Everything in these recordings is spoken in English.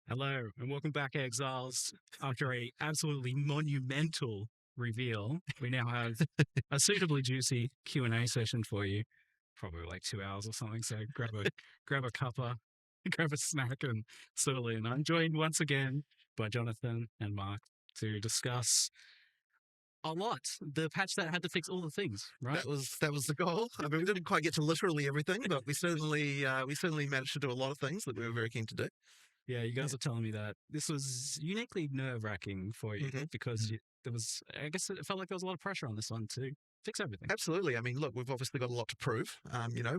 Hello and welcome back, Exiles. After a absolutely monumental reveal, we now have a suitably juicy Q&A session for you, probably like 2 hours or something. So grab a cuppa, grab a snack, and settle in. I'm joined once again by Jonathan and Mark to discuss a lot. The patch that had to fix all the things, right? That was the goal. I mean, we didn't quite get to literally everything, but we certainly managed to do a lot of things that we were very keen to do. Yeah, you guys are telling me that this was uniquely nerve-wracking for you because there was, I guess it felt like there was a lot of pressure on this one to fix everything. Absolutely. I mean, look, we've obviously got a lot to prove.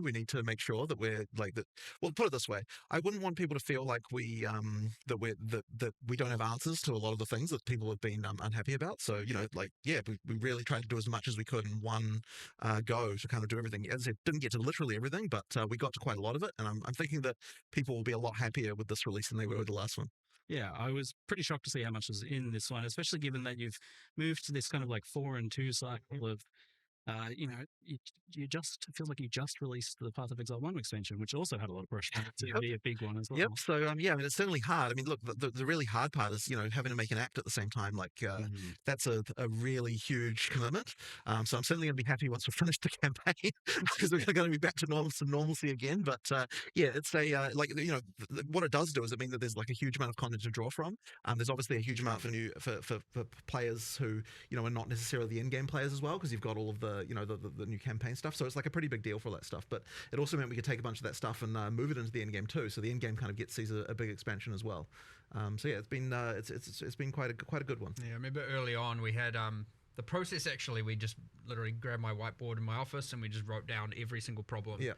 We need to make sure that we're like that. Well, put it this way: I wouldn't want people to feel like that we don't have answers to a lot of the things that people have been unhappy about. So, we really tried to do as much as we could in one go to kind of do everything. As I said, didn't get to literally everything, but we got to quite a lot of it. And I'm thinking that people will be a lot happier with this release than they were with the last one. Yeah, I was pretty shocked to see how much was in this one, especially given that you've moved to this kind of like 4-2 cycle of you just it feels like you just released the Path of Exile 1 expansion, which also had a lot of pressure to be a big one as well. Yep. So I mean, it's certainly hard. I mean, look, the really hard part is having to make an act at the same time. Like that's a really huge commitment. So I'm certainly going to be happy once we've finished the campaign because we're going to be back to normalcy again. But it's a what it does do is it means that there's like a huge amount of content to draw from. There's obviously a huge amount for players who are not necessarily the in-game players as well, because you've got all of the new campaign stuff. So it's like a pretty big deal for all that stuff. But it also meant we could take a bunch of that stuff and move it into the end game too. So the end game kind of sees a big expansion as well. It's been quite a good one. Yeah, I remember early on we had the process. Actually, we just literally grabbed my whiteboard in my office and we just wrote down every single problem. Yeah,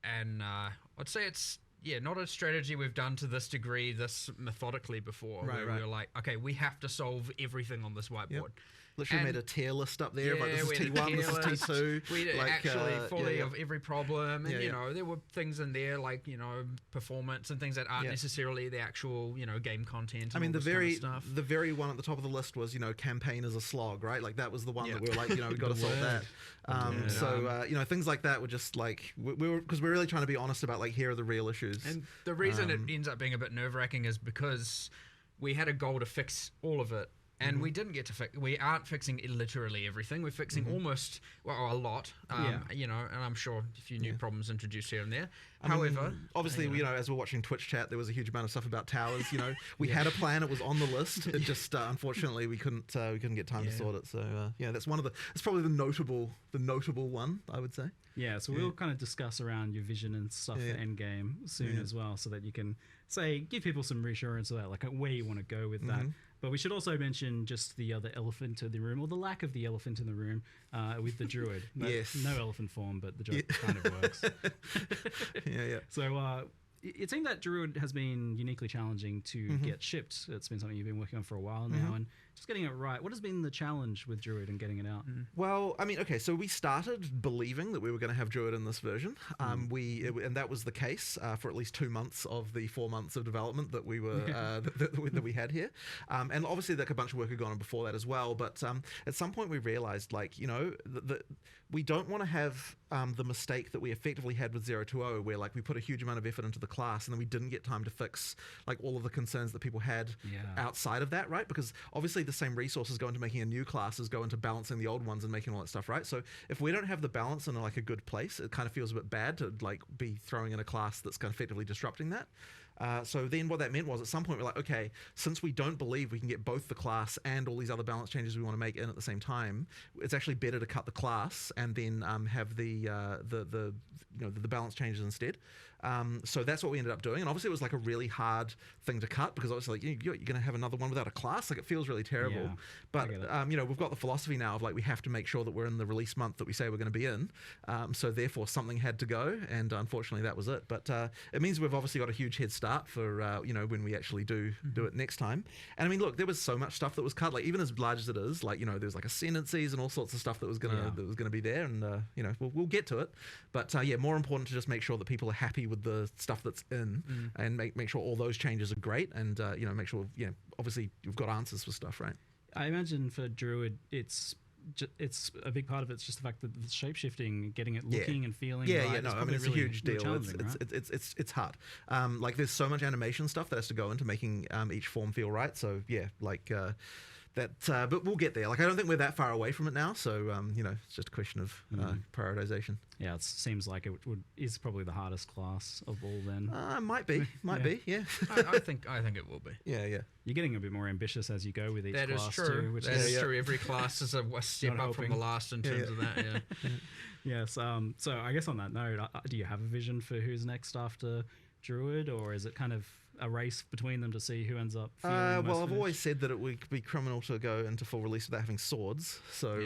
and I'd say it's not a strategy we've done to this degree, this methodically before. Right. We were like, okay, we have to solve everything on this whiteboard. Yep. Literally made a tier list up there. Yeah, this is T1, this is T2. We did actually fully of every problem. And, yeah. There were things in there like, performance and things that aren't necessarily the actual, game content. I mean, the very one at the top of the list was, campaign is a slog, right? Like that was the one that we were like, we've got to solve that. Things like that were just like, because we're really trying to be honest about like, here are the real issues. And the reason it ends up being a bit nerve-wracking is because we had a goal to fix all of it. And we didn't get to fix. We aren't fixing literally everything. We're fixing almost, a lot. And I'm sure a few new problems introduced here and there. However, obviously, as we're watching Twitch chat, there was a huge amount of stuff about towers. We had a plan; it was on the list. It just unfortunately we couldn't get time to sort it. So that's it's probably the notable one, I would say. Yeah, so we'll kind of discuss around your vision and stuff for Endgame soon as well, so that you can give people some reassurance about like where you want to go with that. But we should also mention just the other elephant in the room, or the lack of the elephant in the room, with the Druid. Yes. No elephant form, but the joke kind of works. Yeah. So it seemed that Druid has been uniquely challenging to get shipped. It's been something you've been working on for a while now, and just getting it right. What has been the challenge with Druid and getting it out? Well, I mean, okay, so we started believing that we were going to have Druid in this version. And that was the case for at least 2 months of the 4 months of development that we were that we had here. And obviously, like a bunch of work had gone on before that as well. But at some point, we realized, that we don't want to have the mistake that we effectively had with 020, where like we put a huge amount of effort into the class and then we didn't get time to fix like all of the concerns that people had outside of that, right? Because obviously the same resources go into making a new class as go into balancing the old ones and making all that stuff, right? So if we don't have the balance in like a good place, it kind of feels a bit bad to like be throwing in a class that's kind of effectively disrupting that. So then what that meant was at some point we're like, okay, since we don't believe we can get both the class and all these other balance changes we want to make in at the same time, it's actually better to cut the class and then have the balance changes instead. So that's what we ended up doing. And obviously it was like a really hard thing to cut, because obviously like, you're going to have another one without a class. Like it feels really terrible. Yeah, but we've got the philosophy now of like we have to make sure that we're in the release month that we say we're going to be in. So therefore something had to go, and unfortunately that was it. But it means we've obviously got a huge head start for when we actually do it next time. And I mean, look, there was so much stuff that was cut. Like even as large as it is, like there's like ascendancies and all sorts of stuff that was gonna be there, and we'll get to it. But more important to just make sure that people are happy with the stuff that's in, and make sure all those changes are great, and make sure obviously you've got answers for stuff, right? I imagine for Druid, it's it's a big part of it's just the fact that the shape shifting, getting it looking and feeling. Yeah, right, yeah, no, I mean probably it's really, a huge really deal. challenging, right? It's hard. Like there's so much animation stuff that has to go into making each form feel right. So yeah, like but we'll get there. Like I don't think we're that far away from it now. So it's just a question of prioritization. Yeah, it seems like it is probably the hardest class of all. Then might be, yeah. I think it will be. Yeah. You're getting a bit more ambitious as you go with each That class is true. too, which That is is true. Every class is a step up from the last in terms of that. Yeah. Yes. So I guess on that note, do you have a vision for who's next after Druid, or is it kind of a race between them to see who ends up feeling well, most I've finished? always said that it would be criminal to go into full release without having swords. So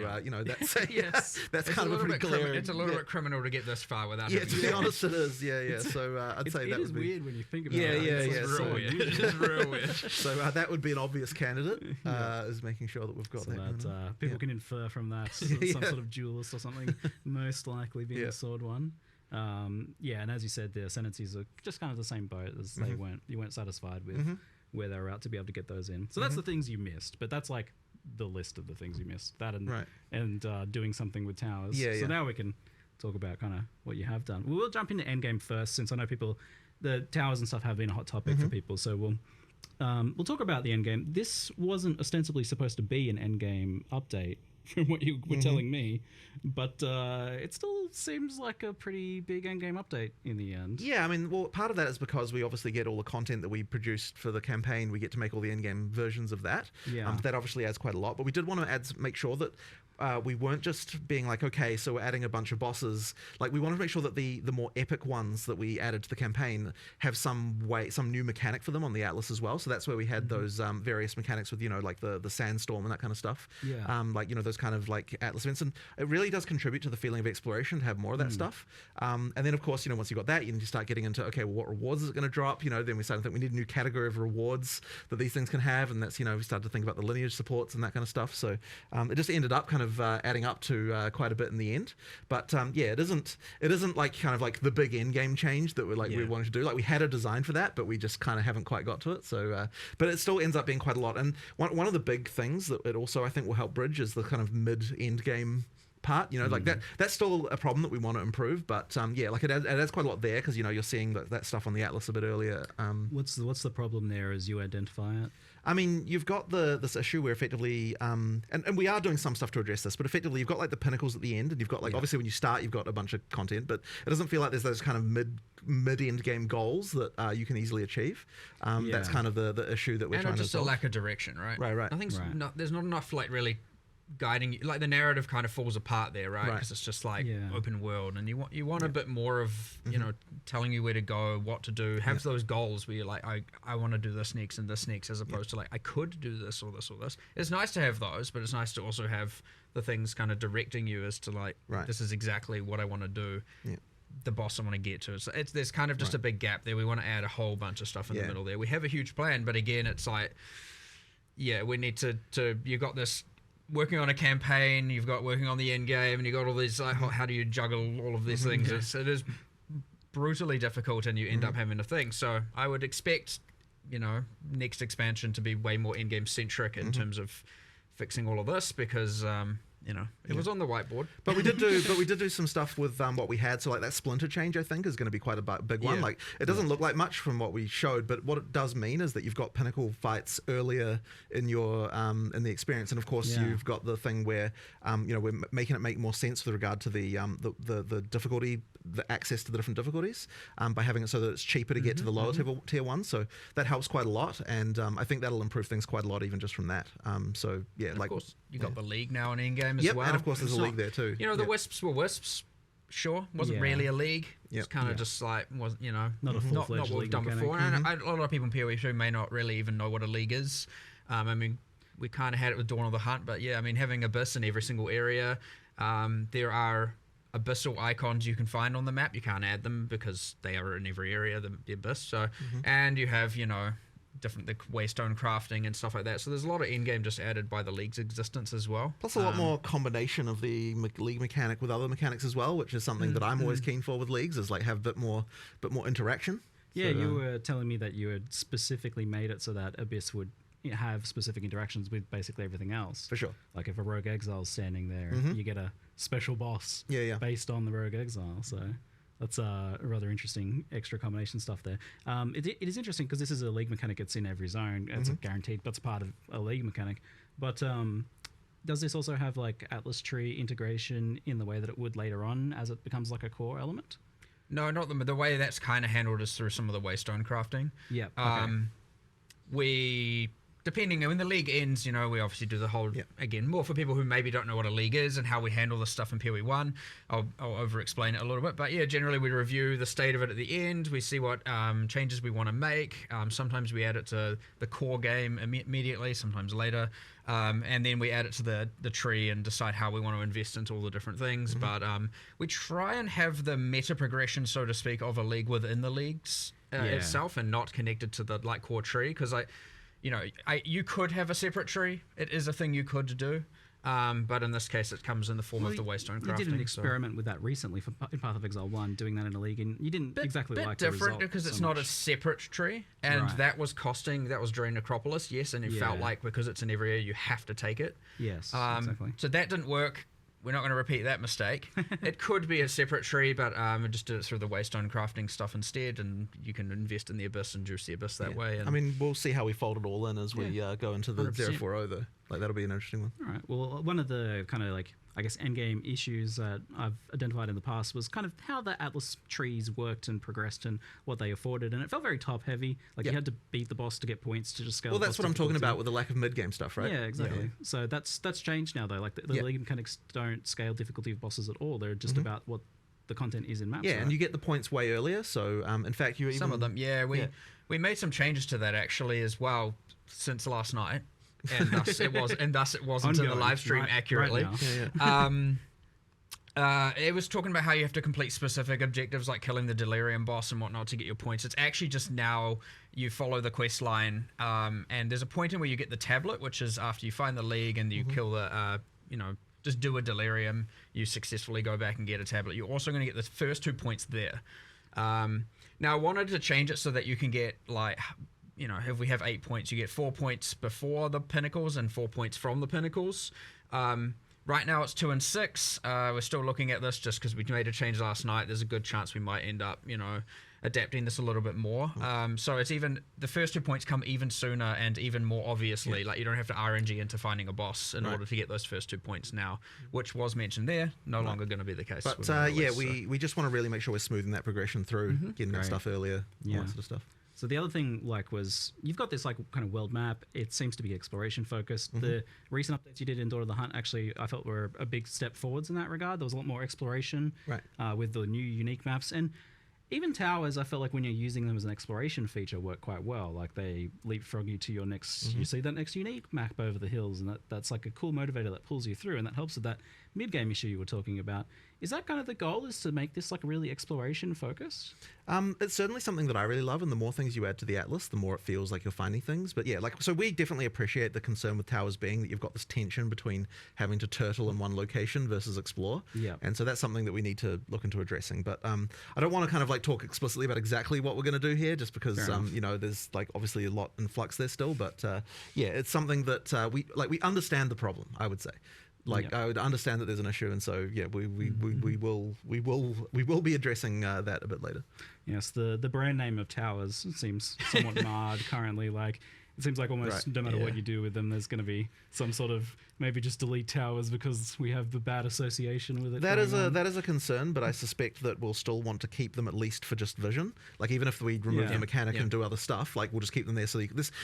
that's Yes. that's It's kind a of a little pretty bit glaring. It's a little bit criminal to get this far without. Yeah, having to be swords. honest, it is. Yeah. So I'd say It that is would be weird when you think about Yeah, it. yeah, It's yeah. It's so real weird. unusual. It's real weird. So that would be an obvious candidate. Is making sure that we've got So that. going that on. people can infer from that some sort of duelist or something, most likely being the sword one. And as you said, the ascendancies are just kind of the same boat as you weren't satisfied with where they were at to be able to get those in. So that's the things you missed, but that's like the list of the things you missed. That and doing something with towers. So now we can talk about kind of what you have done. We'll jump into endgame first, since I know the towers and stuff have been a hot topic for people. So we'll talk about the endgame. This wasn't ostensibly supposed to be an endgame update, from what you were telling me, but it still seems like a pretty big endgame update in the end. Yeah, I mean, well, part of that is because we obviously get all the content that we produced for the campaign. We get to make all the endgame versions of that. Yeah. That obviously adds quite a lot, but we did want to make sure that we weren't just being like, okay, so we're adding a bunch of bosses. Like, we wanted to make sure that the more epic ones that we added to the campaign have some new mechanic for them on the Atlas as well. So that's where we had those various mechanics with, like the sandstorm and that kind of stuff. Yeah. Those kind of like Atlas events. And it really does contribute to the feeling of exploration to have more of that stuff. And then, of course, once you got that, you need to start getting into, okay, well, what rewards is it going to drop? Then we started to think we need a new category of rewards that these things can have. And that's, we started to think about the lineage supports and that kind of stuff. So it just ended up kind of adding up to quite a bit in the end. But it isn't like kind of like the big end game change that we wanted to do. Like, we had a design for that, but we just kind of haven't quite got to it. So but it still ends up being quite a lot. And one of the big things that it also, I think, will help bridge is the kind of mid-end game part. Like that's still a problem that we want to improve, but it adds quite a lot there, because you're seeing that stuff on the Atlas a bit earlier. What's the problem there as you identify it? I mean, you've got this issue where effectively, and we are doing some stuff to address this, but effectively you've got like the pinnacles at the end, and you've got obviously when you start you've got a bunch of content, but it doesn't feel like there's those kind of mid-end game goals that you can easily achieve. That's kind of the issue that we're trying to just solve. a lack of direction, right? Right. There's not enough like really guiding you. Like, the narrative kind of falls apart there, right? Because it's just like open world, and you want a bit more of telling you where to go, what to do, have those goals where you're like, I want to do this next and this next, as opposed to like, I could do this or this or this. It's nice to have those, but it's nice to also have the things kind of directing you as to like, this is exactly what I want to do. The boss I want to get to. So there's kind of just a big gap there. We want to add a whole bunch of stuff in the middle there. We have a huge plan, but again, it's like, we need to you got this working on a campaign, you've got working on the end game, and you got all these like, how do you juggle all of these things? It is brutally difficult, and you end up having to think. So I would expect next expansion to be way more end game centric in terms of fixing all of this, because it was on the whiteboard. But we did do some stuff with what we had. So like that splinter change, I think, is going to be quite a big one. Like, it doesn't look like much from what we showed, but what it does mean is that you've got pinnacle fights earlier in your in the experience, and of course you've got the thing where we're making it make more sense with regard to the difficulty, the access to the different difficulties, by having it so that it's cheaper to get to the lower tier ones. So that helps quite a lot, and I think that'll improve things quite a lot even just from that. Of course, you got the league now in endgame as well. And of course there's a league there too. The Wisps were Wisps, sure. Wasn't really a league. It's kind of just like, not a full-fledged not what we've league done mechanic. before. And a lot of people in PoE2 may not really even know what a league is. I mean, we kind of had it with Dawn of the Hunt, but having Abyss in every single area. There are Abyssal icons you can find on the map. You can't add them because they are in every area, the Abyss. So, and you have, different the waystone crafting and stuff like that. So there's a lot of end game just added by the league's existence as well. Plus a lot more combination of the league mechanic with other mechanics as well, which is something that I'm always keen for with leagues, is like have a bit more interaction. Yeah, you were telling me that you had specifically made it so that Abyss would have specific interactions with basically everything else. For sure. Like if a rogue exile is standing there, you get a special boss based on the rogue exile. So that's rather interesting extra combination stuff there. It is interesting because this is a league mechanic. It's in every zone. It's guaranteed, but it's part of a league mechanic. But does this also have like Atlas tree integration in the way that it would later on as it becomes like a core element? No, not the way that's kind of handled is through some of the waystone crafting. Yeah. We, depending when the league ends, we obviously do the whole again more for people who maybe don't know what a league is and how we handle the stuff in PoE1. I'll over-explain it a little bit, but generally we review the state of it at the end. We see what changes we want to make. Sometimes we add it to the core game immediately, sometimes later, and then we add it to the tree and decide how we want to invest into all the different things. But we try and have the meta progression, so to speak, of a league within the leagues itself, and not connected to the core tree, because you could have a separate tree. It is a thing you could do. But in this case, it comes in the form of the waystone crafting. You did an experiment with that recently in Path of Exile 1, doing that in a league, and you didn't exactly like the result. Different because it's not a separate tree, and that was during Necropolis, yes, and it felt like because it's in every area, you have to take it. Yes, exactly. So that didn't work. We're not going to repeat that mistake. It could be a separate tree, but we just did it through the waystone crafting stuff instead, and you can invest in the Abyss and juice the Abyss that way. And we'll see how we fold it all in as we go into the 040 though. Like that'll be an interesting one. All right. Well, one of the kind of like, I guess, endgame issues that I've identified in the past was kind of how the Atlas trees worked and progressed and what they afforded, and it felt very top heavy. Like you had to beat the boss to get points to just scale. Well, that's what I'm talking about with the lack of mid game stuff, right? Yeah, exactly. Yeah. So that's changed now though. Like the league mechanics don't scale difficulty of bosses at all. They're just about what the content is in maps. Yeah, right? And you get the points way earlier. So in fact, you even some of them. We made some changes to that actually as well since last night. And thus it wasn't in the live stream accurately. It was talking about how you have to complete specific objectives like killing the Delirium boss and whatnot to get your points. It's actually just now you follow the quest line, and there's a point in where you get the tablet, which is after you find the league and you kill the, just do a Delirium, you successfully go back and get a tablet. You're also going to get the first 2 points there. Now I wanted to change it so that you can get like, if we have 8 points, you get 4 points before the pinnacles and 4 points from the pinnacles. Right now it's 2 and 6. We're still looking at this just because we made a change last night. There's a good chance we might end up, adapting this a little bit more. So it's even, the first 2 points come even sooner and even more obviously. Like you don't have to RNG into finding a boss in order to get those first 2 points now, which was mentioned there. No longer going to be the case. But we just want to really make sure we're smoothing that progression through, getting that stuff earlier, all that sort of stuff. So the other thing, was you've got this kind of world map. It seems to be exploration focused. The recent updates you did in Daughter of the Hunt actually, I felt were a big step forwards in that regard. There was a lot more exploration with the new unique maps, and even towers. I felt like when you're using them as an exploration feature, work quite well. Like they leapfrog you to your next. You see that next unique map over the hills, and that's like a cool motivator that pulls you through, and that helps with that mid game issue you were talking about. Is that kind of the goal, is to make this like really exploration focused? It's certainly something that I really love, and the more things you add to the Atlas, the more it feels like you're finding things. But yeah, so we definitely appreciate the concern with towers being that you've got this tension between having to turtle in one location versus explore. Yeah. And so that's something that we need to look into addressing. But I don't want to kind of talk explicitly about exactly what we're going to do here, just because there's obviously a lot in flux there still. But it's something that we understand the problem, I would say. I would understand that there's an issue, and so we will be addressing that a bit later. Yes, the brand name of towers seems somewhat marred currently. It seems like almost no matter what you do with them, there's going to be some sort of maybe just delete towers because we have the bad association with it. That is a concern, but I suspect that we'll still want to keep them at least for just vision. Even if we remove the mechanic and do other stuff, we'll just keep them there. So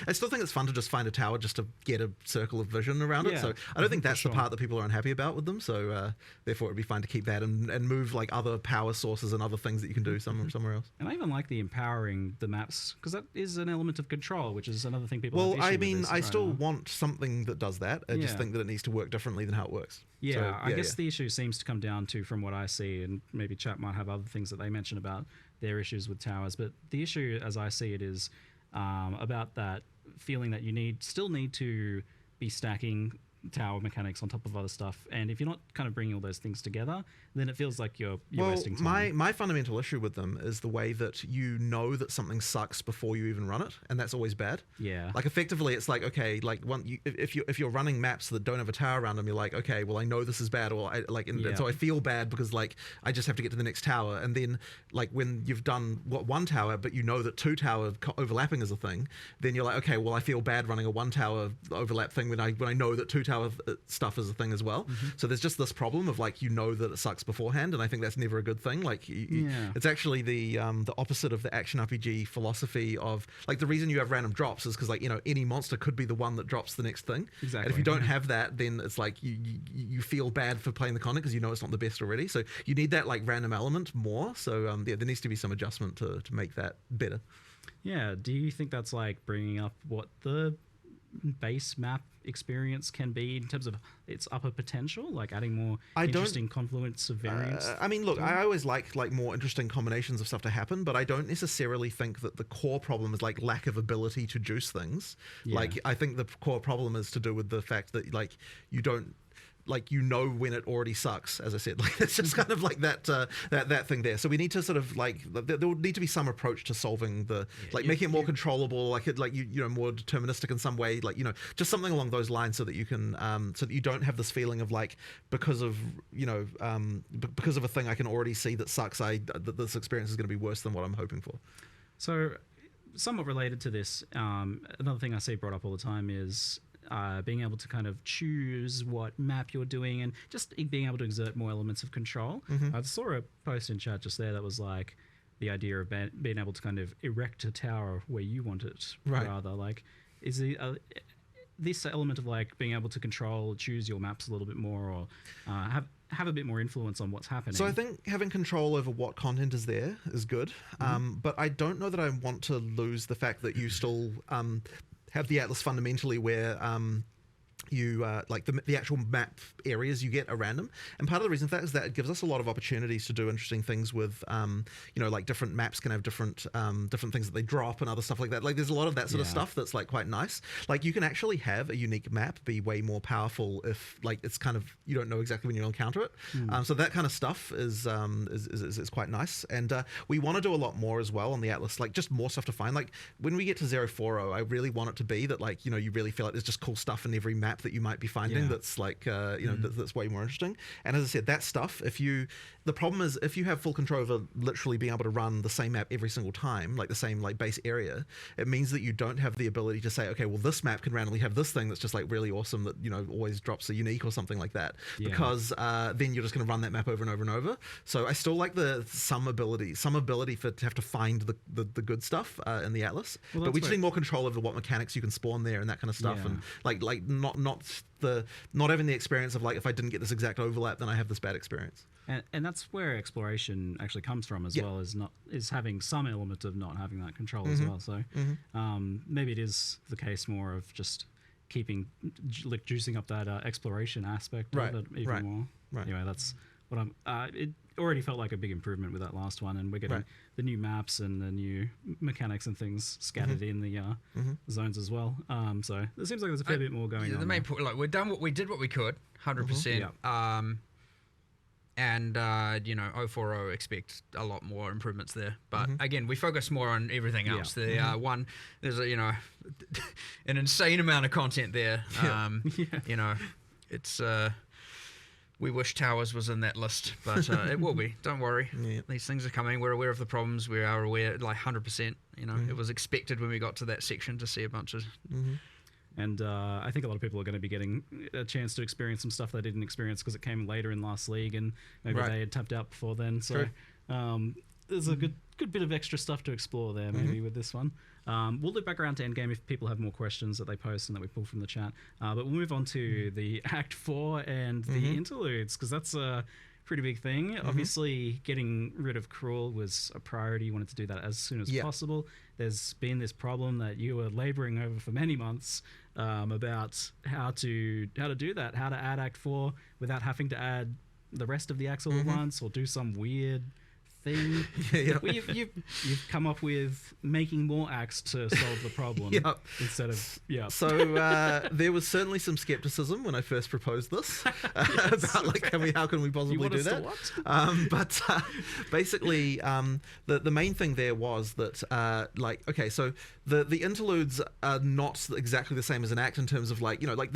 I still think it's fun to just find a tower just to get a circle of vision around it. So I don't think that's the part that people are unhappy about with them. So therefore, it'd be fine to keep that and move other power sources and other things that you can do somewhere else. And I even like the empowering the maps, because that is an element of control, which is another thing people. Well, I still want something that does that. I just think that it needs to work differently than how it works. I guess the issue seems to come down to, from what I see, and maybe chat might have other things that they mention about their issues with towers, but the issue as I see it is about that feeling that you still need to be stacking tower mechanics on top of other stuff. And if you're not kind of bringing all those things together, then it feels like you're wasting time. My fundamental issue with them is the way that you know that something sucks before you even run it, and that's always bad. Yeah. Like effectively, it's like, okay, like if you're running maps that don't have a tower around them, you're like, okay, well I know this is bad, or and so I feel bad because like I just have to get to the next tower, and then like when you've done one tower, but you know that 2 tower overlapping is a thing, then you're like, okay, well I feel bad running a 1 tower overlap thing when I know that 2 tower stuff is a thing as well. So there's just this problem of like, you know that it sucks beforehand, and I think that's never a good thing. Like it's actually the opposite of the action RPG philosophy of like, the reason you have random drops is because like, you know, any monster could be the one that drops the next thing. Exactly. And if you don't have that, then it's like you feel bad for playing the content because you know it's not the best already. So you need that like random element more. So there needs to be some adjustment to make that better. Yeah. Do you think that's like bringing up what the base map experience can be in terms of its upper potential, like adding more interesting confluence of variants? I mean, look, I always like more interesting combinations of stuff to happen, but I don't necessarily think that the core problem is like lack of ability to juice things. Like I think the core problem is to do with the fact that like you don't, like, you know when it already sucks, as I said. Like it's just kind of like that thing there. So we need to sort of like, there will need to be some approach to solving the making it more controllable, like it, like you know, more deterministic in some way, like, you know, just something along those lines, so that you can so that you don't have this feeling of like, because of, you know, because of a thing I can already see that sucks, that this experience is going to be worse than what I'm hoping for. So somewhat related to this, another thing I see brought up all the time is being able to kind of choose what map you're doing, and just being able to exert more elements of control. I saw a post in chat just there that was like the idea of being able to kind of erect a tower where you want it, rather. Like, is this element of like being able to choose your maps a little bit more, or have a bit more influence on what's happening? So I think having control over what content is there is good, but I don't know that I want to lose the fact that you still have the Atlas fundamentally where you like the actual map areas you get are random, and part of the reason for that is that it gives us a lot of opportunities to do interesting things with you know, like different maps can have different things that they drop and other stuff like that. Like there's a lot of that sort of stuff that's like quite nice. Like you can actually have a unique map be way more powerful if like it's kind of, you don't know exactly when you'll encounter it. So that kind of stuff is quite nice, and we want to do a lot more as well on the Atlas, like just more stuff to find. Like when we get to 040, I really want it to be that, like, you know, you really feel like there's just cool stuff in every map that you might be finding that's like you know, that's way more interesting. And as I said, that stuff, the problem is if you have full control over literally being able to run the same map every single time, like the same like base area, it means that you don't have the ability to say, okay, well this map can randomly have this thing that's just like really awesome that, you know, always drops a unique or something like that, because then you're just going to run that map over and over and over. So I still like some ability to have to find the good stuff in the Atlas, but we just need more control over what mechanics you can spawn there and that kind of stuff, and like not having the experience of like, if I didn't get this exact overlap, then I have this bad experience. And that's where exploration actually comes from as well, is having some element of not having that control as well. So maybe it is the case more of just keeping, like, juicing up that exploration aspect of it even more. Anyway, that's what it already felt like a big improvement with that last one, and we're getting the new maps and the new mechanics and things scattered in the zones as well. So it seems like there's a fair bit more going on. The main point, like, we did what we could, 100%. And you know, 040 expect a lot more improvements there, but again, we focus more on everything else. There's a, you know, an insane amount of content there. You know, it's we wish Towers was in that list, but it will be. Don't worry. These things are coming. We're aware of the problems. We are aware, like 100%. You know, it was expected when we got to that section to see a bunch of. And I think a lot of people are going to be getting a chance to experience some stuff they didn't experience because it came later in last league, and maybe they had tapped out before then. So there's a good bit of extra stuff to explore there, maybe with this one. We'll loop back around to Endgame if people have more questions that they post and that we pull from the chat. But we'll move on to the Act 4 and the Interludes, because that's a pretty big thing. Obviously, getting rid of Cruel was a priority. You wanted to do that as soon as possible. There's been this problem that you were laboring over for many months about how to do that, how to add Act 4 without having to add the rest of the acts all at once, or do some weird thing. Yeah. Well, you've come up with making more acts to solve the problem Yep. instead of So there was certainly some skepticism when I first proposed this about like how can we possibly do that? But basically, the main thing there was that like okay, so the interludes are not exactly the same as an act in terms of like like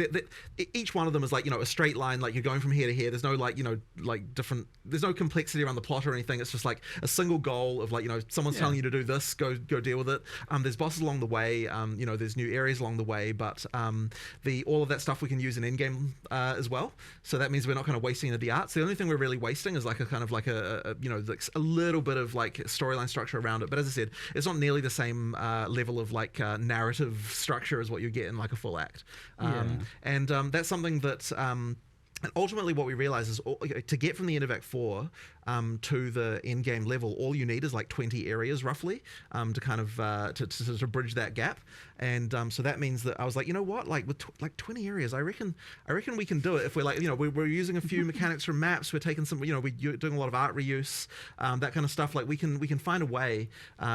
each one of them is like a straight line, like you're going from here to here. There's no like like different. There's no complexity around the plot or anything. It's just like a single goal of like someone's telling you to do this, go deal with it. There's bosses along the way. There's new areas along the way, but all of that stuff we can use in endgame as well. So that means we're not kind of wasting any of the arts. The only thing we're really wasting is like a kind of like a little bit of like storyline structure around it. But as I said, it's not nearly the same level of like narrative structure as what you get in like a full act. And that's something that and ultimately what we realize is to get from the end of Act 4 to the end game level, all you need is like 20 areas roughly to kind of to bridge that gap. And so that means that I was like, you know what, like with like 20 areas, I reckon we can do it if we're like, we're using a few mechanics from maps, we're taking some, we're doing a lot of art reuse, that kind of stuff. Like we can find a way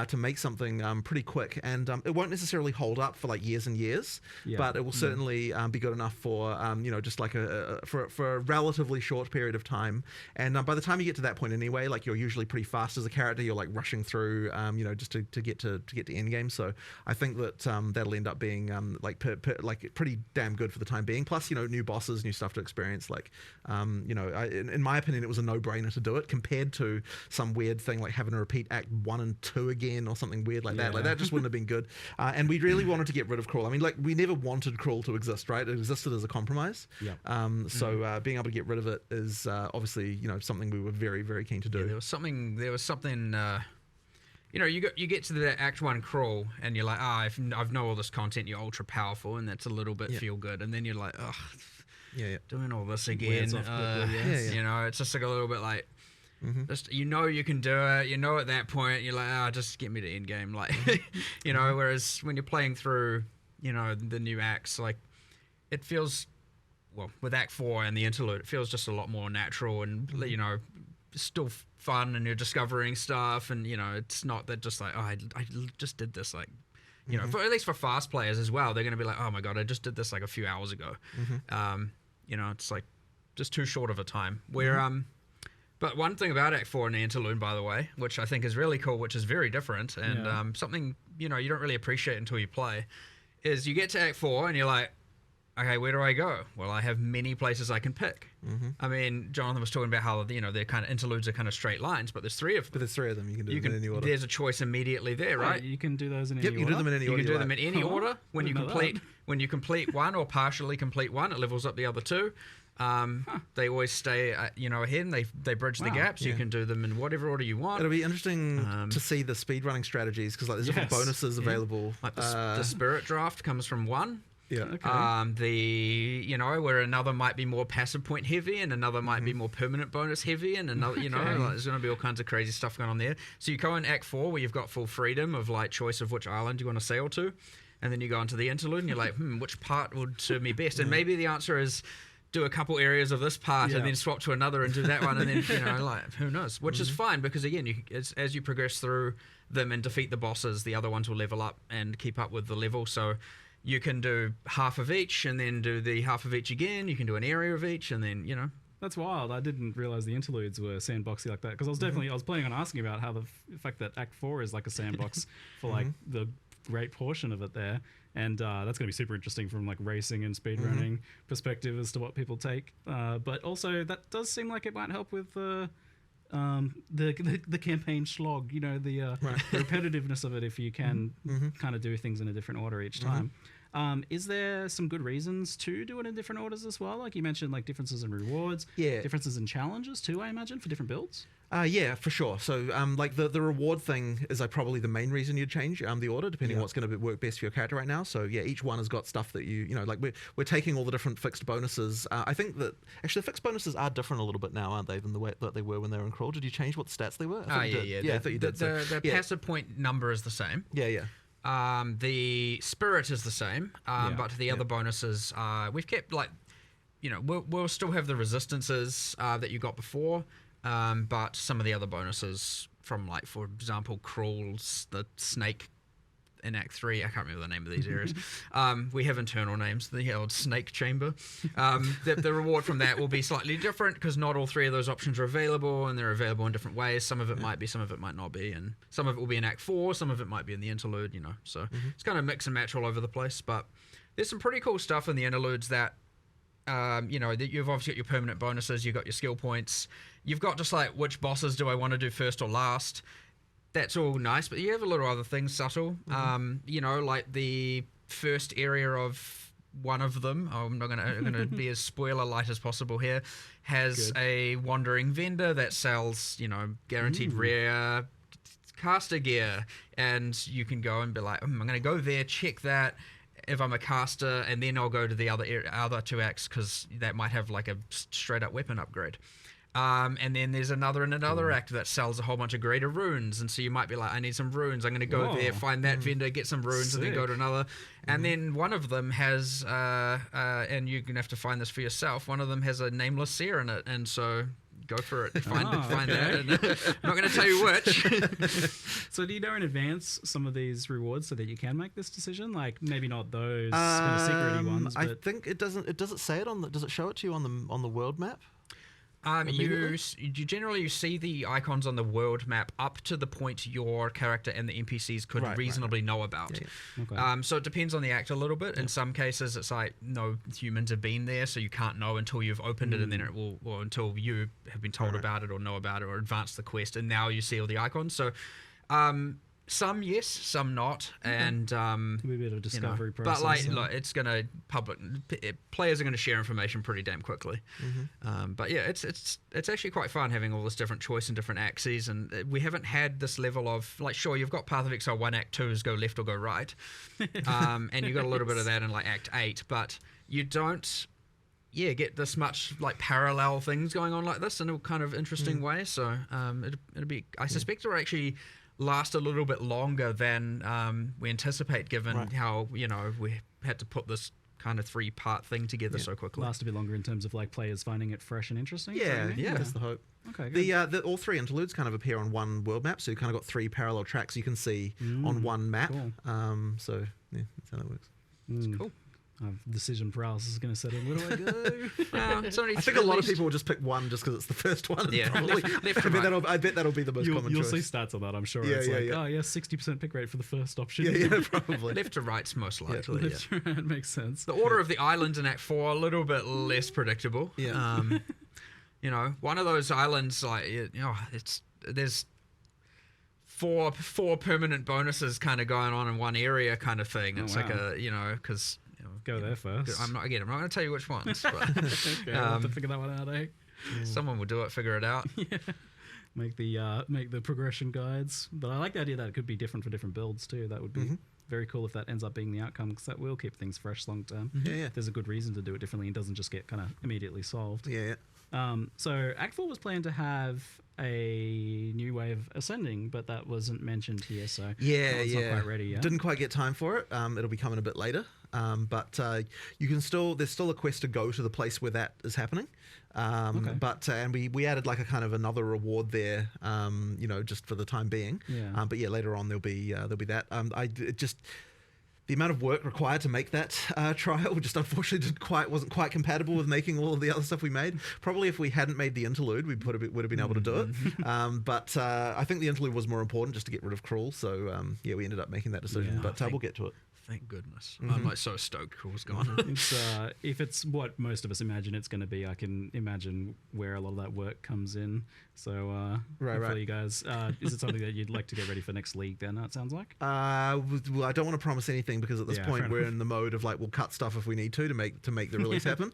to make something pretty quick, and it won't necessarily hold up for like years and years, but it will certainly be good enough for just like for a relatively short period of time. And by the time you get to that point anyway, like you're usually pretty fast as a character. You're like rushing through, just to get to end game. So I think that that'll end up being like pretty damn good for the time being. Plus, new bosses, new stuff to experience. Like, in my opinion, it was a no-brainer to do it compared to some weird thing like having to repeat Act 1 and 2 again or something weird like that. Like that just wouldn't have been good. And we really wanted to get rid of Crawl. I mean, like we never wanted Crawl to exist, right? It existed as a compromise. So being able to get rid of it is obviously something we were very, very keen to do. Yeah, there was something. You get to the Act 1 Crawl and you're like, I've know all this content. You're ultra powerful, and that's a little bit feel good. And then you're like, doing all this again. It's just like a little bit like. Just you can do it. At that point you're like, just get me to end game. Like, Whereas when you're playing through, the new acts, like it feels. Well, with Act 4 and the interlude, it feels just a lot more natural and, still fun, and you're discovering stuff, and, it's not that just like, I just did this, like, for, at least for fast players as well, they're going to be like, oh my God, I just did this like a few hours ago. It's like just too short of a time. But one thing about Act 4 and the interlude, by the way, which I think is really cool, which is very different, and something, you don't really appreciate until you play, is you get to Act 4 and you're like, okay, where do I go? Well, I have many places I can pick. I mean, Jonathan was talking about how, they're kind of interludes are kind of straight lines, but there's three of them. But there's three of them. You can do them in any order. There's a choice immediately there, right? You can do those in any order. You can do them in any order. You can do them in any order. When you complete one or partially complete one, it levels up the other two. They always stay, ahead, and they bridge the gaps. You can do them in whatever order you want. It'll be interesting to see the speedrunning strategies, because like there's different bonuses available. Like the spirit draft comes from one. Yeah. Okay. Where another might be more passive point heavy, and another might be more permanent bonus heavy, and another, like, there's going to be all kinds of crazy stuff going on there. So you go in Act 4 where you've got full freedom of like choice of which island you want to sail to, and then you go into the interlude and you're like, which part would serve me best? And maybe the answer is do a couple areas of this part and then swap to another and do that one, and then like who knows? Which is fine, because again, as you progress through them and defeat the bosses, the other ones will level up and keep up with the level. So you can do half of each and then do the half of each again. You can do an area of each, and then, That's wild. I didn't realize the interludes were sandboxy like that, because I was planning on asking about how the fact that Act 4 is like a sandbox for like the great portion of it there. And that's going to be super interesting from like racing and speedrunning perspective as to what people take. But also that does seem like it might help with the campaign slog, the repetitiveness of it, if you can kind of do things in a different order each time. Is there some good reasons to do it in different orders as well? Like you mentioned, like differences in rewards, differences in challenges too, I imagine, for different builds. Yeah, for sure. So, like the reward thing is like probably the main reason you'd change the order, depending on what's going to work best for your character right now. So yeah, each one has got stuff that like we're taking all the different fixed bonuses. I think that actually the fixed bonuses are different a little bit now, aren't they, than the way that they were when they were in Crawl? Did you change what the stats they were? Yeah, I thought you did. The passive point number is the same. Yeah. The spirit is the same, but the other bonuses we've kept, like, we'll still have the resistances that you got before, but some of the other bonuses from like, for example, Crawls, the snake in Act 3. I can't remember the name of these areas. We have internal names, the old snake chamber. The reward from that will be slightly different because not all 3 of those options are available, and they're available in different ways. Some of it might be, some of it might not be, and some of it will be in Act 4, some of it might be in the interlude, So it's kind of mix and match all over the place, but there's some pretty cool stuff in the interludes that, you've obviously got your permanent bonuses, you've got your skill points, you've got just like which bosses do I want to do first or last. That's all nice, but you have a little other things subtle. Like the first area of one of them, I'm gonna be as spoiler light as possible here, has a wandering vendor that sells, guaranteed rare caster gear, and you can go and be like, I'm gonna go there, check that if I'm a caster, and then I'll go to the other 2 acts because that might have like a straight up weapon upgrade. And then there's another act that sells a whole bunch of greater runes, and so you might be like, I need some runes, I'm going to go there, find that vendor, get some runes, and then go to another. And then one of them has, and you're going to have to find this for yourself, one of them has a nameless seer in it, and so go for it, find that. And I'm not going to tell you which. So do you know in advance some of these rewards so that you can make this decision? Like maybe not those kind of secret-y ones, but... I think it doesn't. Does it say it does it show it to you on the world map? You generally see the icons on the world map up to the point your character and the NPCs could reasonably know about. Yeah. Okay. So it depends on the act a little bit. In some cases, it's like no humans have been there, so you can't know until you've opened it, and then it will, or until you have been told about it or know about it or advanced the quest, and now you see all the icons. So. Some yes, some not, and Maybe a bit of a discovery process. But like, look, it's gonna players are gonna share information pretty damn quickly. But yeah, it's actually quite fun having all this different choice and different axes, and we haven't had this level of like, sure, you've got Path of Exile 1, Act 2 is go left or go right, and you got a little bit of that in like Act 8, but you don't. Get this much like parallel things going on like this in a kind of interesting way. So it'll be. I suspect it'll actually last a little bit longer than we anticipate, given how we had to put this kind of 3-part thing together so quickly. Last a bit longer in terms of like players finding it fresh and interesting. Yeah, that's the hope. Okay, good. All 3 interludes kind of appear on one world map, so you kind of got 3 parallel tracks you can see on one map. Cool. So yeah, that's how that works. It's cool. Decision paralysis is going to set in. Where do I go? I think a lot of people will just pick one just because it's the first one. Yeah, probably, I bet that'll be the most common You'll choice. see stats on that, I'm sure. Yeah, It's yeah, like, 60% pick rate for the first option. Yeah, probably. Left to right's most likely. It makes sense. The order of the islands in Act 4 a little bit less predictable. Yeah. One of those islands, like there's four permanent bonuses kind of going on in one area, kind of thing. It's like a because. Go there first. I'm not going to tell you which ones. But, okay, I'll have to figure that one out, eh? Someone will do it, figure it out. Yeah. Make the progression guides. But I like the idea that it could be different for different builds too. That would be very cool if that ends up being the outcome, because that will keep things fresh long term. Yeah. There's a good reason to do it differently and doesn't just get kind of immediately solved. Yeah. So Act 4 was planned to have a new way of ascending, but that wasn't mentioned here, so it's not quite ready yet. Didn't quite get time for it. It'll be coming a bit later. But you can there's still a quest to go to the place where that is happening. But and we added like a kind of another reward there, just for the time being. Yeah. But later on there'll be that. The amount of work required to make that trial just unfortunately wasn't quite compatible with making all of the other stuff we made. Probably if we hadn't made the interlude, we would have been able to do it. But I think the interlude was more important just to get rid of Crawl. So we ended up making that decision. Yeah, but we'll get to it. Thank goodness. I'm like so stoked Crawl's gone. If it's what most of us imagine it's going to be, I can imagine where a lot of that work comes in. So hopefully you guys, is it something that you'd like to get ready for next league then, it sounds like? Well, I don't want to promise anything because at this point we're in the mode of like, we'll cut stuff if we need to make the release happen.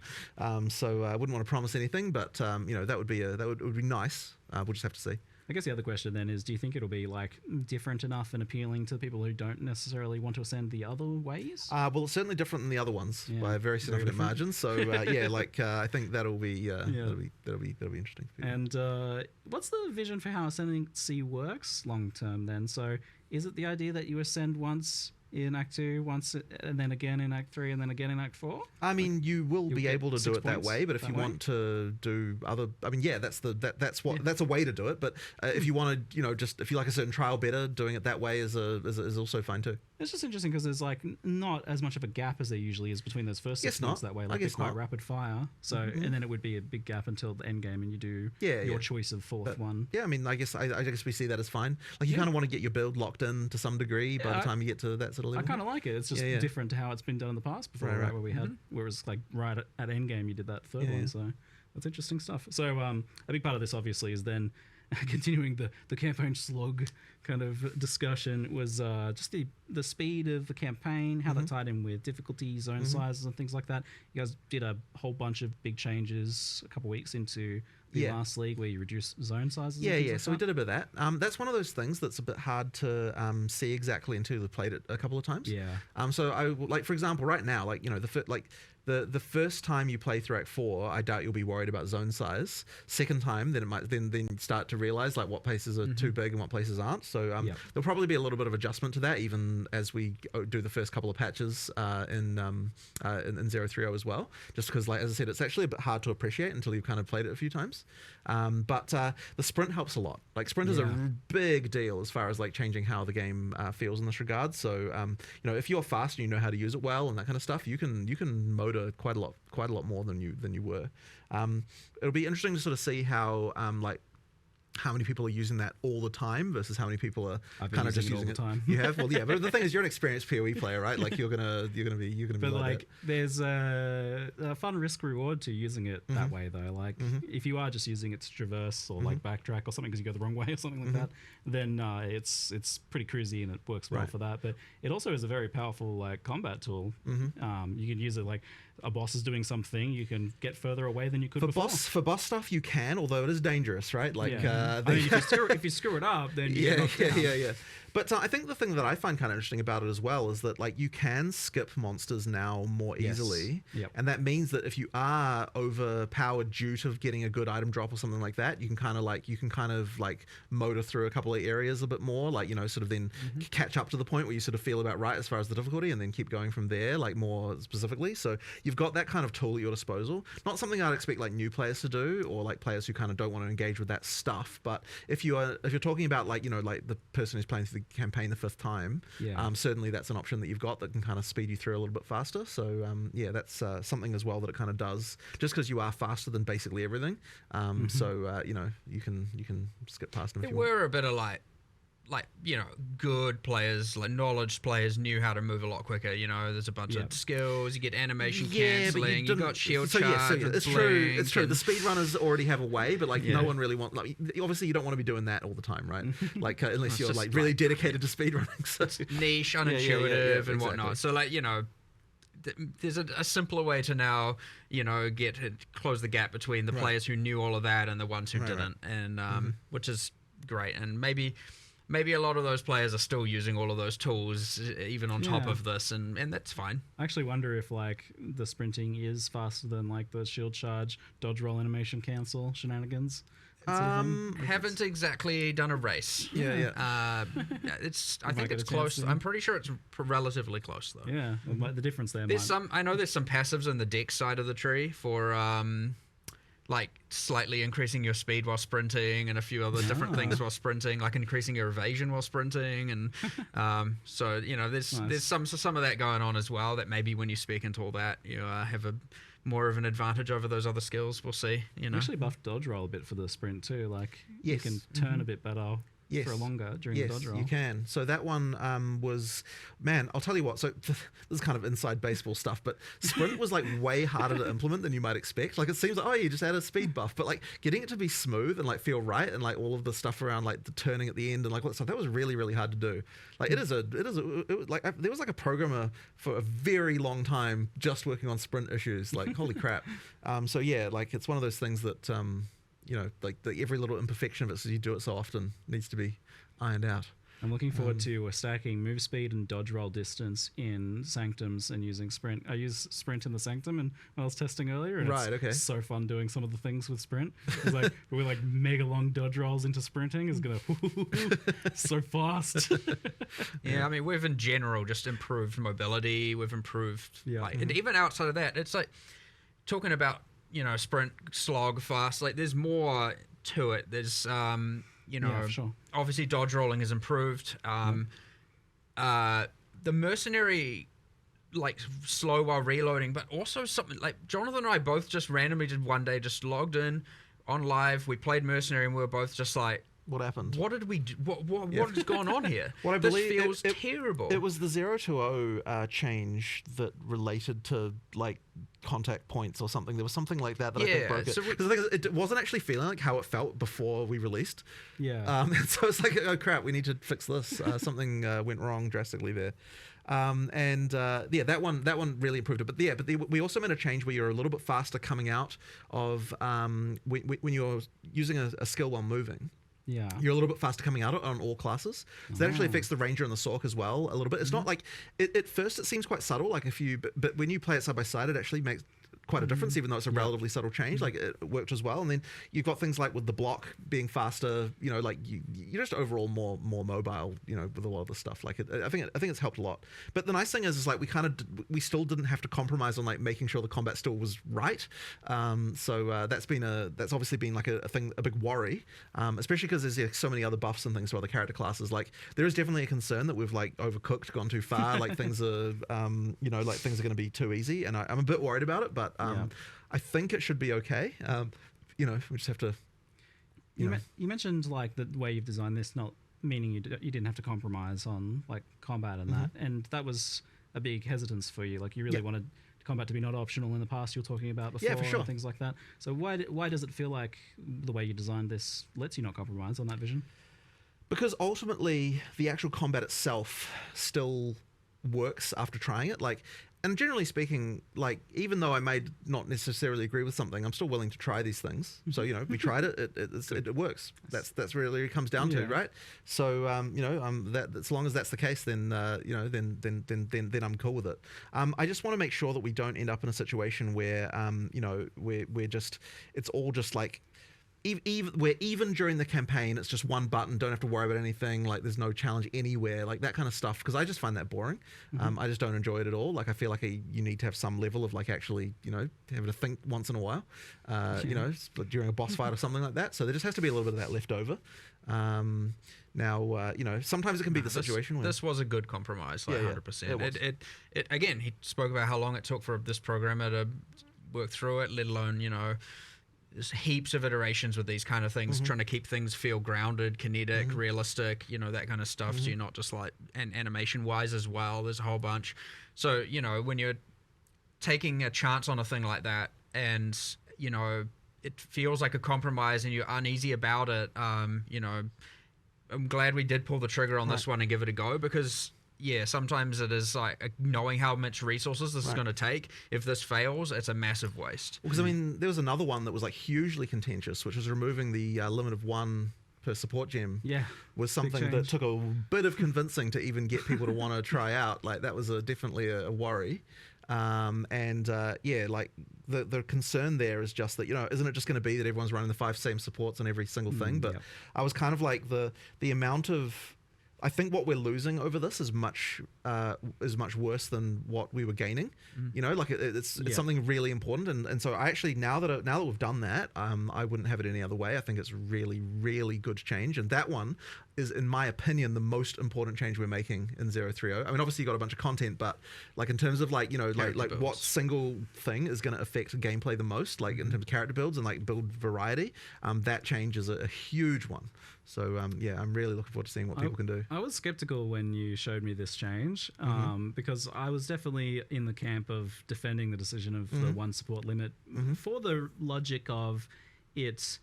So I wouldn't want to promise anything, but that would be nice. We'll just have to see. I guess the other question then is, do you think it'll be like different enough and appealing to people who don't necessarily want to ascend the other ways? Well, it's certainly different than the other ones by a very significant margin. So I think that'll be interesting. And what's the vision for how Ascendancy works long term then? So is it the idea that you ascend once in Act 2 once, and then again in Act 3, and then again in Act 4? I mean, you will You'll be get able to do 6 it that points way, but if that you way? want to do other, I mean, yeah, that's a way to do it. But if you want to, just if you like a certain trial better, doing it that way is also fine too. It's just interesting because there's like not as much of a gap as there usually is between those first 6 Guess not. months that way. I Like they're guess quite not. rapid fire. So and then it would be a big gap until the end game, and you do your choice of fourth one. Yeah, I mean, I guess we see that as fine. Like you kind of want to get your build locked in to some degree by the time you get to that sort of I level. kind of like it. It's just different to how it's been done in the past before, Right. where we had, whereas like right at end game you did that third one. So that's interesting stuff. So a big part of this obviously is then continuing the campaign slog kind of discussion was just the speed of the campaign, how that tied in with difficulty, zone sizes, and things like that. You guys did a whole bunch of big changes a couple weeks into the last league where you reduced zone sizes. So we did a bit of that. That's one of those things that's a bit hard to see exactly until you've played it a couple of times. So I like, for example, right now, like the first time you play through Act 4, I doubt you'll be worried about zone size. Second time, then it might then start to realize like what places are too big and what places aren't. So there'll probably be a little bit of adjustment to that even as we do the first couple of patches in 030 as well. Just because, like as I said, it's actually a bit hard to appreciate until you've kind of played it a few times. But the sprint helps a lot. Like sprint is a big deal as far as like changing how the game feels in this regard. So if you're fast and you know how to use it well and that kind of stuff, you can motor quite a lot more than you were. It'll be interesting to sort of see how how many people are using that all the time versus how many people are kind of just using it all the time. You have, well, yeah, but the thing is, you're an experienced PoE player, right? Like you're gonna be. But like like, there's a fun risk reward to using it that way, though. Like, if you are just using it to traverse or like backtrack or something because you go the wrong way or something like that, then it's pretty cruisy and it works well for that. But it also is a very powerful like combat tool. You can use it like a boss is doing something, you can get further away than you could before. For boss stuff, you can, although it is dangerous, right? Like, I mean, if you screw it up, then you get knocked down. yeah. But I think the thing that I find kind of interesting about it as well is that like you can skip monsters now more easily, and that means that if you are overpowered due to getting a good item drop or something like that, you can kind of like motor through a couple of areas a bit more, like sort of then catch up to the point where you sort of feel about right as far as the difficulty, and then keep going from there, like more specifically. So you've got that kind of tool at your disposal. Not something I'd expect like new players to do, or like players who kind of don't want to engage with that stuff. But if you're talking about like like the person who's playing through the campaign the fifth time, certainly that's an option that you've got that can kind of speed you through a little bit faster. So that's something as well that it kind of does, just because you are faster than basically everything. So you can skip past them if you want. We're a bit of like good players, like knowledge players knew how to move a lot quicker. There's a bunch of skills, you get animation cancelling, you got shield charge. It's true. It's true. The speedrunners already have a way, but like no one really wants. Like, obviously, you don't want to be doing that all the time, right? Like unless you're like really dedicated to speedrunning. So. It's niche, unintuitive, and whatnot. So like there's a simpler way to now close the gap between the players who knew all of that and the ones who didn't, and which is great. And maybe a lot of those players are still using all of those tools even on top of this, and that's fine. I actually wonder if like the sprinting is faster than like the shield charge, dodge roll, animation cancel shenanigans. Haven't exactly done a race. I think it's close. I'm pretty sure it's relatively close though. Yeah, the difference there. I know there's some passives in the deck side of the tree for like slightly increasing your speed while sprinting, and a few other different things while sprinting, like increasing your evasion while sprinting, and so there's some of that going on as well. That maybe when you speak into all that, you have a more of an advantage over those other skills. We'll see. Actually buffed dodge roll a bit for the sprint too. Like you can turn a bit better. For longer during the dodge roll. You can. So that one was, man, I'll tell you what. So this is kind of inside baseball stuff, but sprint was like way harder to implement than you might expect. Like it seems like, you just add a speed buff, but like getting it to be smooth and like feel right, and like all of the stuff around like the turning at the end and like all that stuff, that was really, really hard to do. Like it was like there was like a programmer for a very long time just working on sprint issues. Like holy crap. So yeah, like it's one of those things that like every little imperfection of it, so you do it so often, needs to be ironed out. I'm looking forward to stacking move speed and dodge roll distance in Sanctums and using sprint. I use sprint in the Sanctum and I was testing earlier, and it's so fun doing some of the things with sprint. It's like we're like mega long dodge rolls into sprinting is gonna so fast. Yeah, I mean we've in general just improved mobility. We've improved and even outside of that, it's like talking about sprint, slog, fast. Like there's more to it. There's obviously dodge rolling has improved. The mercenary like slow while reloading, but also something like Jonathan and I both just randomly did one day, just logged in on live. We played mercenary and we were both just like, what happened? What did we do? What has gone on here? What I believe feels terrible. It was the 0-0 change that related to like contact points or something. There was something like that I think broke it. So because the thing is, it wasn't actually feeling like how it felt before we released. Yeah. So it's like, oh crap, we need to fix this. Something went wrong drastically there. That one really improved it. But we also made a change where you're a little bit faster coming out of when you're using a skill while moving. Yeah, you're a little bit faster coming out on all classes. So that actually affects the Ranger and the Sork as well a little bit. It's not like at first it seems quite subtle, like but when you play it side by side, it actually makes quite a difference, even though it's a relatively subtle change. Like it worked as well. And then you've got things like with the block being faster, like you're just overall more mobile, with a lot of the stuff. Like I think it's helped a lot. But the nice thing is like we still didn't have to compromise on like making sure the combat still was right. So that's obviously been like a big worry, especially because there's so many other buffs and things for other character classes. Like there is definitely a concern that we've like overcooked, gone too far. Like things are, like things are going to be too easy, and I'm a bit worried about it. But I think it should be okay. We just have to. You mentioned like the way you've designed this, not meaning you didn't have to compromise on like combat and that, and that was a big hesitance for you. Like you really wanted combat to be not optional in the past. You were talking about before, for sure. And things like that. So why does it feel like the way you designed this lets you not compromise on that vision? Because ultimately, the actual combat itself still works after trying it. Like, and generally speaking, like, even though I may not necessarily agree with something, I'm still willing to try these things. So, we tried it. It works. That's really it comes down to, right? So, that as long as that's the case, then then I'm cool with it. I just want to make sure that we don't end up in a situation where, we're just, it's all just like, even during the campaign, it's just one button, don't have to worry about anything, like there's no challenge anywhere, like that kind of stuff, because I just find that boring. I just don't enjoy it at all. Like I feel like you need to have some level of like actually, having to think once in a while, during a boss fight or something like that. So there just has to be a little bit of that left over. Sometimes it can be the situation where this was a good compromise, like 100%. It again, he spoke about how long it took for this programmer to work through it, let alone, there's heaps of iterations with these kind of things, trying to keep things feel grounded, kinetic, realistic, that kind of stuff. So you're not just like, and animation wise as well, there's a whole bunch. So, when you're taking a chance on a thing like that and, it feels like a compromise and you're uneasy about it, I'm glad we did pull the trigger on this one and give it a go, because sometimes it is like knowing how much resources this is going to take. If this fails, it's a massive waste. Because there was another one that was like hugely contentious, which was removing the limit of 1 per support gem. Was something that took a bit of convincing to even get people to want to try out. Like that was definitely a worry. Like the concern there is just that, isn't it just going to be that everyone's running the 5 same supports on every single thing? But I was kind of like the amount of, I think what we're losing over this is much worse than what we were gaining. It's something really important, and so I actually now that we've done that, I wouldn't have it any other way. I think it's really, really good change, and that one is, in my opinion, the most important change we're making in 030. I mean, obviously you got a bunch of content, but like in terms of like what single thing is going to affect gameplay the most, like in terms of character builds and like build variety, that change is a huge one. So I'm really looking forward to seeing what people can do. I was skeptical when you showed me this change, because I was definitely in the camp of defending the decision of the 1 support limit for the logic of it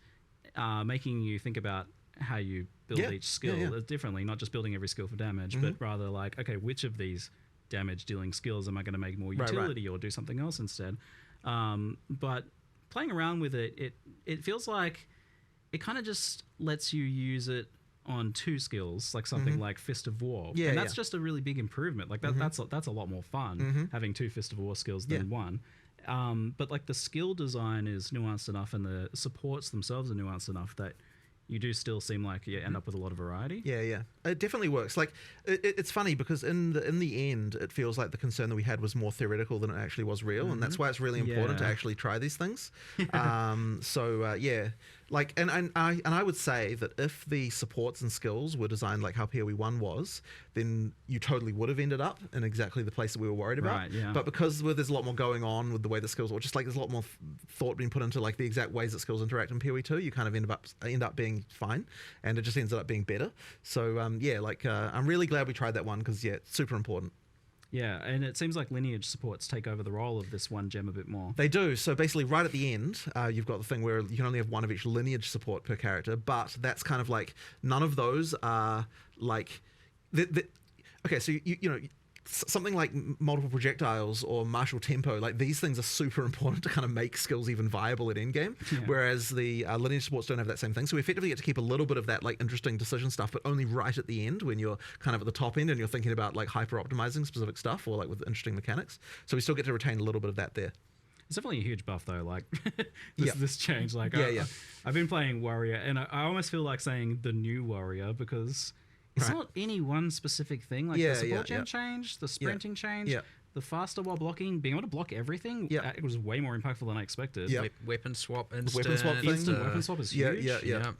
making you think about how you build each skill differently, not just building every skill for damage, but rather like, okay, which of these damage dealing skills am I going to make more utility or do something else instead? But playing around with it feels like it kind of just lets you use it on 2 skills, like something like Fist of War. Yeah, and that's just a really big improvement. Like that's a lot more fun having 2 Fist of War skills than one. But like the skill design is nuanced enough and the supports themselves are nuanced enough that you do still seem like you end up with a lot of variety. Yeah, it definitely works. Like it's funny because in the end, it feels like the concern that we had was more theoretical than it actually was real, and that's why it's really important to actually try these things. Like, and I would say that if the supports and skills were designed like how PoE1 was, then you totally would have ended up in exactly the place that we were worried about. Right, yeah. But because there's a lot more going on with the way the skills, or just like there's a lot more thought being put into like the exact ways that skills interact in PoE2, you kind of end up being fine, and it just ends up being better. So I'm really glad we tried that one because it's super important. Yeah, and it seems like lineage supports take over the role of this one gem a bit more. They do. So basically, right at the end, you've got the thing where you can only have one of each lineage support per character, but that's kind of like none of those are like... Okay, so you know... Something like multiple projectiles or martial tempo, like these things are super important to kind of make skills even viable at endgame, whereas the lineage supports don't have that same thing. So we effectively get to keep a little bit of that like interesting decision stuff, but only right at the end when you're kind of at the top end and you're thinking about like hyper optimizing specific stuff or like with interesting mechanics. So we still get to retain a little bit of that there. It's definitely a huge buff though, like this change. Like I've been playing Warrior and I almost feel like saying the new Warrior because it's not any one specific thing. Like the support gem change, the sprinting change, the faster while blocking, being able to block everything, it was way more impactful than I expected. Weapon swap instant. Weapon swap is huge.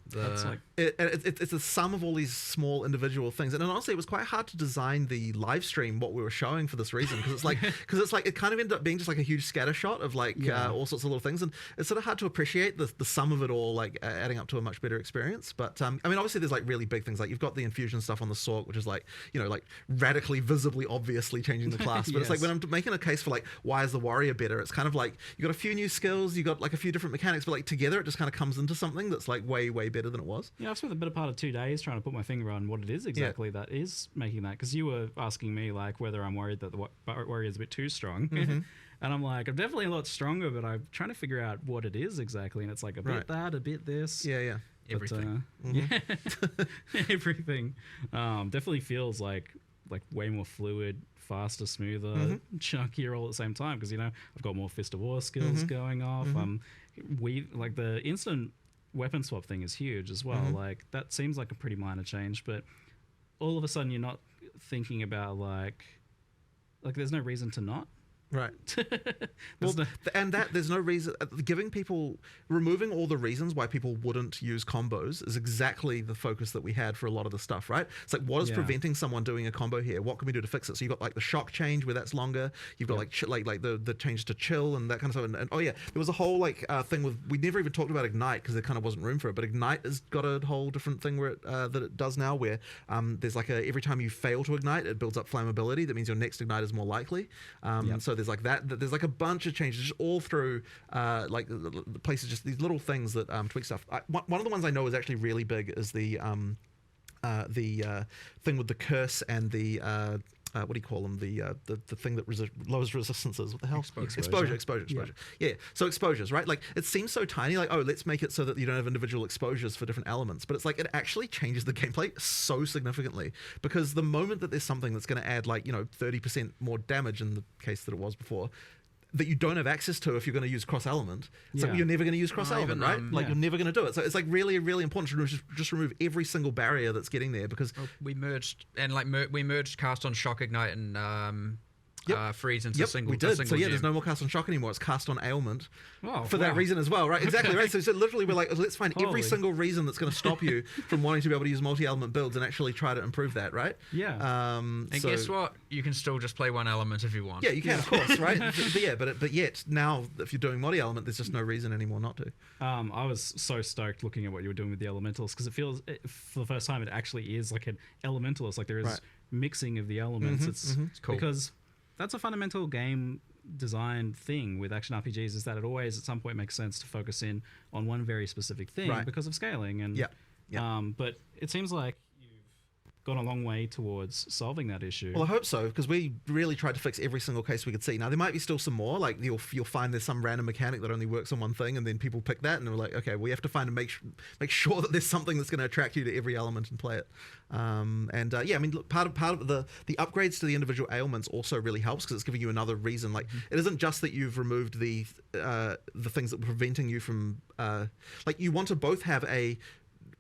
That's like it's the sum of all these small individual things, and honestly, it was quite hard to design the live stream what we were showing for this reason because it's like it kind of ended up being just like a huge scatter shot of like all sorts of little things, and it's sort of hard to appreciate the sum of it all like adding up to a much better experience. But I mean, obviously, there's like really big things like you've got the infusion stuff on the Sork, which is like like radically, visibly, obviously changing the class, but it's like when I'm making a case for like why is the warrior better, it's kind of like you got a few new skills, you got like a few different mechanics, but like together it just kind of comes into something that's like way better than it was. I've spent the better part of 2 days trying to put my finger on what it is exactly that is making that, because you were asking me like whether I'm worried that the warrior is a bit too strong. And I'm like, I'm definitely a lot stronger, but I'm trying to figure out what it is exactly, and it's like a bit that, a bit this. Everything. Everything. Definitely feels like way more fluid, faster, smoother, chunkier all at the same time because I've got more Fist of War skills going off. We like the instant weapon swap thing is huge as well. Like that seems like a pretty minor change, but all of a sudden you're not thinking about like there's no reason to not. Right. There's no reason removing all the reasons why people wouldn't use combos is exactly the focus that we had for a lot of the stuff, right? It's like what is preventing someone doing a combo here? What can we do to fix it? So you've got like the shock change where that's longer. You've got like the change to chill and that kind of stuff. And there was a whole like thing with, we never even talked about Ignite because there kind of wasn't room for it. But Ignite has got a whole different thing where that it does now, where there's like every time you fail to ignite, it builds up flammability. That means your next ignite is more likely. So there's like that. There's like a bunch of changes just all through like the places, just these little things that tweak stuff. One of the ones I know is actually really big is the thing with the curse and the what do you call them? The thing that lowers resistances. What the hell? Exposure. Yeah. So exposures, right? Like it seems so tiny. Like, oh, let's make it so that you don't have individual exposures for different elements. But it's like it actually changes the gameplay so significantly because the moment that there's something that's going to add like 30% more damage in the case that it was before, that you don't have access to if you're going to use cross element. So you're never going to use cross element, right? You're never going to do it. So it's like really, really important to just remove every single barrier that's getting there because we merged we merged cast on shock ignite and freeze into single. We did. So gem. there's no more cast on shock anymore. It's cast on ailment for that reason as well, right? Exactly, right? So literally we're like, let's find every single reason that's going to stop you from wanting to be able to use multi-element builds and actually try to improve that, right? And guess what? You can still just play one element if you want. Yeah, you can, of course, right? but yet now if you're doing multi-element, there's just no reason anymore not to. I was so stoked looking at what you were doing with the elementals because it feels for the first time it actually is like an elementalist. Like there is mixing of the elements. It's cool because that's a fundamental game design thing with action RPGs is that it always at some point makes sense to focus in on one very specific thing because of scaling. And but it seems like gone a long way towards solving that issue. Well, I hope so, because we really tried to fix every single case we could see. Now, there might be still some more. Like, you'll find there's some random mechanic that only works on one thing, and then people pick that, and we're like, okay, we have to find and make sure that there's something that's going to attract you to every element and play it. Yeah, I mean, look, part of the upgrades to the individual ailments also really helps, because it's giving you another reason. Like, it isn't just that you've removed the things that were preventing you from like, you want to both have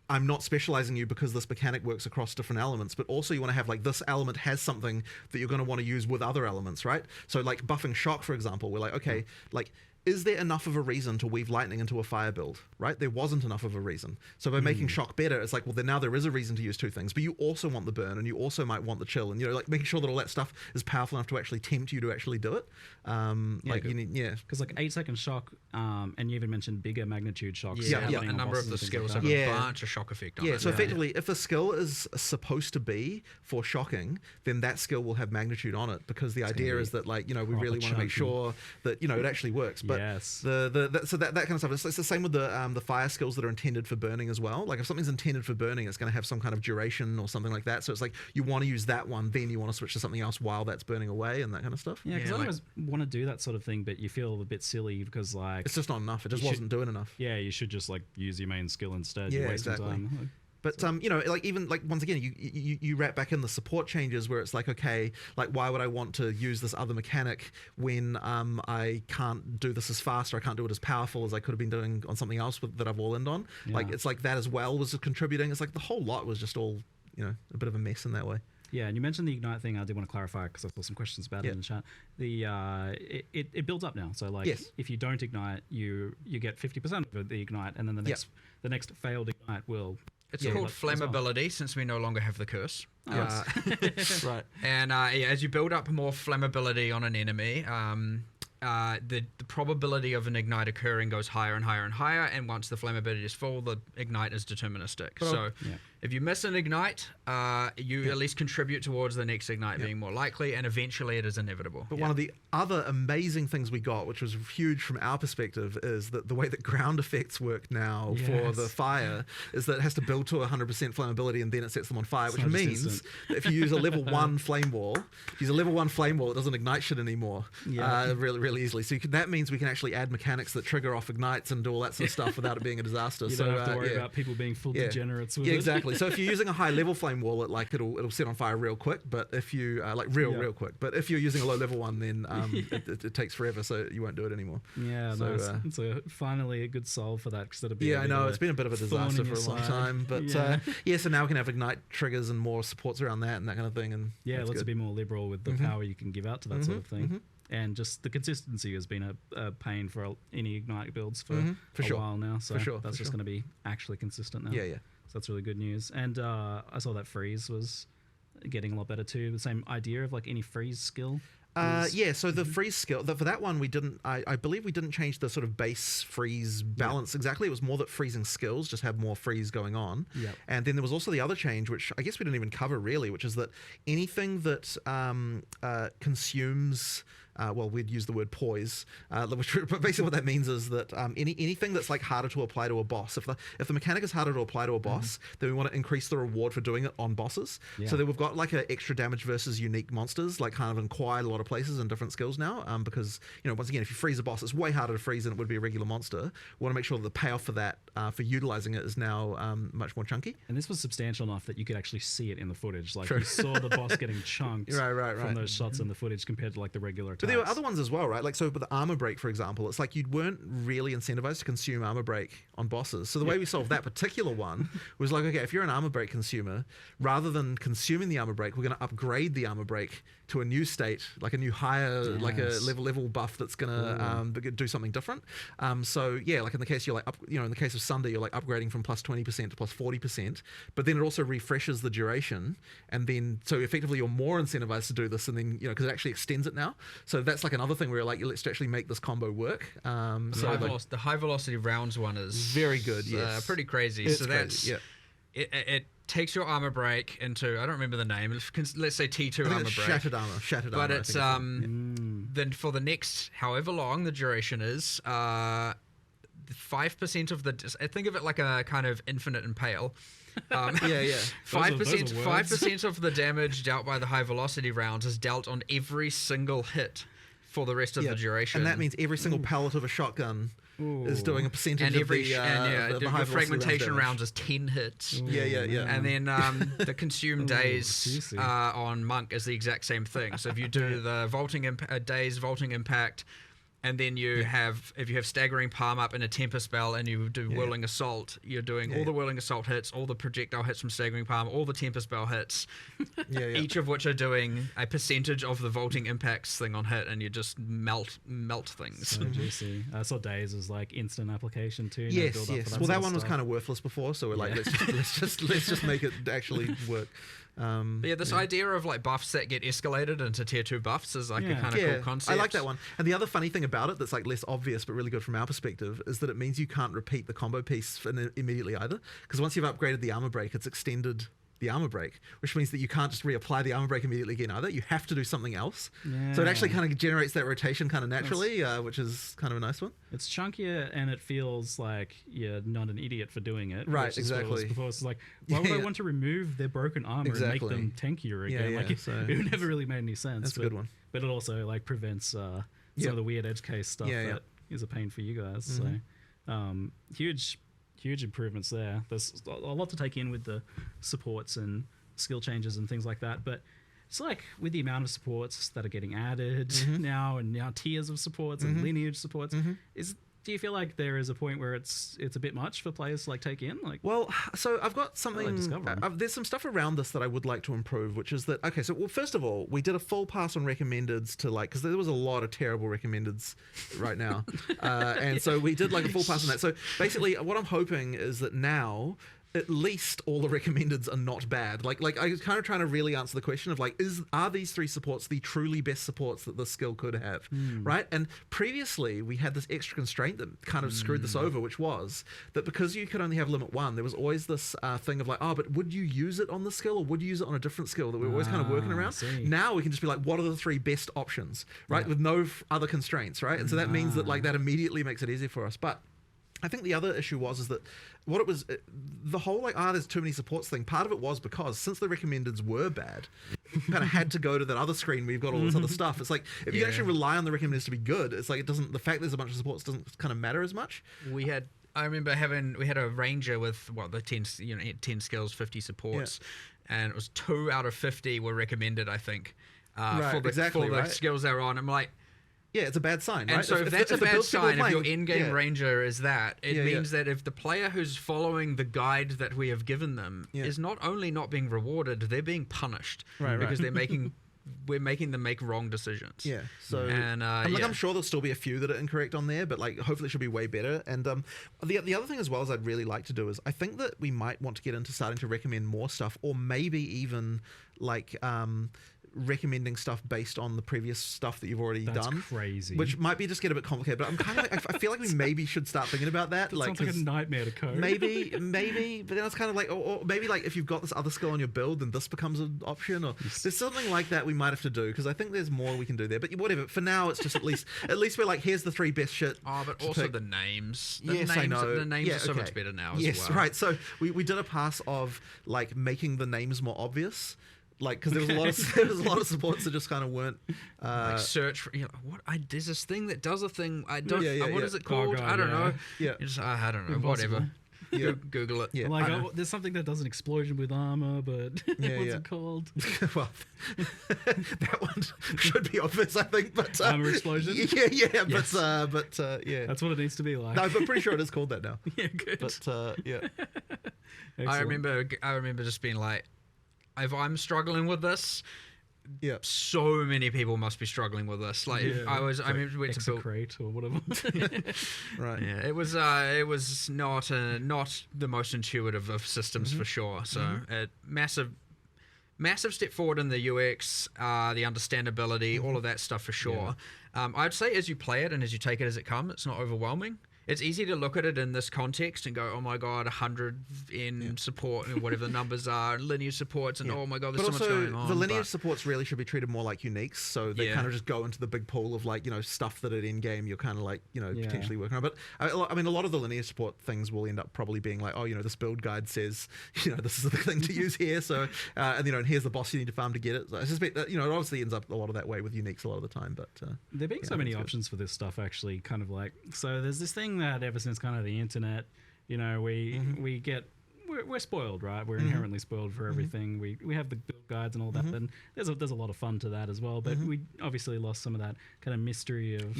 I'm not specializing you because this mechanic works across different elements, but also you want to have, like, this element has something that you're going to want to use with other elements, right? So, like, buffing shock, for example, we're like, okay, like, is there enough of a reason to weave lightning into a fire build, right? There wasn't enough of a reason. So by making shock better, it's like, well, then now there is a reason to use two things, but you also want the burn, and you also might want the chill, and, you know, like, making sure that all that stuff is powerful enough to actually tempt you to actually do it. Because like 8-second shock, and you even mentioned bigger magnitude shocks. A number of the skills have a bunch of shock effect on it. So effectively, if a skill is supposed to be for shocking, then that skill will have magnitude on it, because the idea is that, like, you know, we really want to make sure that, you know, it actually works. But so that kind of stuff, it's the same with the fire skills that are intended for burning as well. Like, if something's intended for burning, it's going to have some kind of duration or something like that. So it's like, you want to use that one, then you want to switch to something else while that's burning away, and that kind of stuff. Yeah, because I always want to do that sort of thing, but you feel a bit silly because, like, it's just not enough. It just wasn't doing enough. Yeah, you should just, like, use your main skill instead. Yeah, You're wasting exactly. time. But you know, like, even, like, once again, you wrap back in the support changes where it's like, okay, like, why would I want to use this other mechanic when I can't do this as fast, or I can't do it as powerful as I could have been doing on something else that I've all in on. Like, it's like that as well was contributing. It's like the whole lot was just all, you know, a bit of a mess in that way. Yeah, and you mentioned the Ignite thing. I did want to clarify because I saw some questions about it in the chat. It builds up now. So, like, if you don't Ignite, you get 50% of the Ignite, and then the next failed Ignite will... It's called flammability, since we no longer have the curse. Right. And as you build up more flammability on an enemy, the probability of an ignite occurring goes higher and higher and higher, and once the flammability is full, the ignite is deterministic. So if you miss an ignite, you at least contribute towards the next ignite being more likely, and eventually it is inevitable. But one of the other amazing things we got, which was huge from our perspective, is that the way that ground effects work now for the fire is that it has to build to 100% flammability, and then it sets them on fire, which means that if you use a level 1 flame wall, it doesn't ignite shit anymore really easily. So that means we can actually add mechanics that trigger off ignites and do all that sort of stuff without it being a disaster. You don't have to worry about people being full degenerates with it. Exactly. So if you're using a high level flame wall, it'll set on fire real quick. But if you real quick. But if you're using a low level one, then it takes forever, so you won't do it anymore. Yeah, so, nice. It's finally a good solve for that, instead of being I know it's been a bit of a disaster for a long time. But so now we can have ignite triggers and more supports around that and that kind of thing. And let's be more liberal with the power you can give out to that sort of thing. And just the consistency has been a pain for any Ignite builds for a while now. So that's just going to be actually consistent now. Yeah. So that's really good news. And I saw that freeze was getting a lot better too. The same idea of, like, any freeze skill. So the freeze skill, for that one, we didn't, I believe we didn't change the sort of base freeze balance exactly. It was more that freezing skills just have more freeze going on. And then there was also the other change, which I guess we didn't even cover really, which is that anything that consumes... we'd use the word poise, but basically what that means is that anything that's, like, harder to apply to a boss, if the mechanic is harder to apply to a boss, then we want to increase the reward for doing it on bosses. So then we've got, like, a extra damage versus unique monsters, like, kind of in quite a lot of places and different skills now, because, you know, once again, if you freeze a boss, it's way harder to freeze than it would be a regular monster. We want to make sure that the payoff for that, for utilizing it, is now much more chunky. And this was substantial enough that you could actually see it in the footage. Like, you saw the boss getting chunked from those shots in the footage compared to, like, the regular attacks. But there were other ones as well, right? Like, so with the armor break, for example, it's like you weren't really incentivized to consume armor break on bosses. So the way we solved that particular one was like, okay, if you're an armor break consumer, rather than consuming the armor break, we're going to upgrade the armor break to a new state, like a new higher, like a level buff that's going to do something different. So yeah, like in the case in the case of Sunday, you're like upgrading from plus 20% to plus 40%, but then it also refreshes the duration, and then so effectively you're more incentivized to do this, and then, you know, because it actually extends it now. So that's like another thing where you're like, let's actually make this combo work. The high velocity rounds one is very good. Yes, pretty crazy. It's so that's crazy, it takes your armor break into, I don't remember the name, let's say T2 armor break. Shattered armor. But it's then for the next however long the duration is, 5% of the think of it like a kind of infinite impale. Yeah. 5% of the damage dealt by the high velocity rounds is dealt on every single hit for the rest of the duration. And that means every single pellet of a shotgun is doing a percentage and of the the fragmentation rounds is 10 hits. Yeah. And then the consume days on Monk is the exact same thing. So if you do the days vaulting impact, and then you have, if you have staggering palm up and a temper spell, and you do whirling assault, you're doing all the whirling assault hits, all the projectile hits from staggering palm, all the temper spell hits, each of which are doing a percentage of the vaulting impacts thing on hit, and you just melt things. So juicy. I saw Days as like instant application too. Yes. Well, that one was kind of worthless before, so we're like, let's just make it actually work. This idea of like buffs that get escalated into tier 2 buffs is like a kind of cool concept. I like that one. And the other funny thing about it that's like less obvious but really good from our perspective is that it means you can't repeat the combo piece immediately either, because once you've upgraded the armor break, it's extended the armor break, which means that you can't just reapply the armor break immediately again either. You have to do something else. So it actually kind of generates that rotation kind of naturally, which is kind of a nice one. It's chunkier and it feels like you're not an idiot for doing it. Right, exactly. Before it's like, why would I want to remove their broken armor and make them tankier again? Like it never really made any sense. That's a good one. But it also like prevents some of the weird edge case stuff that is a pain for you guys. So huge improvements there. There's a lot to take in with the supports and skill changes and things like that, but it's like with the amount of supports that are getting added now, and now tiers of supports and lineage supports, do you feel like there is a point where it's a bit much for players to like take in? Like, well, so I've got something. There's some stuff around this that I would like to improve, which is that first of all, we did a full pass on recommendeds to like, because there was a lot of terrible recommendeds right now, and so we did like a full pass on that. So basically, what I'm hoping is that now, at least all the recommendeds are not bad. Like I was kind of trying to really answer the question of like, are these 3 supports the truly best supports that the skill could have, right? And previously we had this extra constraint that kind of screwed this over, which was that because you could only have limit 1, there was always this thing of like, but would you use it on the skill or would you use it on a different skill that we were always kind of working around? Now we can just be like, what are the 3 best options, right? With no other constraints, right? And so that means that like that immediately makes it easier for us. But I think the other issue was that what it was, the whole like, there's too many supports thing, part of it was because since the recommendeds were bad, you kind of had to go to that other screen where you've got all this other stuff. It's like, if you actually rely on the recommendeds to be good, it's like, the fact there's a bunch of supports doesn't kind of matter as much. I remember we had a ranger with the 10 skills, 50 supports, and it was 2 out of 50 were recommended, I think, for the skills they were on. I'm like, yeah, it's a bad sign, right? And so if that's a bad sign, if your in-game ranger is that, it means that if the player who's following the guide that we have given them is not only not being rewarded, they're being punished because we're making them make wrong decisions. Yeah. So I'm sure there'll still be a few that are incorrect on there, but like hopefully it should be way better. And the other thing as well as I'd really like to do is I think that we might want to get into starting to recommend more stuff, or maybe even like recommending stuff based on the previous stuff that you've already done. That's crazy. Which might be just get a bit complicated, but I'm kind of like, I feel like we maybe should start thinking about that. That sounds like a nightmare to code. Maybe, but then it's kind of like, or maybe like if you've got this other skill on your build, then this becomes an option, or there's something like that we might have to do, because I think there's more we can do there. But whatever, for now it's just at least we're like, here's the 3 best shit. But also the names. I know. The names are so much better now as well. Yes, right. So we did a pass of like making the names more obvious. Like, because there was a lot of supports that just kind of weren't like search for there's this thing that does a thing I don't what is it called? I don't know. I don't know. Whatever. Google it. Yeah. Like, there's something that does an explosion with armor, but what's it called? Well, that one should be obvious, I think. But armor explosion. But that's what it needs to be like. No, I'm pretty sure it is called that now. Yeah, good. But I remember just being like, if I'm struggling with this, so many people must be struggling with this. Like I remember to build or whatever. Right. Yeah, it was not the most intuitive of systems for sure. So massive step forward in the UX, the understandability, all of that stuff for sure. I'd say as you play it and as you take it as it comes, it's not overwhelming. it's easy to look at it in this context and go, oh my god, 100 in support and whatever the numbers are, and lineage supports, and oh my god, there's but so also, much going on. the lineage supports really should be treated more like uniques, so they Yeah. kind of just go into the big pool of like, you know, stuff that at end game you're kind of like, you know, potentially working on. But I mean, a lot of the lineage support things will end up probably being like, oh, you know, this build guide says, you know, this is the thing to use here, so and you know, and here's the boss you need to farm to get it. So I suspect that, you know, it obviously ends up a lot of that way with uniques a lot of the time. But there being so many options for this stuff, actually, kind of like, so there's this thing that ever since kind of the internet, you know, we get, we're spoiled, right? We're inherently spoiled for everything. We have the build guides and all that, and there's a lot of fun to that as well. But we obviously lost some of that kind of mystery of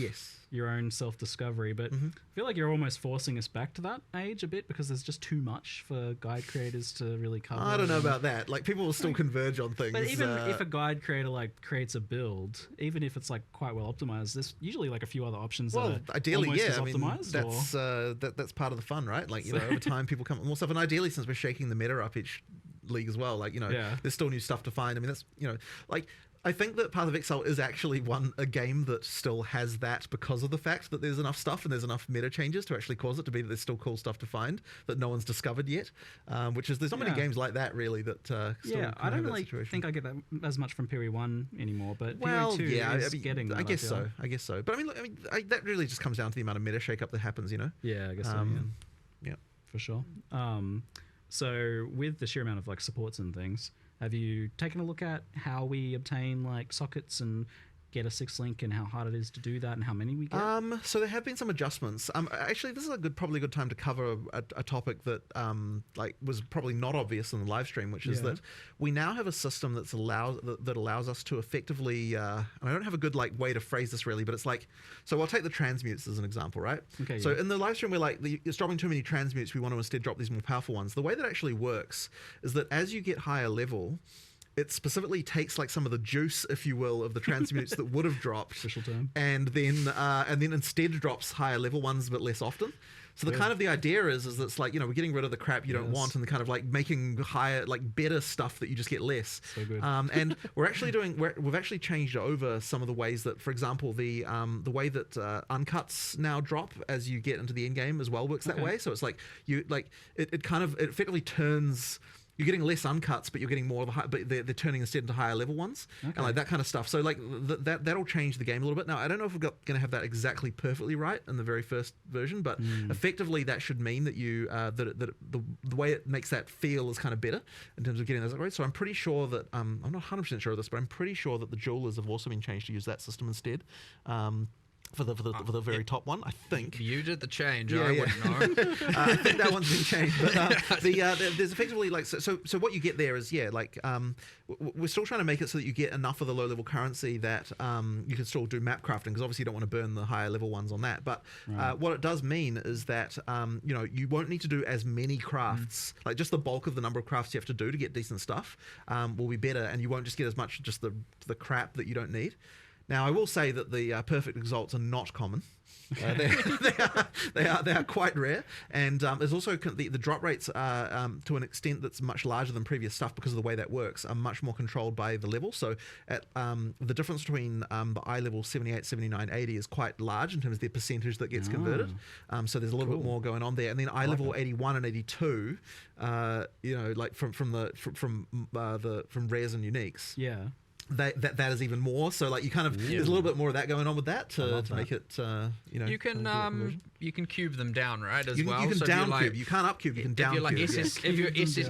your own self-discovery. But I feel like you're almost forcing us back to that age a bit, because there's just too much for guide creators to really cover. I don't know about that. Like, people will still converge on things. But even if a guide creator like creates a build, even if it's like quite well optimized, there's usually like a few other options. Well, that are ideally, almost yeah. as I mean, optimized, that's part of the fun, right? Like, you know, over time people come up with more stuff, and ideally, since we're shaking the meta up each league as well, like, you know, there's still new stuff to find. I mean, that's, you know, like, I think that Path of Exile is actually a game that still has that because of the fact that there's enough stuff and there's enough meta changes to actually cause it to be that there's still cool stuff to find that no one's discovered yet. Which is, there's not many games like that really that. Still I don't really think I get that as much from Peri 1 anymore, but well, Peri 2 is getting that. I guess so. But I mean, that really just comes down to the amount of meta shake-up that happens, you know. Yeah, I guess so. Yeah, for sure. So with the sheer amount of like supports and things, have you taken a look at how we obtain like sockets and get a 6-link, and how hard it is to do that, and how many we get? So there have been some adjustments. Actually, this is probably a good time to cover a topic that like was probably not obvious in the live stream, which is that we now have a system that allows us to effectively. And I don't have a good like way to phrase this really, but it's like, so I'll take the transmutes as an example, right? Okay. So in the live stream, we're like, it's dropping too many transmutes. We want to instead drop these more powerful ones. The way that actually works is that as you get higher level, it specifically takes like some of the juice, if you will, of the transmutes that would have dropped, official term, and then instead drops higher level ones but less often. So the kind of the idea is that it's like, you know, we're getting rid of the crap you don't want, and kind of like making higher, like better stuff that you just get less. So good. And we're actually we've actually changed over some of the ways that, for example, the way that uncuts now drop as you get into the end game as well works that way. So it's like it effectively turns. You're getting less uncuts, but you're getting more of but they're turning instead into higher level ones, and like that kind of stuff. So like that'll change the game a little bit. Now I don't know if we're going to have that exactly perfectly right in the very first version, but effectively that should mean that you the way it makes that feel is kind of better in terms of getting those upgrades. So I'm pretty sure that I'm not 100% sure of this, but I'm pretty sure that the jewelers have also been changed to use that system instead. For the very top one, I think. You did the change. I wouldn't know. I think that one's been changed. But there's effectively like so what you get there is we're still trying to make it so that you get enough of the low level currency that you can still do map crafting, because obviously you don't want to burn the higher level ones on that. But what it does mean is that you know, you won't need to do as many crafts. Like just the bulk of the number of crafts you have to do to get decent stuff will be better, and you won't just get as much just the crap that you don't need. Now, I will say that the perfect exalts are not common. They are quite rare, and there's also the drop rates to an extent that's much larger than previous stuff, because of the way that works, are much more controlled by the level. So at the difference between the eye level 78, 79, 80 is quite large in terms of the percentage that gets converted. So there's a little bit more going on there, and then eye level 81 and 82, you know, like from rares and uniques. Yeah. That is even more. So like you kind of there's a little bit more of that going on with that to make it you know, you can cube them down, right, as well. You can so down cube. You can't up cube. You can down cube. If you're SS,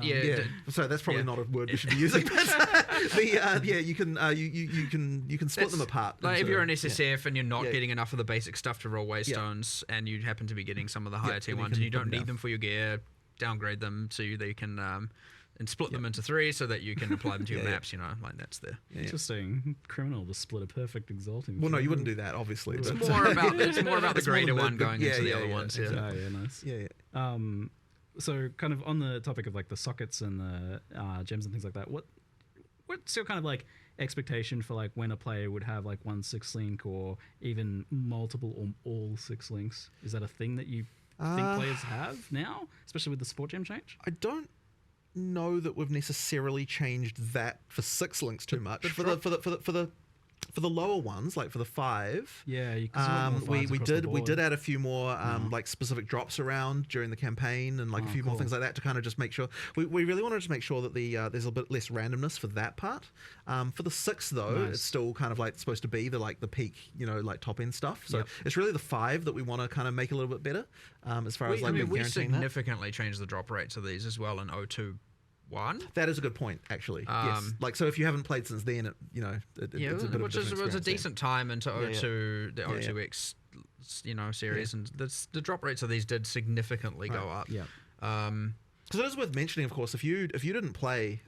So that's probably not a word we should be using. But you can split them apart. Like if you're an SSF and you're not getting enough of the basic stuff to roll waystones, and you happen to be getting some of the higher tier ones, and you don't need them for your gear, downgrade them so they can and split them into 3 so that you can apply them to your maps, you know, like that's there. Interesting. Criminal to split a perfect exalting. Well, no, you wouldn't do that, obviously. It's more about the greater one going into the other ones. Exactly. Yeah, nice. Yeah. So kind of on the topic of like the sockets and the gems and things like that, what's your kind of like expectation for like when a player would have like 1 6-link or even multiple or all 6 links? Is that a thing that you think players have now, especially with the support gem change? I don't know that we've necessarily changed that for 6 links too much. For the For the lower ones, like for the 5, Yeah, we did add a few more like specific drops around during the campaign, and like a few more things like that to kind of just make sure we really wanted to make sure that there's a bit less randomness for that part. For the 6 though, it's still kind of like supposed to be the peak, like top end stuff. So it's really the 5 that we want to kind of make a little bit better as far as like we guaranteeing significantly changed the drop rates of these as well in 0.2.1. That is a good point, actually. Yes, like so if you haven't played since then, it's a bit which of a was a decent time into the 02X, series, Yeah. and the drop rates of these did significantly go up. Yeah. Because it is worth mentioning, of course, if you didn't play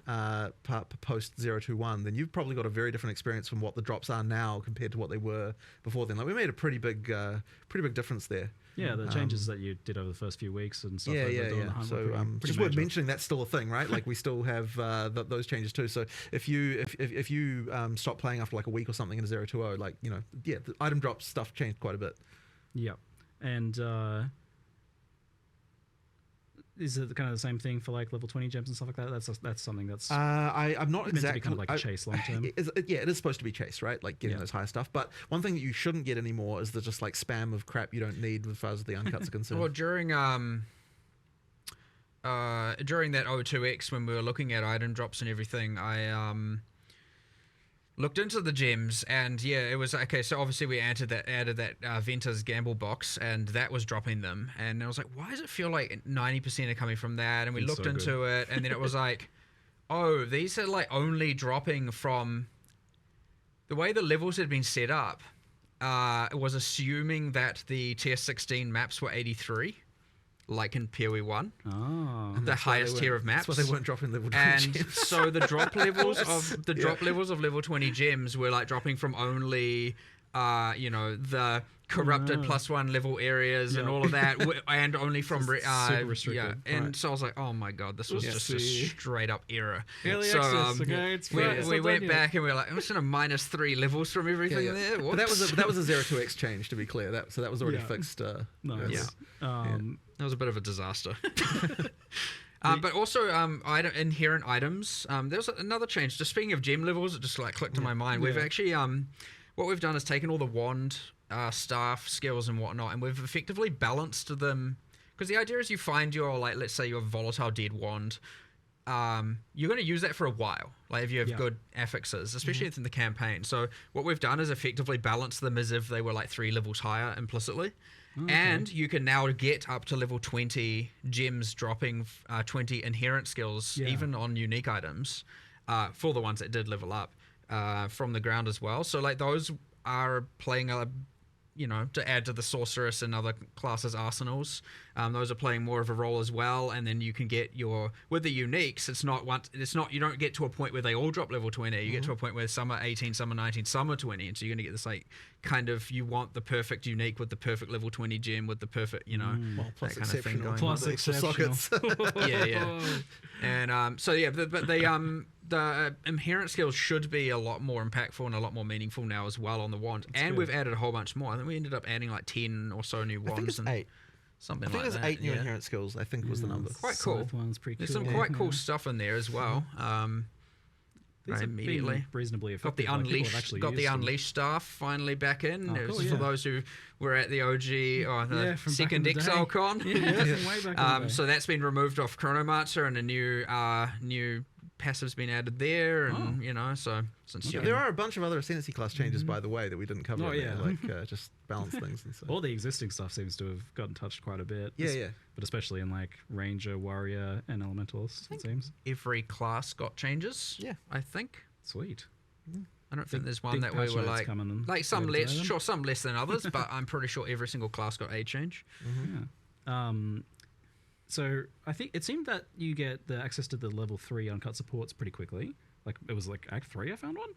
post 021, then you've probably got a very different experience from what the drops are now compared to what they were before then. Like we made a pretty big difference there. Yeah, the changes that you did over the first few weeks and stuff. So just worth mentioning that's still a thing, right? Like we still have those changes too. So if you stop playing after like a week or something in a 020, the item drop stuff changed quite a bit. Yeah, and is it kind of the same thing for like level 20 gems and stuff like that? That's something that's I'm not meant exactly to be kind of like a chase long term. It is supposed to be chase, right? Like getting those higher stuff. But one thing that you shouldn't get anymore is the just like spam of crap you don't need as far as the uncuts are concerned. Well, during that 02X when we were looking at item drops and everything, I looked into the gems, and it was okay. So obviously we added that Venter's gamble box, and that was dropping them. And I was like, why does it feel like 90% are coming from that? And we looked into it, and then it was like, oh, these are like only dropping from the way the levels had been set up. It was assuming that the tier 16 maps were 83. Like in PoE 1, the highest tier of maps. That's why they weren't dropping level 20 and gems. so the drop levels of level 20 gems were like dropping from only the corrupted +1 level areas and all of that, and only from super restricted. and so I was like, oh my god, this was just a straight up error. Early So access, okay, it's we went back and we were like, I'm just in a -3 levels from everything there. But that was a 0-2x change, to be clear. That was already fixed. Nice. That was a bit of a disaster. But also inherent items. There was another change. Just speaking of gem levels, it just like clicked in my mind. We've actually what we've done is taken all the wand, staff, skills and whatnot, and we've effectively balanced them. Because the idea is you find your, like, let's say your volatile dead wand. You're going to use that for a while, like if you have good affixes, especially in the campaign. So what we've done is effectively balance them as if they were like 3 levels higher implicitly. And you can now get up to level 20 gems dropping 20 inherent skills, even on unique items, for the ones that did level up from the ground as well. So like those are playing to add to the sorceress and other classes' arsenals. Those are playing more of a role as well, and then you can get with the uniques. You don't get to a point where they all drop level 20. You get to a point where some are 18, some are 19, some are 20, and so you're going to get this like kind of, you want the perfect unique with the perfect level 20 gem with the perfect plus that kind of thing going. Plus exceptional. And the inherent skills should be a lot more impactful and a lot more meaningful now as well on the wand. That's good. We've added a whole bunch more. I think we ended up adding like 10 or so new wands. I think it's 8. Something I think like there's that. 8 new inherent skills, I think was the number. Quite cool. One's pretty There's cool. some quite cool stuff in there as well. These have immediately been reasonably effective. got the like, people have unleashed actually got the used them. unleashed staff finally back in. Oh, cool, For those who were at the OG or the from back in second the day. EXILE con. Way back in the day. So that's been removed off Chronomancer, and a new passive's been added there, and so since There are a bunch of other Ascendancy class changes, by the way, that we didn't cover. Like just balance things and stuff. All the existing stuff seems to have gotten touched quite a bit. But especially in like Ranger, Warrior, and Elementalist, it seems. every class got changes. Yeah. I think. Sweet. I don't think there's one big that we patch were notes coming like some later less, today, then. sure, some less than others, but I'm pretty sure every single class got a change. Yeah. So I think it seemed that you get the access to the level 3 uncut supports pretty quickly. Like it was like Act 3 I found one.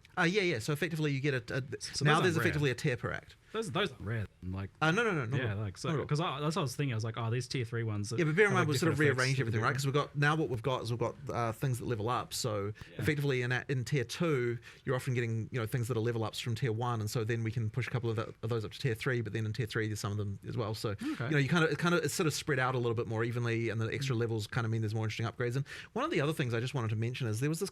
So effectively you get So now those there's aren't effectively a tier per act. Those aren't rare. Like, no. yeah, like so because that's what I was thinking. I was like, oh, these tier 3 ones. Yeah, but bear in mind like we've sort of different effects rearranged for the everything, right? different- Because we've got things that level up. So effectively, in tier 2, you're often getting things that are level ups from tier 1, and so then we can push a couple of those up to tier 3. But then in tier 3, there's some of them as well. So you kind of it's sort of spread out a little bit more evenly, and the extra levels kind of mean there's more interesting upgrades. And one of the other things I just wanted to mention is there was this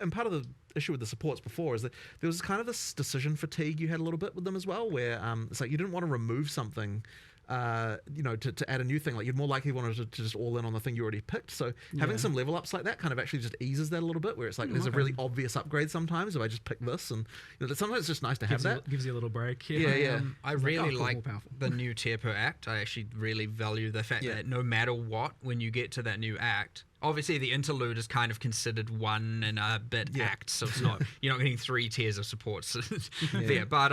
and part of the issue with the supports before is that there was kind of this decision fatigue you had a little bit with them as well, where it's like you didn't want to remove something to add a new thing. Like you'd more likely wanted to just all in on the thing you already picked. So having some level ups like that kind of actually just eases that a little bit, where it's like there's a really obvious upgrade sometimes if I just pick this, and sometimes it's just nice to have that. Gives you a little break. Yeah. I really cool, like more powerful. the new tier per act. I actually really value the fact that no matter what, when you get to that new act, obviously the interlude is kind of considered one and a bit act, so it's not you're not getting 3 tiers of supports there. But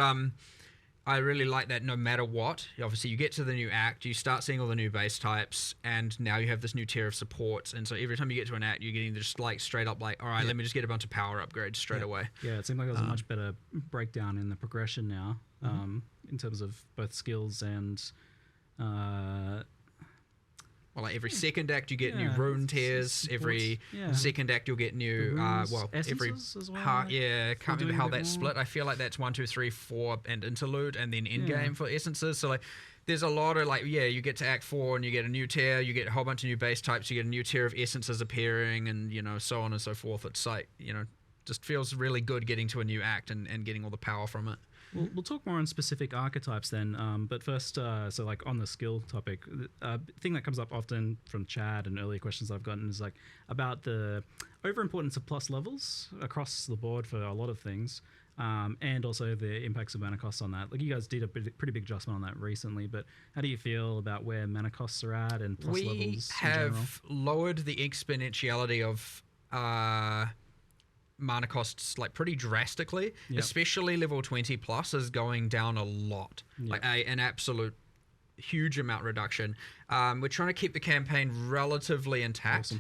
I really like that no matter what, obviously you get to the new act, you start seeing all the new base types, and now you have this new tier of supports, and so every time you get to an act, you're getting just like straight up like, all right, let me just get a bunch of power upgrades straight away. Yeah, it seemed like there was a much better breakdown in the progression now, in terms of both skills and well, like every second act you get new rune tiers. Every second act you'll get new every as well. Can't remember how that's split. I feel like that's 1, 2, 3, 4 and interlude, and then in game for essences. So like there's a lot of like you get to act 4 and you get a new tier, you get a whole bunch of new base types, you get a new tier of essences appearing, and so on and so forth. It's like just feels really good getting to a new act and getting all the power from it. We'll talk more on specific archetypes then, but first, so like on the skill topic, thing that comes up often from Chad and earlier questions I've gotten is like about the overimportance of plus levels across the board for a lot of things, and also the impacts of mana costs on that. Like you guys did a pretty big adjustment on that recently, but how do you feel about where mana costs are at and plus levels in general? We have lowered the exponentiality of mana costs like pretty drastically, especially level 20 plus is going down a lot, like an absolute huge amount reduction. We're trying to keep the campaign relatively intact.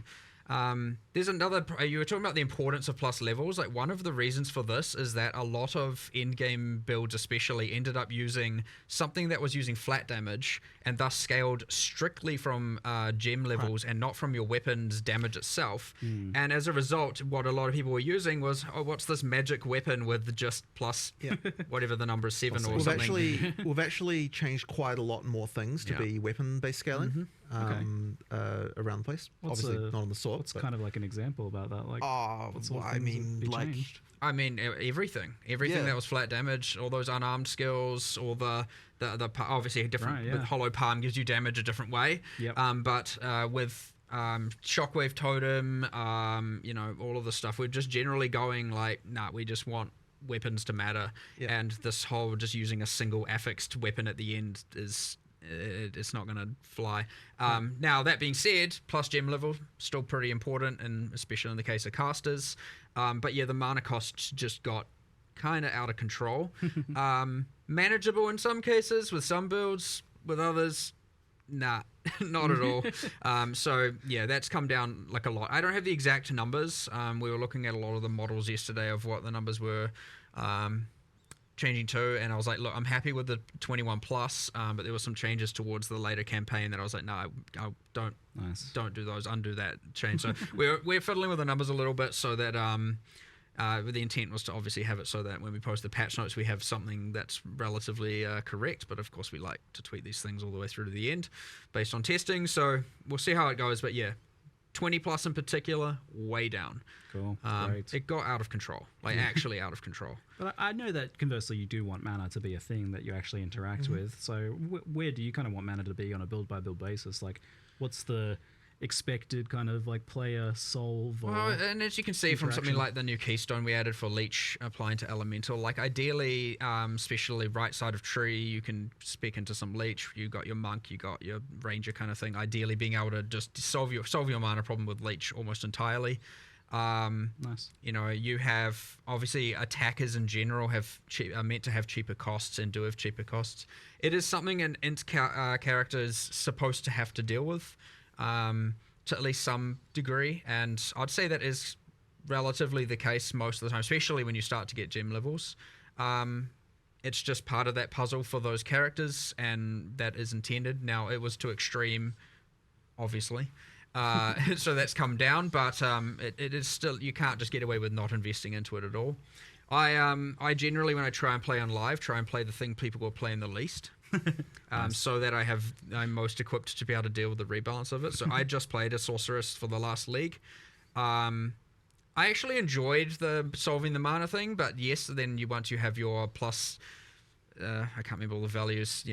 There's another, you were talking about the importance of plus levels. Like one of the reasons for this is that a lot of endgame builds especially ended up using something that was using flat damage and thus scaled strictly from gem levels and not from your weapon's damage itself. And as a result, what a lot of people were using was, what's this magic weapon with just plus whatever the number is, 7 or something. We've actually changed quite a lot more things to be weapon-based scaling. Around the place. Obviously not on the sword. What's kind of like an example about that? Like, I mean, everything that was flat damage, all those unarmed skills, all the obviously different. With Hollow Palm gives you damage a different way. But with Shockwave Totem, all of the stuff, we're just generally going like, we just want weapons to matter, and this whole just using a single affixed weapon at the end is. It's not going to fly. Now, that being said, plus gem level, still pretty important, and especially in the case of casters. But yeah, the mana costs just got kind of out of control. Manageable in some cases with some builds, with others, not at all. So yeah, that's come down like a lot. I don't have the exact numbers. We were looking at a lot of the models yesterday of what the numbers were. Changing to, and I was like, look, I'm happy with the 21 plus, but there were some changes towards the later campaign that I was like, no, I don't do those, undo that change. So we're fiddling with the numbers a little bit, so that the intent was to obviously have it so that when we post the patch notes, we have something that's relatively correct. But of course, we like to tweak these things all the way through to the end based on testing. So we'll see how it goes. But yeah, 20 plus in particular, way down. Cool. Great. It got out of control, like actually out of control. But I know that conversely, you do want mana to be a thing that you actually interact with. So where do you kind of want mana to be on a build by build basis? Like, what's the expected kind of like player solve? Or and as you can see from something like the new keystone we added for leech applying to elemental, like ideally, especially right side of tree, you can speak into some leech. You got your monk, you got your ranger kind of thing. Ideally, being able to just solve your mana problem with leech almost entirely. Nice. You have obviously attackers in general are meant to have cheaper costs and do have cheaper costs. It is something an int character is supposed to have to deal with. To at least some degree, and I'd say that is relatively the case most of the time, especially when you start to get gem levels. it's just part of that puzzle for those characters, and that is intended. Now, it was too extreme, obviously. So that's come down, but it is still, you can't just get away with not investing into it at all. I generally, when I try and play on live, try and play the thing people will play in the least. Nice. So that I'm most equipped to be able to deal with the rebalance of it. So I just played a sorceress for the last league. I actually enjoyed the solving the mana thing, but yes, then once you have your plus, I can't remember all the values,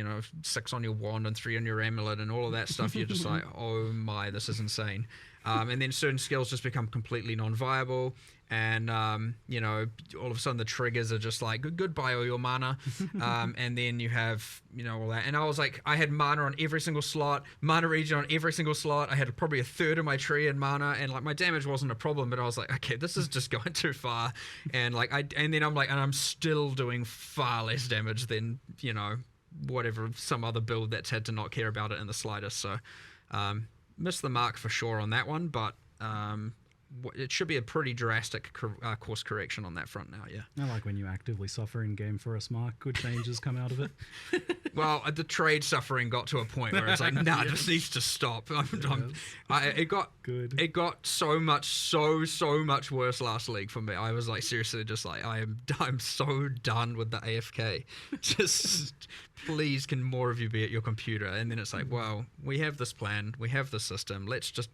6 on your wand and 3 on your amulet and all of that stuff, you're just like, oh my, this is insane. And then certain skills just become completely non-viable. And, all of a sudden the triggers are just like, goodbye all your mana. And then you have, all that. And I was like, I had mana on every single slot, mana regen on every single slot. I had probably a third of my tree in mana, and like my damage wasn't a problem, but I was like, okay, this is just going too far. And like, and then I'm like, and I'm still doing far less damage than, whatever, some other build that's had to not care about it in the slightest. So, missed the mark for sure on that one, but, it should be a pretty drastic course correction on that front now, yeah. I like when you actively suffer in game for us, Mark. Good changes come out of it. Well, the trade suffering got to a point where it's like, nah, this needs to stop. It got so much worse last league for me. I was like, seriously, just like, I'm so done with the AFK. Just please, can more of you be at your computer? And then it's like, well, we have this plan, we have this system. Let's just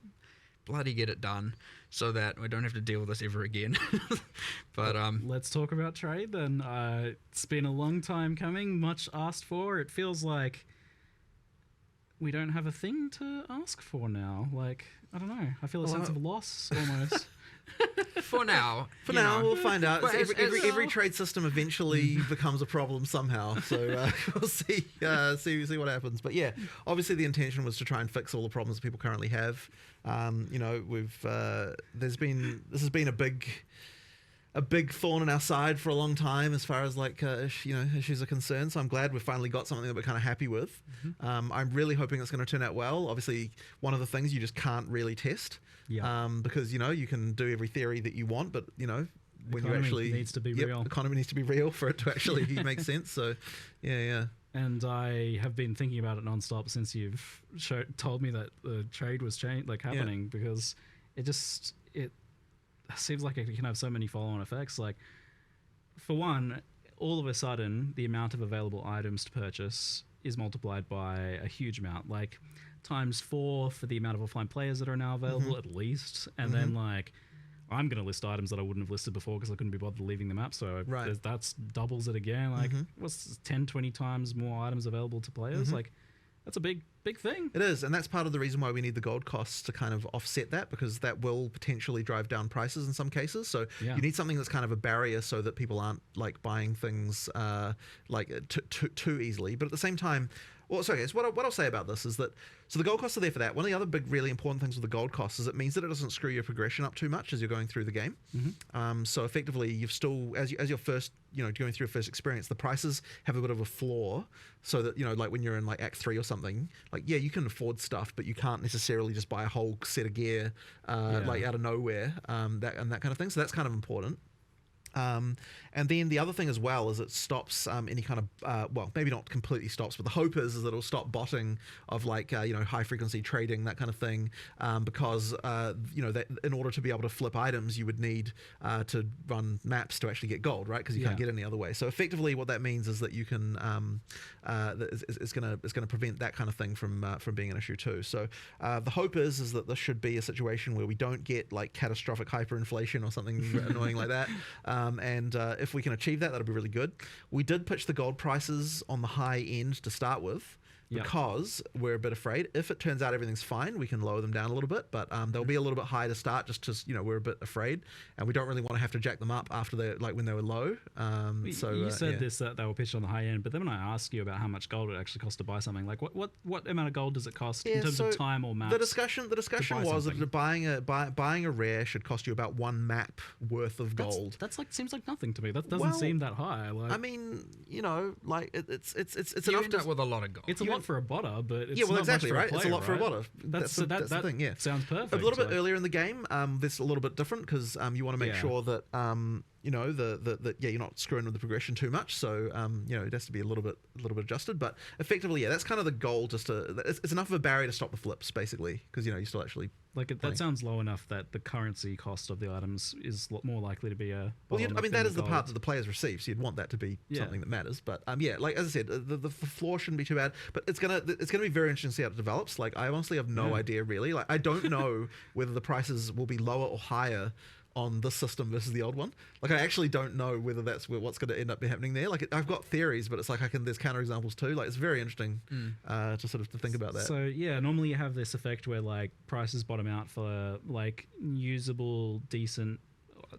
bloody get it done, so that we don't have to deal with this ever again. But let's talk about trade then. It's been a long time coming, much asked for. It feels like we don't have a thing to ask for now. Like, I don't know. I feel a sense of loss almost. For now, we'll find out. But Every trade system eventually becomes a problem somehow. So we'll see what happens. But yeah, obviously the intention was to try and fix all the problems that people currently have. This has been a big thorn in our side for a long time as far as like issues are concerned. So I'm glad we've finally got something that we're kind of happy with. I'm really hoping it's going to turn out well. Obviously, one of the things you just can't really test. Yeah. Because you can do every theory that you want, but when you actually needs to be real. Economy needs to be real for it to actually make sense. So yeah. And I have been thinking about it nonstop since you've told me that the trade was happening, because it seems like it can have so many follow-on effects. Like, for one, all of a sudden, the amount of available items to purchase is multiplied by a huge amount, like times 4 for the amount of offline players that are now available at least. And then like, I'm going to list items that I wouldn't have listed before because I couldn't be bothered leaving them up. So that's doubles it again. Like, what's 10, 20 times more items available to players? Like, that's a big thing. It is, and that's part of the reason why we need the gold costs to kind of offset that, because that will potentially drive down prices in some cases. So you need something that's kind of a barrier so that people aren't like buying things too easily. But at the same time, what I'll say about this is that, so the gold costs are there for that. One of the other big, really important things with the gold costs is it means that it doesn't screw your progression up too much as you're going through the game. So effectively, you've still, as your first, going through your first experience, the prices have a bit of a floor, so that, like when you're in like Act 3 or something, like, yeah, you can afford stuff, but you can't necessarily just buy a whole set of gear, like out of nowhere, that kind of thing. So that's kind of important. And then the other thing as well is it stops any kind of, well, maybe not completely stops, but the hope is that it'll stop botting of like, high frequency trading, that kind of thing, because, that in order to be able to flip items, you would need to run maps to actually get gold, right? Because you can't get any other way. So effectively what that means is that you can, it's going to prevent that kind of thing from being an issue too. So the hope is that this should be a situation where we don't get like catastrophic hyperinflation or something annoying like that. And if we can achieve that, that'll be really good. We did pitch the gold prices on the high end to start with, because we're a bit afraid. If it turns out everything's fine, we can lower them down a little bit, but they'll be a little bit high to start, just because we're a bit afraid, and we don't really want to have to jack them up after they when they were low. So you said this that they were pitched on the high end, but then when I asked you about how much gold it actually costs to buy something, like what amount of gold does it cost in terms of time or maps? The discussion was that buying a rare should cost you about 1 map worth of gold. That's like, seems like nothing to me. That doesn't seem that high. Like, I mean, like it's you enough end up with a lot of gold. It's a lot for a botter, but it's well, not exactly, much for right? a player, It's a lot for a right? botter. That's the thing. Yeah, sounds perfect. A little bit earlier in the game, this a little bit different, because you want to make sure that you know, you're not screwing with the progression too much. So you know, it has to be a little bit adjusted. But effectively, yeah, that's kind of the goal. Just to it's enough of a barrier to stop the flips, basically, because you know you still actually that sounds low enough that the currency cost of the items is more likely to be a. Well, I mean, that is the part that the players receive, so you'd want that to be something that matters. But yeah, like as I said, the floor shouldn't be too bad. But it's gonna be very interesting to see how it develops. Like I honestly have no idea really. Like I don't know whether the prices will be lower or higher on this system versus the old one. Like I actually don't know whether that's what's going to end up happening there. Like I've got theories, but it's like there's counterexamples too. Like it's very interesting to sort of to think about that. So yeah, normally you have this effect where like prices bottom out for like usable, decent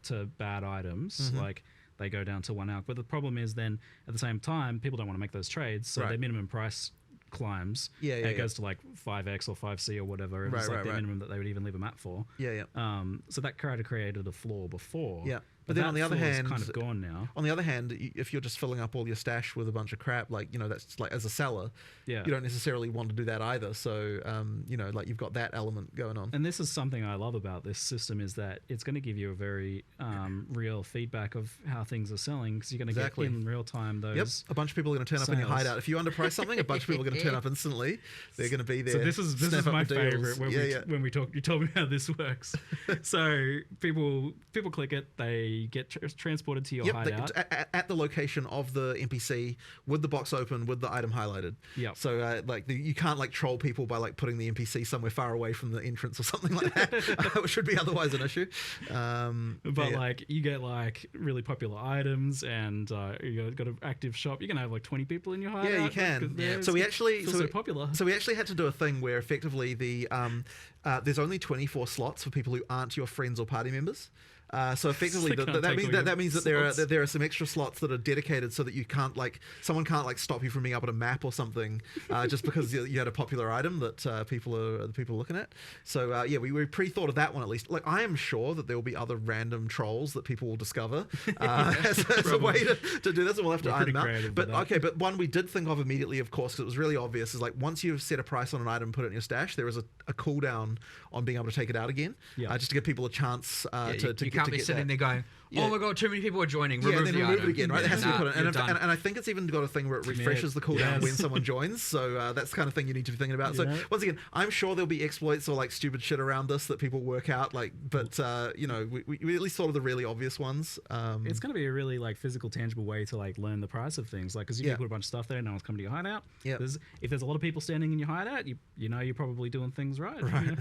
to bad items. Like they go down to 1 alc. But the problem is then at the same time, people don't want to make those trades, so their minimum price climbs. It goes to like 5x or 5c or whatever. It's like the minimum that they would even leave a map for. So that kind of created a floor before. But then on the other hand, kind of gone now. On the other hand, if you're just filling up all your stash with a bunch of crap, like, you know, that's like as a seller, you don't necessarily want to do that either. So, you know, like you've got that element going on. And this is something I love about this system is that it's going to give you a very real feedback of how things are selling, because you're going to get in real time those. A bunch of people are going to turn up in your hideout. If you underprice something, a bunch of people are going to turn up instantly. They're going to be there. So this is my favorite when we talk. You told me how this works. So people click it, they get transported to your hideout at the location of the NPC with the box open with the item highlighted. So like you can't like troll people by like putting the NPC somewhere far away from the entrance or something like that, which should be otherwise an issue. But like you get like really popular items, and you've got an active shop. You can have like 20 people in your hideout. Yeah, you can. So we actually popular. So we actually had to do a thing where effectively there's only 24 slots for people who aren't your friends or party members. So effectively, that means that there are some extra slots that are dedicated so that you can't someone can't stop you from being able to map or something just because you had a popular item that people are looking at. So we pre-thought of that one at least. Like I am sure that there will be other random trolls that people will discover as a way to do this, and we'll have to iron them out. But one we did think of immediately, of course, because it was really obvious, is like once you've set a price on an item, put it in your stash, there is a cooldown on being able to take it out again, just to give people a chance to can't be sitting there going, oh my god, too many people are joining. Remove it again, right? It has to be put in. And I think it's even got a thing where it refreshes the cooldown when someone joins. So that's the kind of thing you need to be thinking about. So once again, I'm sure there'll be exploits or like stupid shit around this that people work out. But you know, we at least thought of the really obvious ones. It's going to be a really like physical, tangible way to like learn the price of things. Like, because you can put a bunch of stuff there, no one's coming to your hideout. If there's a lot of people standing in your hideout, you know you're probably doing things right. Right.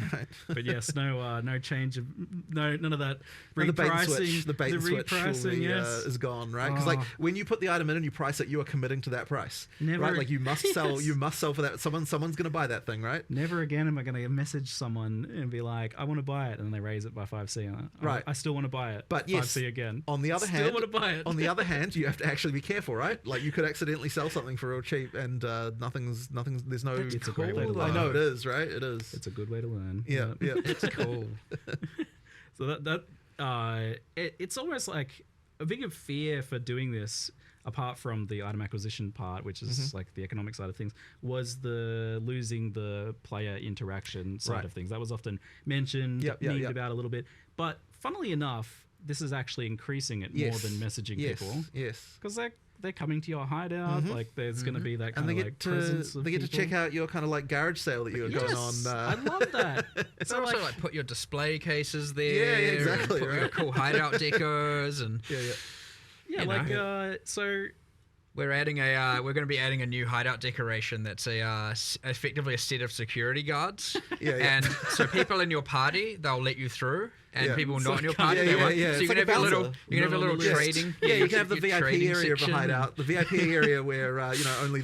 But yes, no change of none of that repricing. The bait repricing is gone, right? Because like when you put the item in and you price it, you are committing to that price, right? Like you must sell. You must sell for that. Someone's going to buy that thing, right? Never again am I going to message someone and be like, I want to buy it, and then they raise it by 5c. Right. I still want to buy it. But 5c again. On the other hand, still want to buy it. On the other hand, you have to actually be careful, right? Like you could accidentally sell something for real cheap, and nothing's. There's no. It's a great way to learn. I know it is, right? It is. It's a good way to learn. Yeah. It's cool. So it's almost like a big fear for doing this, apart from the item acquisition part, which is like the economic side of things, was the losing the player interaction side of things. That was often mentioned, memed about a little bit. But funnily enough, this is actually increasing it more than messaging people. Yes. Because they're coming to your hideout. Like there's going to be that kind of like presence of they get to check out your kind of like garage sale that you're going on. I love that. It's also like put your display cases there. Yeah, exactly. Put your cool hideout decors and so we're going to be adding a new hideout decoration that's effectively a set of security guards. And so people in your party, they'll let you through, and people not in your party, they won't. So you can have a little trading. Yeah, you can have the VIP area of a hideout. The VIP area where only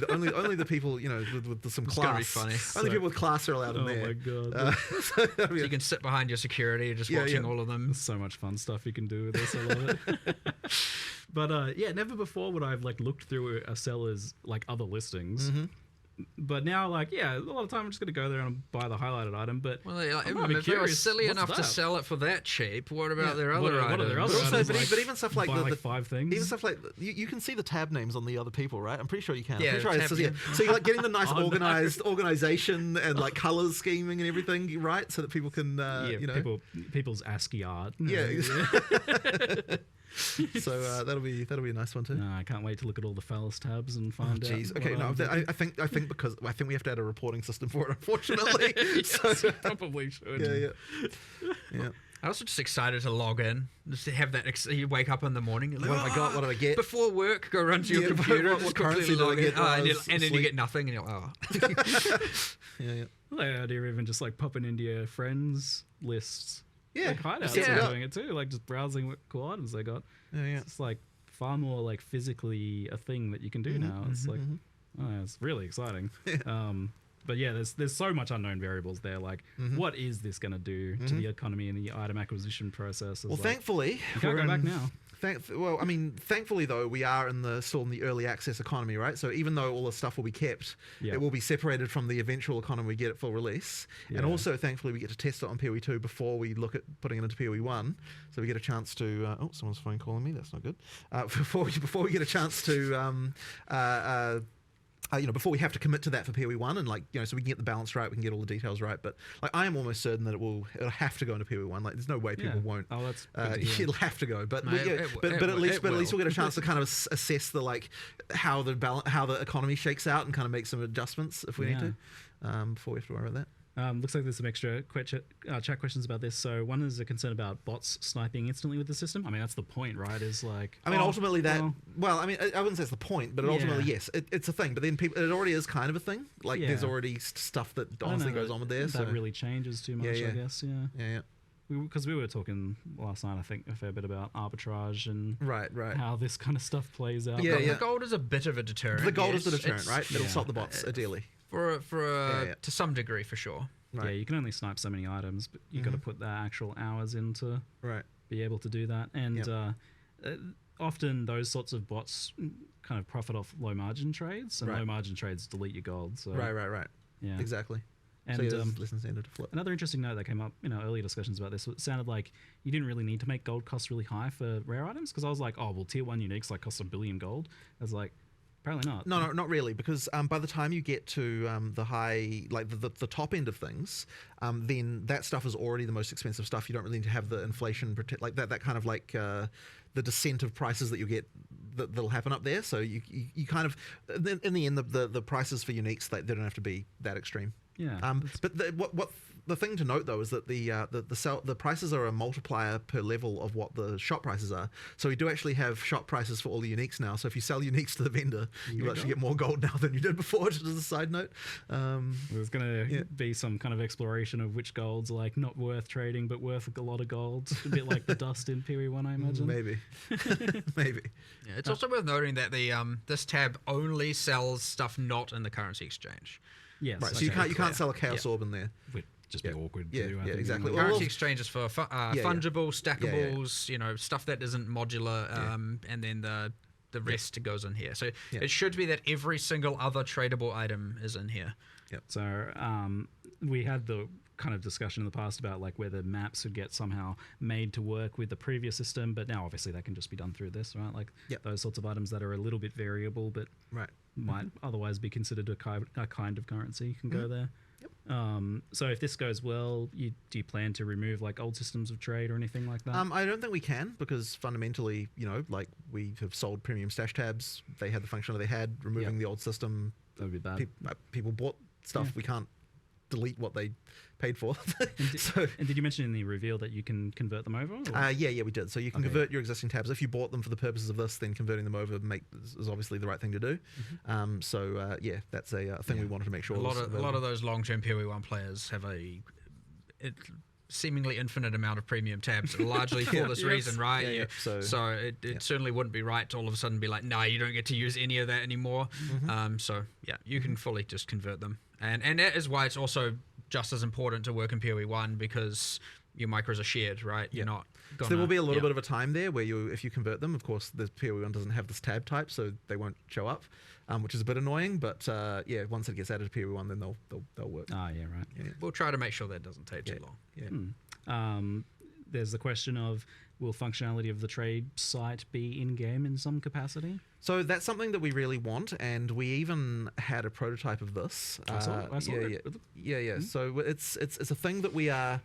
the people with some class. It's gonna be funny. Only people with class are allowed in there. Oh my god! So you can sit behind your security, just watching all of them. There's so much fun stuff you can do with this. I love it. But never before would I have like looked through a seller's like other listings. But now, like, a lot of time I'm just going to go there and buy the highlighted item. But if they were silly enough to sell it for that cheap, what about their other items? What are their other items? But even stuff like the 5 things. Even stuff like you can see the tab names on the other people, right? I'm pretty sure you can. Yeah, so you're like getting the nice organization and like colors scheming and everything, right? So that people can, people's ASCII art. Yeah. So that'll be a nice one too. No, I can't wait to look at all the fails tabs and find out. Jeez. Okay. what No, I've- I think because I think we have to add a reporting system for it. Unfortunately. So, probably should. yeah. I was just excited to log in, just to have that. You wake up in the morning, you're like, What have I got? What did I get? Before work, go run to your Yeah, computer, what just currency quickly did I log in, get while I and, was then you asleep? get nothing, and you're like, oh. Yeah. I like the idea of even just like popping into your friends lists. Yeah. Like hideouts Yeah. are doing it too, like just browsing what cool items they got. Yeah. It's like far more like physically a thing that you can do now. It's like, oh, it's really exciting. But yeah, there's so much unknown variables there. Like, what is this going to do to the economy and the item acquisition process? Well, Like, thankfully, you can't go back now. Thankfully though, we are still in the early access economy, right? So even though all the stuff will be kept, Yeah. it will be separated from the eventual economy we get at full release. And Yeah. also, thankfully, we get to test it on PoE 2 before we look at putting it into PoE 1. So we get a chance to. Someone's phone calling me. That's not good. Before we get a chance to. Before we have to commit to that for PoE 1 and so we can get the balance right, we can get all the details right. But like, I am almost certain that it'll have to go into PoE 1. Like, there's no way people won't. Oh, that's good to hear. It'll have to go. But No, but at least we'll get a chance to kind of assess the how the economy shakes out and kind of make some adjustments if we need to, before we have to worry about that. Looks like there's some extra chat questions about this. So one is a concern about bots sniping instantly with the system. I mean, that's the point, right? Is like, Ultimately that. well, I wouldn't say it's the point, but ultimately yes, it's a thing. But then it already is kind of a thing. Like there's already stuff that I don't honestly know goes on with there. that So really changes too much, Yeah. I guess. Yeah. yeah. Because we were talking last night, I think, a fair bit about arbitrage and Right. how this kind of stuff plays out. Yeah, The yeah. gold is a bit of a deterrent. The gold is the yes. deterrent, right? It'll yeah. stop the bots ideally. To some degree, for sure. Right. Yeah, you can only snipe so many items, but you got to put the actual hours in to Right. be able to do that. And often those sorts of bots kind of profit off low margin trades, and Right. low margin trades delete your gold. So Right. yeah, Exactly. And So there's less incentive to flip. another interesting note that came up in our earlier discussions about this, it sounded like you didn't really need to make gold costs really high for rare items, because I was like, oh well, tier 1 uniques like cost 1 billion gold. I was like, apparently not. No, not really, because by the time you get to the high, like the top end of things, then that stuff is already the most expensive stuff. You don't really need to have the inflation like that kind of like the descent of prices that you get that'll happen up there. So you kind of in the end the prices for uniques they don't have to be that extreme. Yeah. But what the thing to note though is that the prices are a multiplier per level of what the shop prices are. So we do actually have shop prices for all the uniques now. So if you sell uniques to the vendor, you'll actually get more gold now than you did before. Just as a side note, There's going to be some kind of exploration of which golds are like not worth trading but worth a lot of gold. A bit like the dust in PoE 1, I imagine. maybe, maybe. Yeah, it's also worth noting that the this tab only sells stuff not in the currency exchange. Yes. Right. So okay. you can't sell a chaos orb in there. Would just be awkward Yeah, to do. I yeah, think, exactly. anyway. Well, Currency exchanges for fungible, stackables, stuff that isn't modular, and then the rest goes in here. So it should be that every single other tradable item is in here. So we had the kind of discussion in the past about like whether maps would get somehow made to work with the previous system, but now obviously that can just be done through this, right? Like those sorts of items that are a little bit variable but might otherwise be considered a kind of currency can go there. So if this goes well, do you plan to remove like old systems of trade or anything like that? I don't think we can, because fundamentally, like we have sold premium stash tabs. They had the functionality they had. Removing the old system, that would be bad. People bought stuff. We can't delete what they paid for. And did you mention in the reveal that you can convert them over? Yeah, we did. So you can convert your existing tabs. If you bought them for the purposes of this, then converting them over is obviously the right thing to do. That's a thing we wanted to make sure. A lot of those long-term PoE 1 players have a seemingly infinite amount of premium tabs, largely for this reason, right? So it certainly wouldn't be right to all of a sudden be like, no, you don't get to use any of that anymore. You can fully just convert them. And that is why it's also just as important to work in PoE 1, because your micros are shared, right? You're not gonna, so there will be a little bit of a time there where if you convert them, of course, the PoE 1 doesn't have this tab type, so they won't show up, which is a bit annoying. But once it gets added to PoE 1, then they'll work. Yeah, right. We'll try to make sure that doesn't take too long. There's the question of, will functionality of the trade site be in-game in some capacity? So that's something that we really want, and we even had a prototype of this. I saw it. Yeah. So it's a thing that we are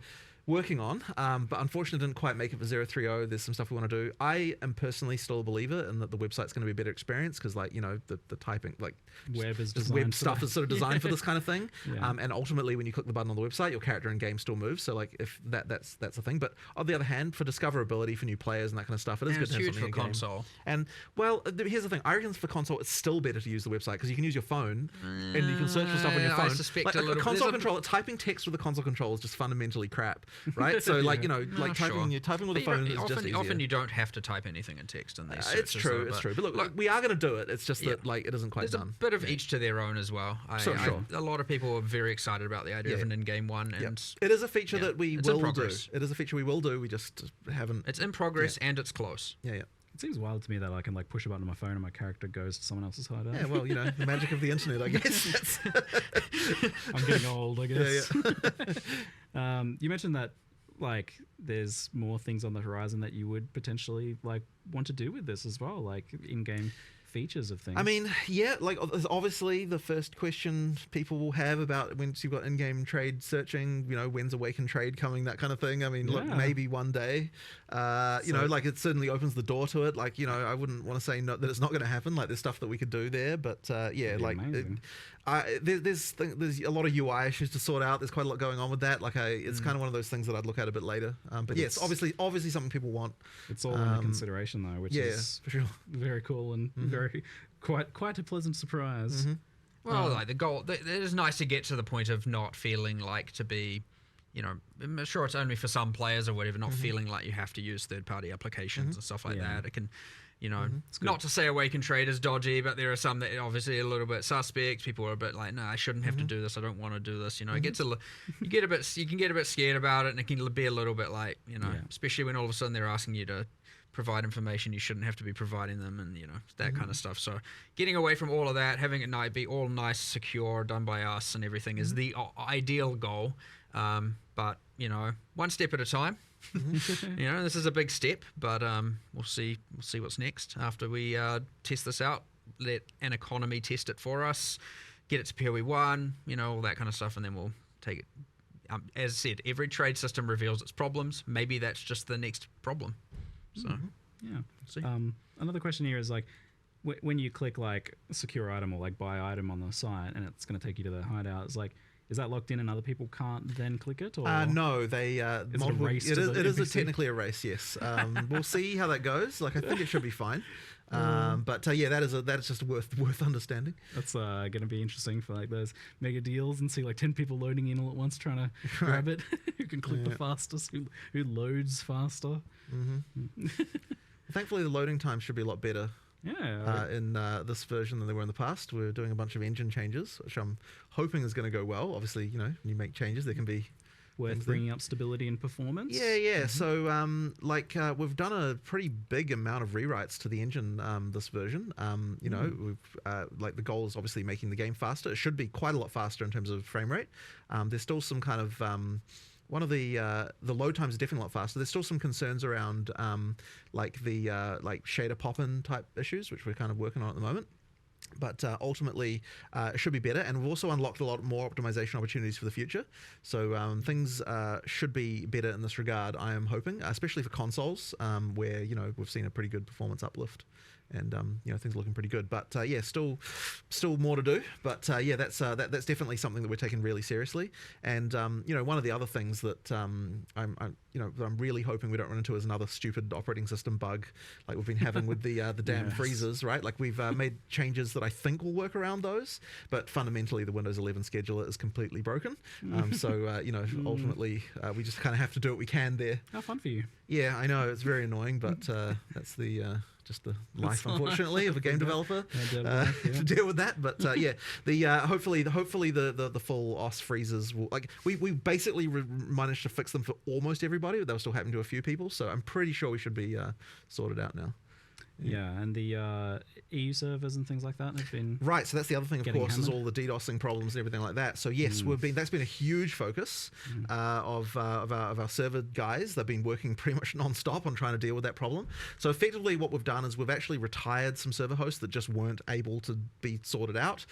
working on, but unfortunately didn't quite make it for 030. There's some stuff we want to do. I am personally still a believer in that the website's going to be a better experience because, like, the typing, like, Web is just designed web for stuff that. is sort of designed for this kind of thing. Yeah. And ultimately, when you click the button on the website, your character in game still moves. So, like, if that's a thing. But on the other hand, for discoverability for new players and that kind of stuff, it is And good it's to have huge something for in game. console. And well, here's the thing. I reckon for console, it's still better to use the website because you can use your phone and you can search for stuff on your phone. I suspect Like, a little console controller, typing text with a console controller is just fundamentally crap, right? So, like, you know, like typing with a phone is just easier. Often you don't have to type anything in text in these searches. It's true, though, it's true. But look, we are going to do it. It's just that, like, it isn't quite There's done. a bit of each to their own as well. Sure. A lot of people are very excited about the idea of an in-game one, and It is a feature that we it's in will do. progress. It is a feature we will do. We just haven't. it's in progress and it's close. Yeah. It seems wild to me that I can like push a button on my phone and my character goes to someone else's hideout. Yeah, well, you know, the magic of the internet, I guess. I'm getting old, I guess. Yeah. You mentioned that like there's more things on the horizon that you would potentially like want to do with this as well, like in-game features of things. I mean, yeah, like obviously the first question people will have about once you've got in-game trade searching, you know, when's Awaken trade coming, that kind of thing. I mean, look, maybe one day, you know, like it certainly opens the door to it. Like, you know, I wouldn't want to say that it's not going to happen. Like there's stuff that we could do there, but yeah, like there's a lot of UI issues to sort out. There's quite a lot going on with that. Like it's kind of one of those things that I'd look at a bit later. But yes, obviously something people want. It's all under consideration though, which is for sure very cool and very quite a pleasant surprise. Well, like the goal, it is nice to get to the point of not feeling like to be, you know, I'm sure it's only for some players or whatever, not feeling like you have to use third-party applications and stuff like that. It can, you know, not to say Awaken Trade is dodgy, but there are some that obviously are a little bit suspect. People are a bit like, no, I shouldn't have to do this. I don't want to do this. You know, it gets you can get a bit scared about it, and it can be a little bit like, you know, especially when all of a sudden they're asking you to provide information you shouldn't have to be providing them, and you know, that kind of stuff. So getting away from all of that, having it be all nice, secure, done by us and everything is the ideal goal. But you know, one step at a time. You know, this is a big step, but we'll see what's next after we test this out. Let an economy test it for us, get it to PoE 1, you know, all that kind of stuff, and then we'll take it. As I said, every trade system reveals its problems. Maybe that's just the next problem. So another question here is like when you click like secure item or like buy item on the site and it's going to take you to the hideout, it's like, is that locked in and other people can't then click it? Or no, they multiple, it is technically a race. Yes, we'll see how that goes. Like I think it should be fine. But yeah, that is just worth understanding. That's going to be interesting for like those mega deals and see like 10 people loading in all at once trying to grab it. Who can click the fastest? Who loads faster? Thankfully, the loading time should be a lot better. Yeah. In this version than they were in the past. We're doing a bunch of engine changes, which I'm hoping is going to go well. Obviously, you know, when you make changes, there can be worth bringing up stability and performance. Yeah. So, we've done a pretty big amount of rewrites to the engine this version. You know, we've like the goal is obviously making the game faster. It should be quite a lot faster in terms of frame rate. There's still some kind of one of the load times is definitely a lot faster. There's still some concerns around like shader pop-in type issues, which we're kind of working on at the moment. But ultimately, it should be better, and we've also unlocked a lot more optimization opportunities for the future. So things should be better in this regard, I am hoping, especially for consoles, where, you know, we've seen a pretty good performance uplift. And you know, things are looking pretty good, but yeah, still more to do. But yeah, that's definitely something that we're taking really seriously. And you know, one of the other things that I'm really hoping we don't run into is another stupid operating system bug like we've been having with the damn freezers, right? Like we've made changes that I think will work around those, but fundamentally the Windows 11 scheduler is completely broken. So you know, ultimately we just kind of have to do what we can there. How fun for you. Yeah, I know, it's very annoying, but that's the just the life, unfortunately, of a game developer to deal with that. But yeah, the hopefully the full OS freezers will, like we basically managed to fix them for almost everybody, but they were still happening to a few people. So I'm pretty sure we should be sorted out now. Yeah, and the EU servers and things like that have been right. So that's the other thing, of course, hammered. is all the DDoSing problems and everything like that. So yes, that's been a huge focus of our server guys. They've been working pretty much non-stop on trying to deal with that problem. So effectively, what we've done is we've actually retired some server hosts that just weren't able to be sorted out.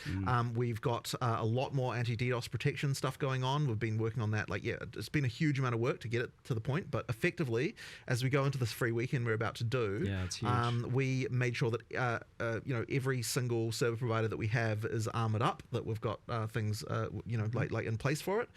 We've got a lot more anti-DDoS protection stuff going on. We've been working on that. It's been a huge amount of work to get it to the point. But effectively, as we go into this free weekend we're about to do, it's huge. we made sure that every single server provider that we have is armored up, that we've got things like in place for it.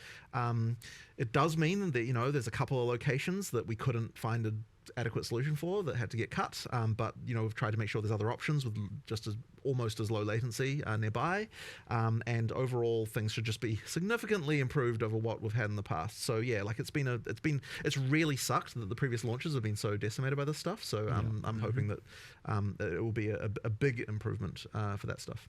It does mean that there's a couple of locations that we couldn't find an adequate solution for that had to get cut, but we've tried to make sure there's other options with just almost as low latency nearby, and overall things should just be significantly improved over what we've had in the past. So yeah, it's really sucked that the previous launches have been so decimated by this stuff. So I'm hoping that it will be a big improvement for that stuff.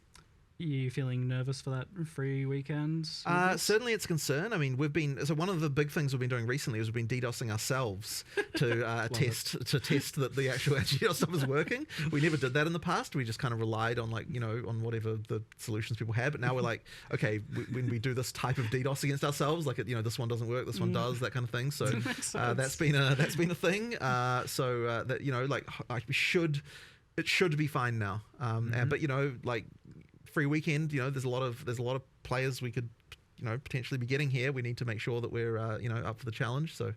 Are you feeling nervous for that free weekend? Certainly it's a concern. I mean, one of the big things we've been doing recently is we've been DDoSing ourselves to test that the actual DDoS stuff is working. We never did that in the past. We just kind of relied on on whatever the solutions people had. But now we're like, okay, when we do this type of DDoS against ourselves, this one doesn't work, this one does, that kind of thing. So that's been a thing. It should be fine now. But free weekend, there's a lot of players we could potentially be getting here. We need to make sure that we're up for the challenge. So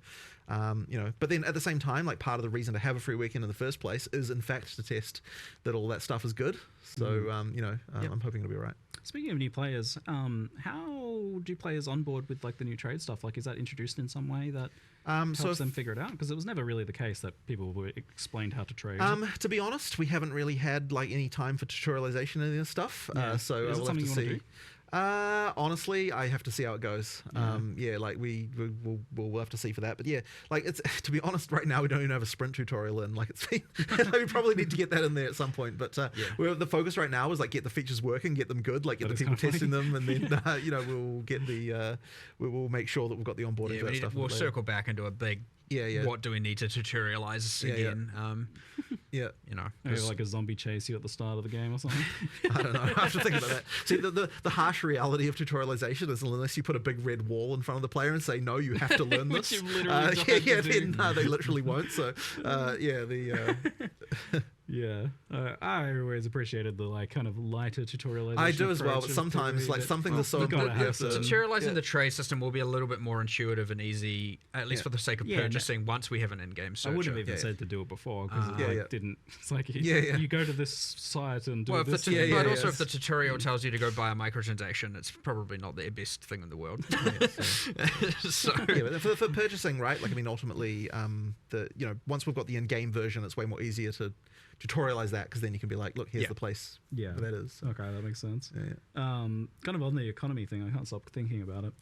but then at the same time, part of the reason to have a free weekend in the first place is in fact to test that all that stuff is good. So I'm hoping it'll be all right. Speaking of new players, how do players onboard with the new trade stuff? Is that introduced in some way that helps them figure it out? Because it was never really the case that people were explained how to trade. To be honest, we haven't really had any time for tutorialization and this stuff. So is it something you want to do? Honestly, I have to see how it goes. We'll have to see for that. But yeah, it's to be honest, right now we don't even have a sprint tutorial in. It's been we probably need to get that in there at some point. But the focus right now is get the features working, get them good, get the people testing them, and then we'll get we'll make sure that we've got the onboarding for that stuff. We'll circle back into a big. What do we need to tutorialize again? Maybe a zombie chase you at the start of the game or something. I don't know. I have to think about that. See, the harsh reality of tutorialization is unless you put a big red wall in front of the player and say, no, you have to learn this. Which you've literally then they literally won't. So, I always appreciated the kind of lighter tutorialization. I do as well, but sometimes something that's so important. Tutorializing the trade system will be a little bit more intuitive and easy, at least for the sake of purchasing. Once we have an in-game searcher. I would have even said to do it before because it didn't. It's you go to this site and do this. But also, if the tutorial tells you to go buy a microtransaction, it's probably not the best thing in the world. But for purchasing, right? Ultimately, once we've got the in-game version, it's way more easier to tutorialize that because then you can be like, look, here's the place where that is. So. Okay, that makes sense. Kind of on the economy thing, I can't stop thinking about it.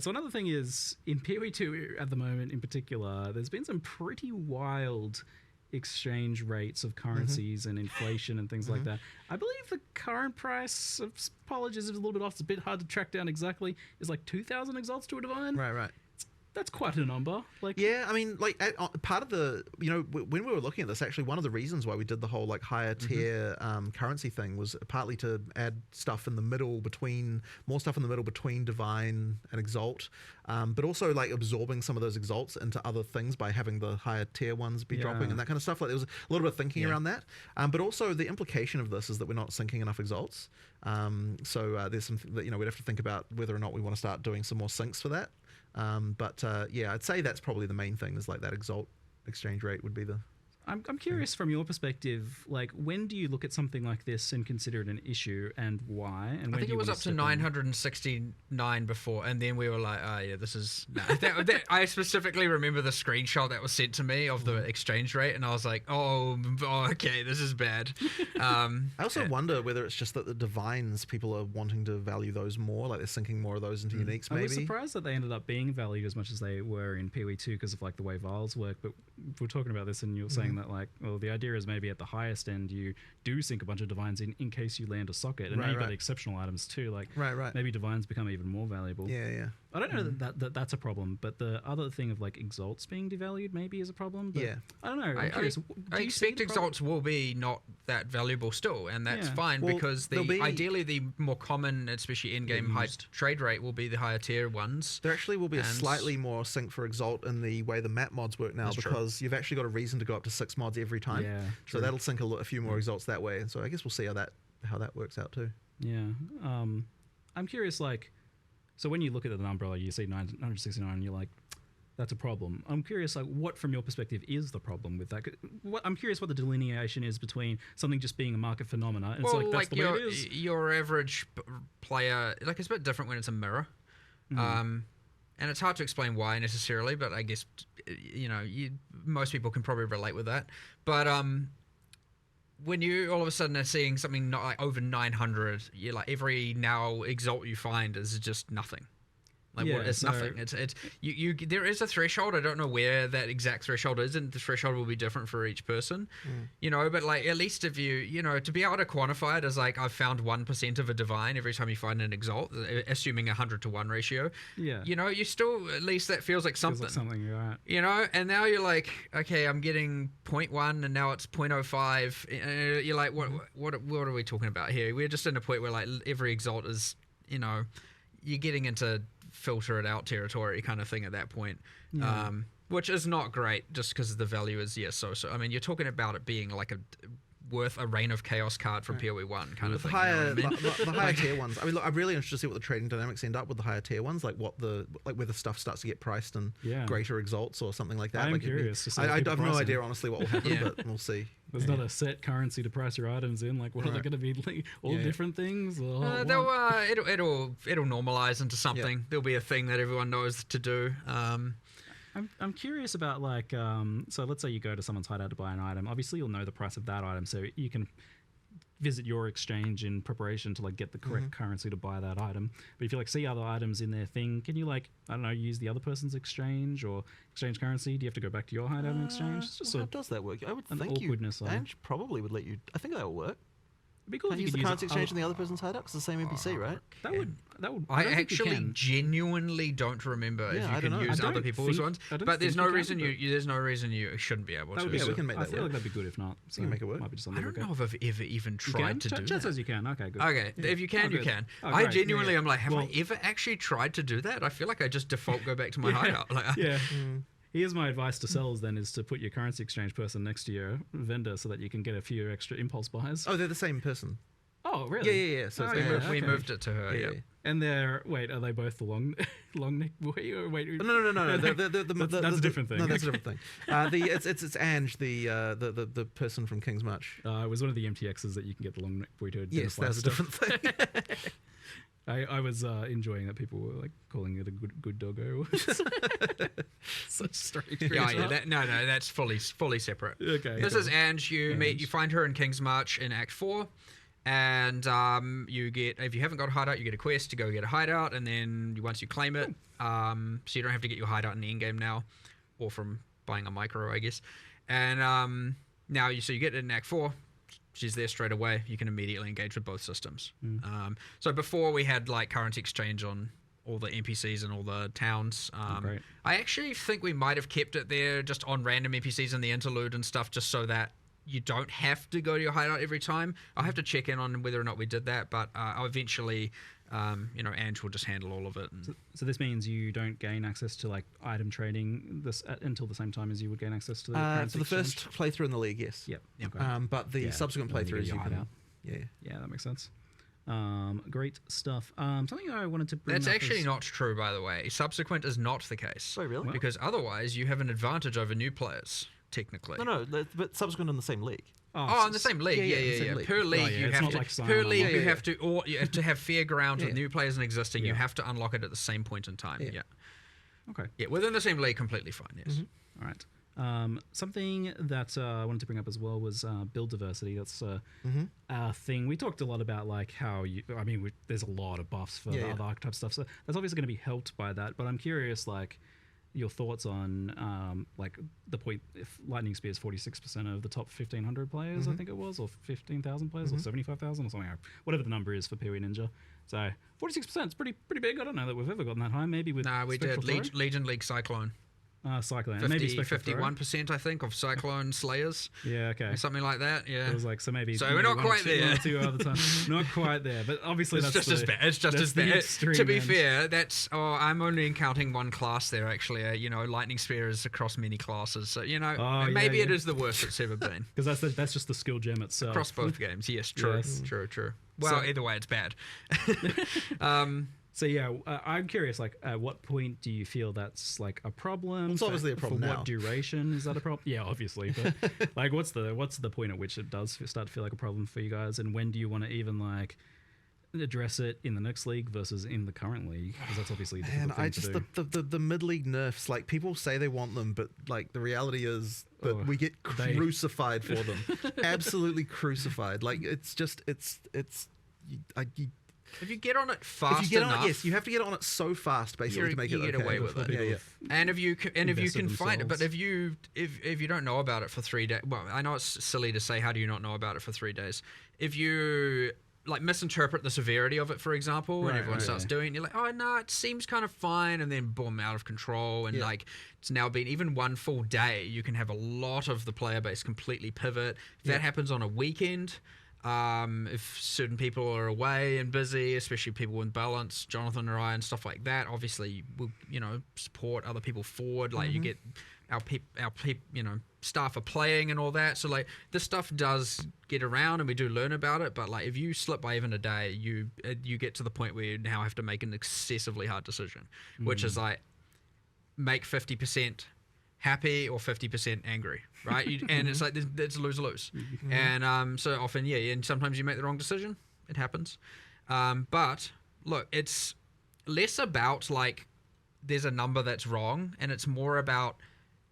So another thing is, in PoE2 at the moment in particular, there's been some pretty wild exchange rates of currencies and inflation and things like that. I believe the current price of apologies is a little bit off. It's a bit hard to track down exactly. It's 2,000 exalts to a divine. Right. That's quite a number. I mean, part of the, when we were looking at this, actually, one of the reasons why we did the whole higher tier currency thing was partly to add stuff in the middle between divine and exalt, but also absorbing some of those exalts into other things by having the higher tier ones be dropping and that kind of stuff. There was a little bit of thinking around that, but also the implication of this is that we're not syncing enough exalts. So there's some that we'd have to think about whether or not we want to start doing some more syncs for that. I'd say that's probably the main thing is that exalt exchange rate would be the... I'm curious from your perspective, when do you look at something like this and consider it an issue and why? And I think it was up to 969 before, and then we were like, this is... I specifically remember the screenshot that was sent to me of the exchange rate, and I was like, oh okay, this is bad. I also wonder whether it's just that the divines, people are wanting to value those more, they're sinking more of those into uniques, maybe. I was surprised that they ended up being valued as much as they were in PoE2 because of the way vials work, but we're talking about this and you're saying that the idea is maybe at the highest end you do sink a bunch of divines in case you land a socket, and now you've got exceptional items too, maybe divines become even more valuable. I don't know that's a problem, but the other thing of like exalts being devalued maybe is a problem. But Yeah. I don't know. I'm curious. I expect exalts will be not that valuable still, and that's fine Well, because ideally the more common, especially in-game high trade rate, will be the higher tier ones. There actually will be a slightly more sync for exalt in the way the map mods work now, because you've actually got a reason to go up to 6 mods every time. Yeah, so that'll sync a few more exalts that way, and so I guess we'll see how that works out too. Yeah. I'm curious, like, so when you look at the number, you see 969, and you're like, that's a problem. I'm curious, like, what from your perspective is the problem with that? I'm curious what the delineation is between something just being a market phenomena, and it's like, that's the way it is. Your average player, like, it's a bit different when it's a mirror. And it's hard to explain why necessarily, but I guess, most people can probably relate with that. But when you all of a sudden are seeing something not like over 900, you're like, every now exalt you find is just nothing. Like, it's nothing. It's there is a threshold. I don't know where that exact threshold is, and the threshold will be different for each person. But like, at least if you to be able to quantify it as like, I've found 1% of a divine every time you find an exalt, assuming 100-to-1 ratio. Yeah. You still, at least that feels like something. Feels like something, you're right. And now you're like, okay, I'm getting 0.1 and now it's 0.05. You're like, what are we talking about here? We're just in a point where like every exalt is, you're getting into filter it out territory kind of thing at that point, which is not great just because the value is so. I mean, you're talking about it being like worth a Reign of Chaos card from PoE 1 kind of thing. The higher tier ones. I mean, look, I'm really interested to see what the trading dynamics end up with the higher tier ones, like whether stuff starts to get priced in greater exalts or something like that. I'm curious to see. I have no idea honestly what will happen, but we'll see. There's not a set currency to price your items in. Like, what are they going to be? Like, all different things? Or it'll normalize into something. Yeah. There'll be a thing that everyone knows to do. I'm curious about, like, so let's say you go to someone's hideout to buy an item. Obviously, you'll know the price of that item, so you can visit your exchange in preparation to like get the correct currency to buy that item. But if you like see other items in their thing, can you like, I don't know, use the other person's exchange or exchange currency? Do you have to go back to your hideout and exchange? It's just how does that work? I would think awkwardness. Ange probably would let you. I think that will work. It'd be cool if you use could the currency exchange in the other person's hideout. It's the same NPC, right? That would. I actually genuinely don't remember if you can use other people's ones. But there's no reason you shouldn't be able to. Yeah, we can make that work. I feel like that'd be good if not. So you can make it work. I don't know if I've ever even tried to do that. Chat says you can. Okay, good. Okay, if you can, you can. I genuinely am like, have I ever actually tried to do that? I feel like I just default go back to my hideout. Yeah. Here's my advice to sellers then, is to put your currency exchange person next to your vendor so that you can get a few extra impulse buys. Oh, they're the same person. Oh, really? Yeah. So we moved it to her. Yeah. And are they both the long neck boy? Or wait, no. That's a different thing. No, that's a different thing. It's Ange, the person from King's March. It was one of the MTXs that you can get the long neck boy to. Yes, that's a different thing. I was enjoying that people were like calling it a good doggo. Such strange. That's fully separate. Okay. This is Ange. You find her in King's March in Act 4. And you get, if you haven't got a hideout, you get a quest to go get a hideout, and then once you claim it, so you don't have to get your hideout in the endgame now, or from buying a micro, I guess. And now you get it in Act 4. She's there straight away. You can immediately engage with both systems. So before we had like currency exchange on all the NPCs and all the towns. I actually think we might have kept it there just on random NPCs in the interlude and stuff, just so that you don't have to go to your hideout every time. I'll have to check in on whether or not we did that, but eventually, Ange will just handle all of it. So this means you don't gain access to like item trading until the same time as you would gain access to the currency for the first playthrough in the league, yes. Yep. Okay. But the subsequent playthroughs, you can. Yeah, that makes sense. Great stuff. Something I wanted to bring That's actually not true, by the way. Subsequent is not the case. Oh, really? Because otherwise, you have an advantage over new players. Technically. No, but subsequent in the same league. In the same league. Yeah. Per league, you have to. You have to have fair ground with new players and existing. Yeah. You have to unlock it at the same point in time. Yeah. Okay. Yeah, within the same league, completely fine. Yes. All right. Something that I wanted to bring up as well was build diversity. That's a thing. We talked a lot about like how there's a lot of buffs for the other archetype stuff. So that's obviously going to be helped by that. But I'm curious, like, your thoughts on like the point if Lightning Spear is 46% of the top 1,500 players, I think it was, or 15,000 players, or 75,000 or something, whatever the number is for PoE Ninja. So 46% is pretty big. I don't know that we've ever gotten that high. Maybe with we Spectral did Throw? Legion League Cyclone. Cyclone. 50, Maybe Spectral Throw. 51%, I think, of Cyclone Slayers. Yeah, okay. Or something like that, yeah. It was like, so maybe... So we're not quite there. 1 or 2 other time. Not quite there, but obviously It's that's just as bad. It's just as bad. To be fair, that's... Oh, I'm only counting one class there, actually. Lightning Spear is across many classes. So, maybe it is the worst it's ever been. Because that's just the skill gem itself. Across both games, yes. True. Well, either way, it's bad. So yeah, I'm curious. Like, at what point do you feel that's like a problem? It's obviously a problem for now. what duration is that a problem? Yeah, obviously. But like, what's the point at which it does start to feel like a problem for you guys? And when do you want to even like address it in the next league versus in the current league? Because that's obviously a difficult thing to do. The mid league nerfs. Like, people say they want them, but like the reality is that we get crucified for them. Absolutely crucified. Like, if you get on it fast if you get enough, on it, yes, you have to get on it so fast, basically, to make it get okay. away with it. Yeah. And if you can find it, themselves. but if you don't know about it for 3 days, well, I know it's silly to say, how do you not know about it for 3 days? If you like misinterpret the severity of it, for example, and everyone starts doing it, you're like, oh no, it seems kind of fine, and then boom, out of control, and like it's now been even 1 full day, you can have a lot of the player base completely pivot. If that happens on a weekend. If certain people are away and busy, especially people in balance, Jonathan or I, and stuff like that, obviously we'll, support other people forward. Like you get our staff are playing and all that. So like this stuff does get around and we do learn about it. But like if you slip by even a day, you get to the point where you now have to make an excessively hard decision, which is like make 50% happy or 50% angry, right? And it's like it's lose-lose. And so often, and sometimes you make the wrong decision. It happens. But look, it's less about like there's a number that's wrong, and it's more about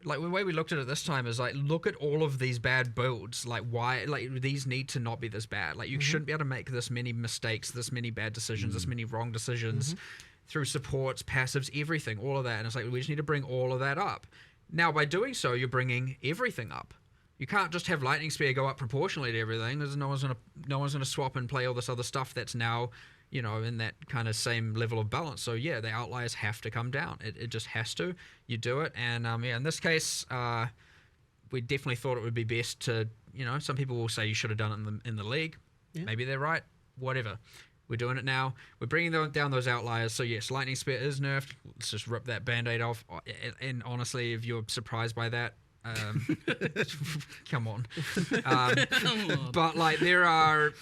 like the way we looked at it this time is like look at all of these bad builds. Like why? Like these need to not be this bad. Like you shouldn't be able to make this many mistakes, this many bad decisions, this many wrong decisions through supports, passives, everything, all of that. And it's like we just need to bring all of that up. Now, by doing so, you're bringing everything up. You can't just have Lightning Spear go up proportionally to everything. There's no one's gonna swap and play all this other stuff that's now, in that kind of same level of balance. So yeah, the outliers have to come down. It just has to. You do it, and in this case, we definitely thought it would be best to, some people will say you should have done it in the league. Yeah. Maybe they're right. Whatever. We're doing it now. We're bringing down those outliers. So yes, Lightning Spear is nerfed. Let's just rip that Band-Aid off. And honestly, if you're surprised by that, come on. But like there are,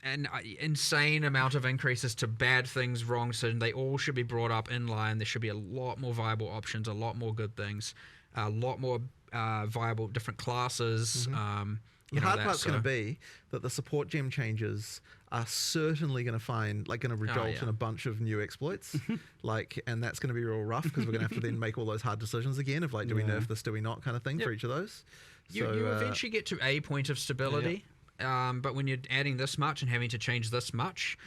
an insane amount of increases to bad things, wrong decisions. They all should be brought up in line. There should be a lot more viable options, a lot more good things, a lot more viable different classes. The hard part's going to be that the support gem changes are certainly going to result in a bunch of new exploits, and that's going to be real rough because we're going to have to then make all those hard decisions again of like, do we nerf this, do we not, kind of thing for each of those. You eventually get to a point of stability, but when you're adding this much and having to change this much,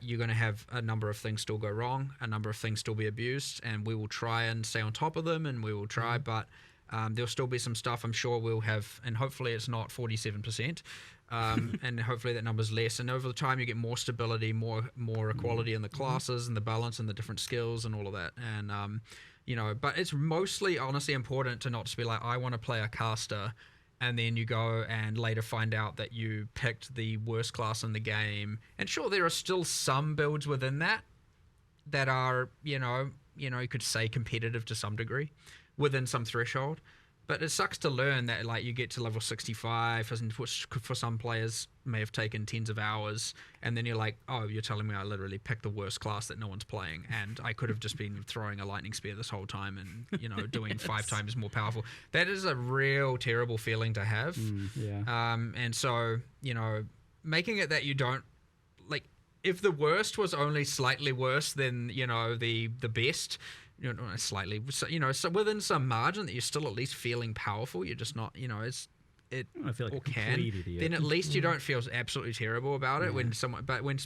you're going to have a number of things still go wrong, a number of things still be abused, and we will try and stay on top of them, and we will try, but there'll still be some stuff I'm sure we'll have, and hopefully it's not 47%, and hopefully that number's less. And over the time you get more stability, more equality in the classes and the balance and the different skills and all of that. And but it's mostly honestly important to not just be like, I want to play a caster, and then you go and later find out that you picked the worst class in the game. And sure, there are still some builds within that are you could say competitive to some degree, within some threshold, but it sucks to learn that like you get to level 65, which for some players may have taken tens of hours, and then you're like, oh, you're telling me I literally picked the worst class that no one's playing, and I could have just been throwing a Lightning Spear this whole time and doing 5 times more powerful. That is a real terrible feeling to have. And so making it that you don't like, if the worst was only slightly worse than the best, slightly, so within some margin that you're still at least feeling powerful. You're just not, it's it I feel like or a can, complete idiot. then at least you don't feel absolutely terrible about it when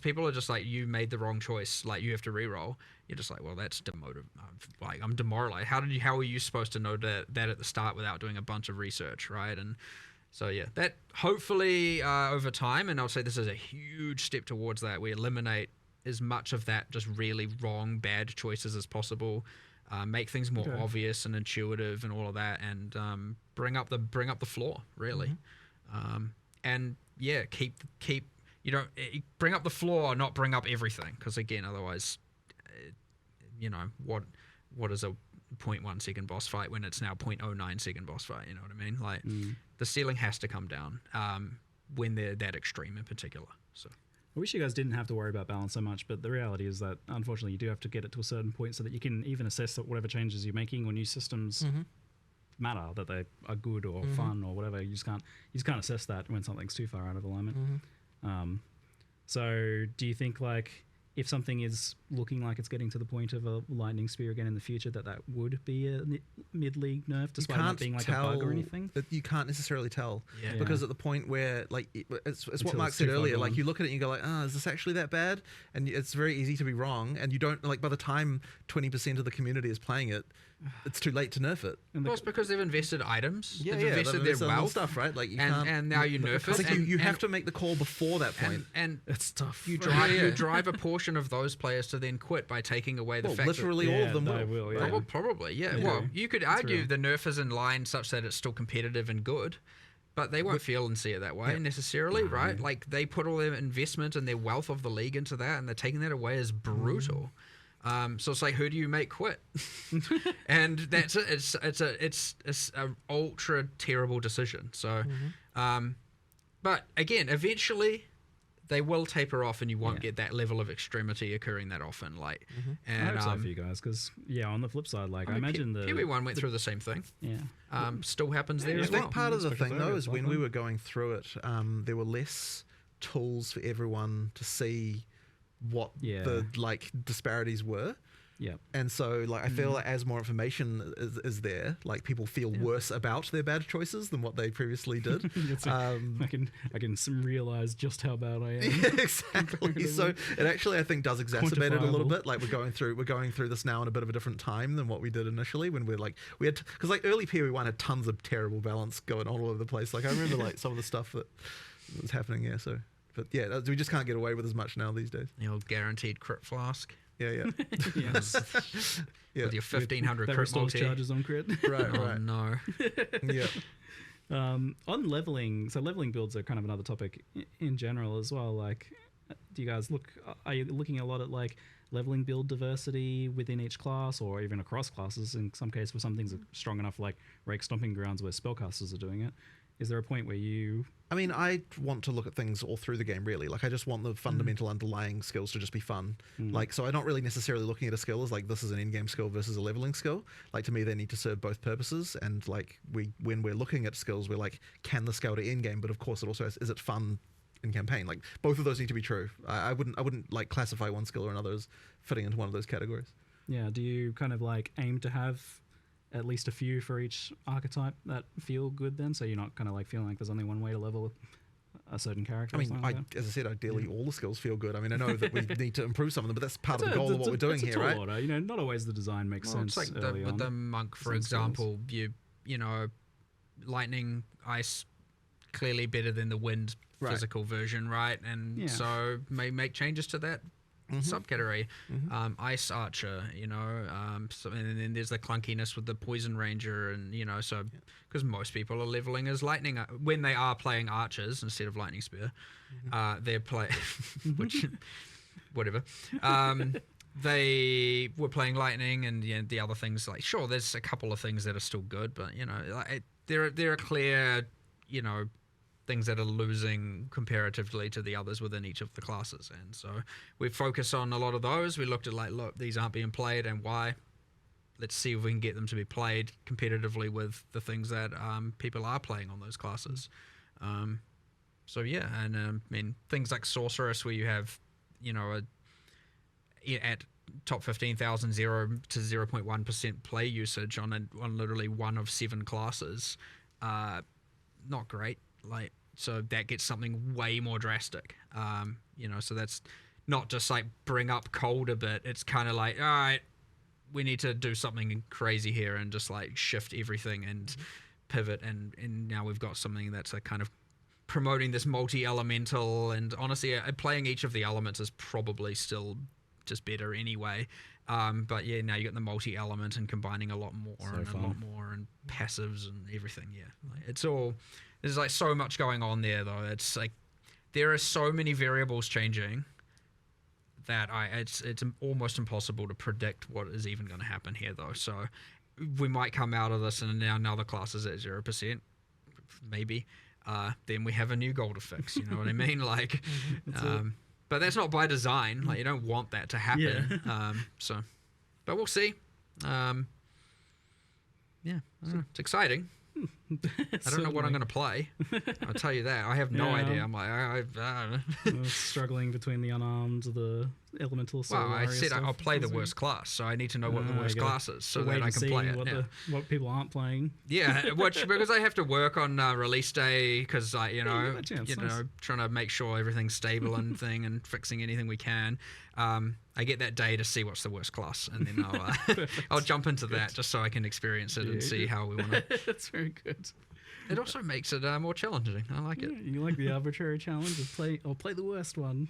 people are just like, you made the wrong choice, like you have to re-roll, you're just like, well, that's like I'm demoralized. How are you supposed to know that at the start without doing a bunch of research, right? And so yeah, that hopefully over time, and I'll say this is a huge step towards that, we eliminate as much of that just really wrong, bad choices as possible. Make things more obvious and intuitive and all of that, and bring up the floor really. And yeah, keep you don't bring up the floor, not bring up everything, because again, otherwise, what is a 0.1 second boss fight when it's now 0.09 second boss fight? You know what I mean? Like the ceiling has to come down when they're that extreme in particular. So. I wish you guys didn't have to worry about balance so much, but the reality is that unfortunately you do have to get it to a certain point so that you can even assess that whatever changes you're making or new systems matter, that they are good or fun or whatever. You just can't assess that when something's too far out of alignment. So do you think, like, if something is looking like it's getting to the point of a lightning spear again in the future, that would be a mid-league nerf, despite not being like a bug or anything? You can't necessarily tell, because at the point where, like, it's what Mark it's said too far earlier, like gone. you look at it and you go like, is this actually that bad? And it's very easy to be wrong, and you don't, like, by the time 20% of the community is playing it, it's too late to nerf it. Well, it's because they've invested items, they've they've invested their invested in wealth, stuff, right? Like, you and now you nerf it's it. like you have to make the call before that point. And It's tough. you drive a portion of those players to then quit by taking away the fact literally that, all of them they will. will, yeah. right? Well, probably, yeah. Yeah. Well, you could argue real. the nerf is in line such that it's still competitive and good, but they won't feel and see it that way necessarily, right? Like, they put all their investment and their wealth of the league into that, and they're taking that away is brutal. So it's like, who do you make quit? And that's it. It's a ultra terrible decision. So, but again, eventually they will taper off, and you won't get that level of extremity occurring that often. Like, and I hope so for you guys, because on the flip side, like, I mean, imagine the PB1 went through the same thing. Still happens there I as think well. part of the Inspector thing, though, Fergus, is when lovely. we were going through it, there were less tools for everyone to see what the, like, disparities were. Yeah. And so, like, I feel like as more information is there, like, people feel worse about their bad choices than what they previously did. I can realize just how bad I am. Yeah, exactly. So it actually, I think, does exacerbate it a little Quantifiable. bit. Like, we're going through this now in a bit of a different time than what we did initially, when we had, because like early PoE1 had tons of terrible balance going on all over the place. Like, I remember like some of the stuff that was happening here. So, but yeah, we just can't get away with as much now these days. The old guaranteed crit flask. Yeah. Yes. Yeah. With your 1500 That crit restores multi. charges on crit. Right. Oh Right. no. Yeah. On leveling, so leveling builds are kind of another topic in general as well. Like, do you guys are you looking a lot at, like, leveling build diversity within each class, or even across classes in some case, where some things are strong enough, like Rake Stomping Grounds, where spellcasters are doing it? Is there a point where you... I mean, I want to look at things all through the game, really. Like, I just want the fundamental underlying skills to just be fun. Like, so I'm not really necessarily looking at a skill as, like, this is an in-game skill versus a leveling skill. Like, to me, they need to serve both purposes. And, like, when we're looking at skills, we're like, can the scale to in-game? But, of course, it also has, is it fun in campaign? Like, both of those need to be true. I wouldn't, like, classify one skill or another as fitting into one of those categories. Yeah, do you kind of, like, aim to have at least a few for each archetype that feel good then, so you're not kind of like feeling like there's only one way to level a certain character? I mean, or something like that? as I said, ideally all the skills feel good. I mean, I know that we need to improve some of them, but that's part of the It's a- goal of what we're doing it's a here, tall right? order. Not always the design makes Well, sense it's like early with on. the monk, for Some example. You know, lightning, ice, clearly better than the wind Right. physical version, right? And so may make changes to that subcategory. Ice archer, and then there's the clunkiness with the poison ranger, and so because most people are leveling as lightning when they are playing archers instead of lightning spear, they're which whatever. They were playing lightning, and the other things, like, sure, there's a couple of things that are still good, but like, there are clear things that are losing comparatively to the others within each of the classes. And so we focus on a lot of those. We looked at, like, look, these aren't being played, and why? Let's see if we can get them to be played competitively with the things that people are playing on those classes. So yeah, and I mean, things like Sorceress, where you have, at top 15,000, 0 to 0.1% play usage on literally one of 7 classes, not great. Like, so that gets something way more drastic. So that's not just like bring up cold a bit. It's kind of like, all right, we need to do something crazy here and just like shift everything and pivot. And now we've got something that's a kind of promoting this multi-elemental, and honestly, playing each of the elements is probably still just better anyway. But yeah, now you got the multi-element and combining a lot more a lot more and passives and everything. Yeah, like, there's like so much going on there though. It's like there are so many variables changing that it's almost impossible to predict what is even going to happen here though. So we might come out of this and now another class is at 0%, maybe. Then we have a new goal to fix. You know what I mean? Like, but that's not by design. Like, you don't want that to happen. Yeah. But we'll see. Yeah, I don't know. It's exciting. I don't know what I'm going to play. I'll tell you that. I have no idea. I'm like, I was struggling between the unarmed, the elemental. Well, I said I'll play the worst class, so I need to know what the worst class is so that I can play it. What people aren't playing. Yeah, because I have to work on release day because trying to make sure everything's stable and and fixing anything we can. I get that day to see what's the worst class, and then I'll jump into that just so I can experience it and see how we want to. That's very good. It also makes it more challenging. I like it. You like the arbitrary challenge of play the worst one.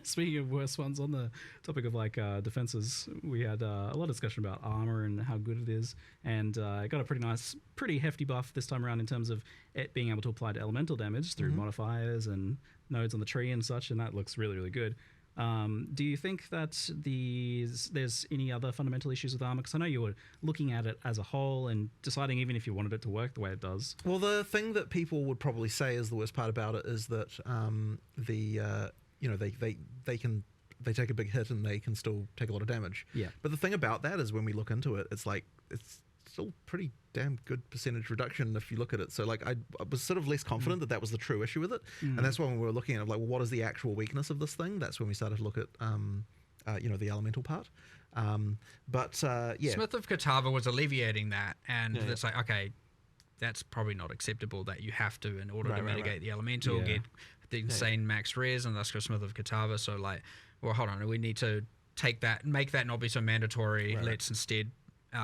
Speaking of worst ones, on the topic of like defenses, we had a lot of discussion about armor and how good it is, and it got a pretty hefty buff this time around in terms of it being able to apply to elemental damage through modifiers and nodes on the tree and such, and that looks really, really good. Do you think that there's any other fundamental issues with armor? Because I know you were looking at it as a whole and deciding even if you wanted it to work the way it does. Well, the thing that people would probably say is the worst part about it is that they take a big hit and they can still take a lot of damage. Yeah. But the thing about that is when we look into it, it's like it's still pretty damn good percentage reduction if you look at it. So like I was sort of less confident that was the true issue with it, and that's when we were looking at like, well, what is the actual weakness of this thing? That's when we started to look at the elemental part. Smith of Catawba was alleviating that, and it's like, okay, that's probably not acceptable that you have to, in order to mitigate the elemental, get the insane max res, and thus go Smith of Catawba. So like, well, hold on, we need to take that, make that not be so mandatory. Let's instead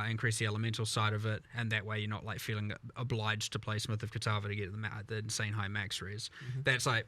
increase the elemental side of it, and that way you're not like feeling obliged to play Smith of Catawba to get the insane high max res. That's like,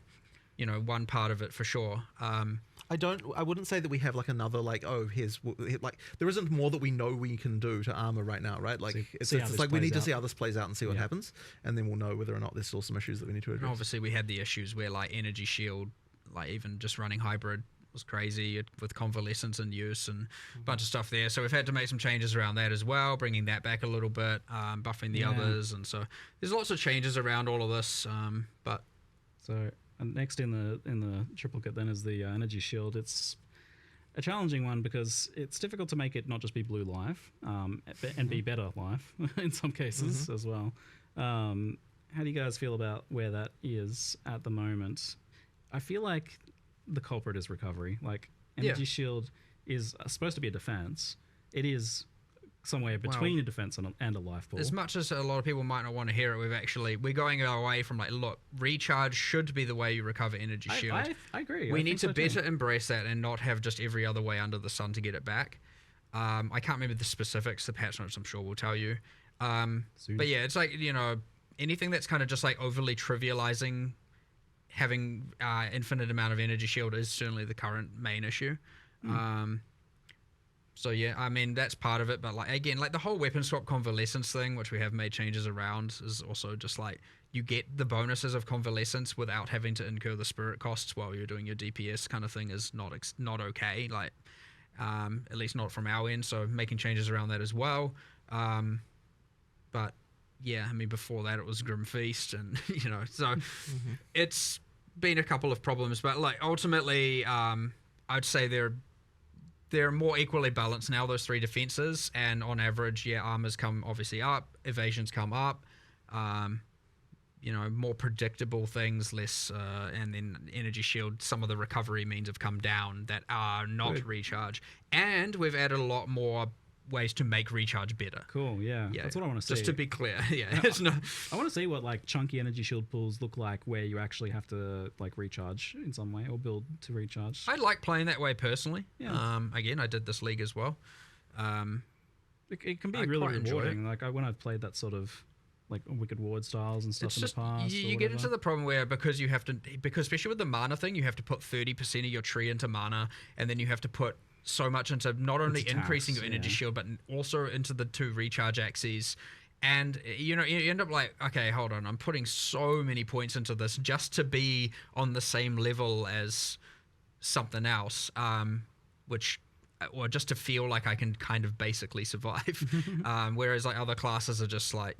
one part of it for sure. I wouldn't say that we have like another like, there isn't more that we know we can do to armor right now, right? Like it's like we need to see how this plays out and see what happens, and then we'll know whether or not there's still some issues that we need to address. And obviously we had the issues where like energy shield, like even just running hybrid was crazy with convalescence and use and a bunch of stuff there. So we've had to make some changes around that as well, bringing that back a little bit, buffing the others. And so there's lots of changes around all of this. And next in the triplicate then is the energy shield. It's a challenging one because it's difficult to make it not just be blue life and be better life in some cases as well. How do you guys feel about where that is at the moment? I feel like the culprit is recovery. Like energy shield is supposed to be a defense. It is somewhere between a defense and a life pool. As much as a lot of people might not want to hear it, we're going away from like, look, recharge should be the way you recover energy shield. I agree. We need to better embrace that and not have just every other way under the sun to get it back. I can't remember the specifics. The patch notes I'm sure will tell you. But yeah, it's like, anything that's kind of just like overly trivializing having infinite amount of energy shield is certainly the current main issue. So yeah, I mean, that's part of it, but like, again, like the whole weapon swap convalescence thing, which we have made changes around, is also just like, you get the bonuses of convalescence without having to incur the spirit costs while you're doing your DPS kind of thing is not okay, like, at least not from our end, so making changes around that as well. But yeah, I mean, before that it was Grim Feast, and so it's been a couple of problems, but like ultimately, I'd say they're more equally balanced now, those three defenses, and on average, armors come obviously up, evasions come up, more predictable things, less, and then energy shield, some of the recovery means have come down that are not recharge, and we've added a lot more ways to make recharge better. Cool. Yeah. That's what I want to see. Just to be clear. Yeah. It's not. I want to see what like chunky energy shield pools look like, where you actually have to like recharge in some way or build to recharge. I like playing that way personally. Yeah. Again, I did this league as well. It can be I really quite enjoy rewarding. Like when I've played that sort of like Wicked Ward styles and stuff It's in just the past. you get into the problem where because especially with the mana thing, you have to put 30% of your tree into mana, and then you have to put so much into not only increasing your energy shield but also into the 2 recharge axes. And you end up like, okay, hold on, I'm putting so many points into this just to be on the same level as something else, or just to feel like I can kind of basically survive. Whereas like other classes are just like,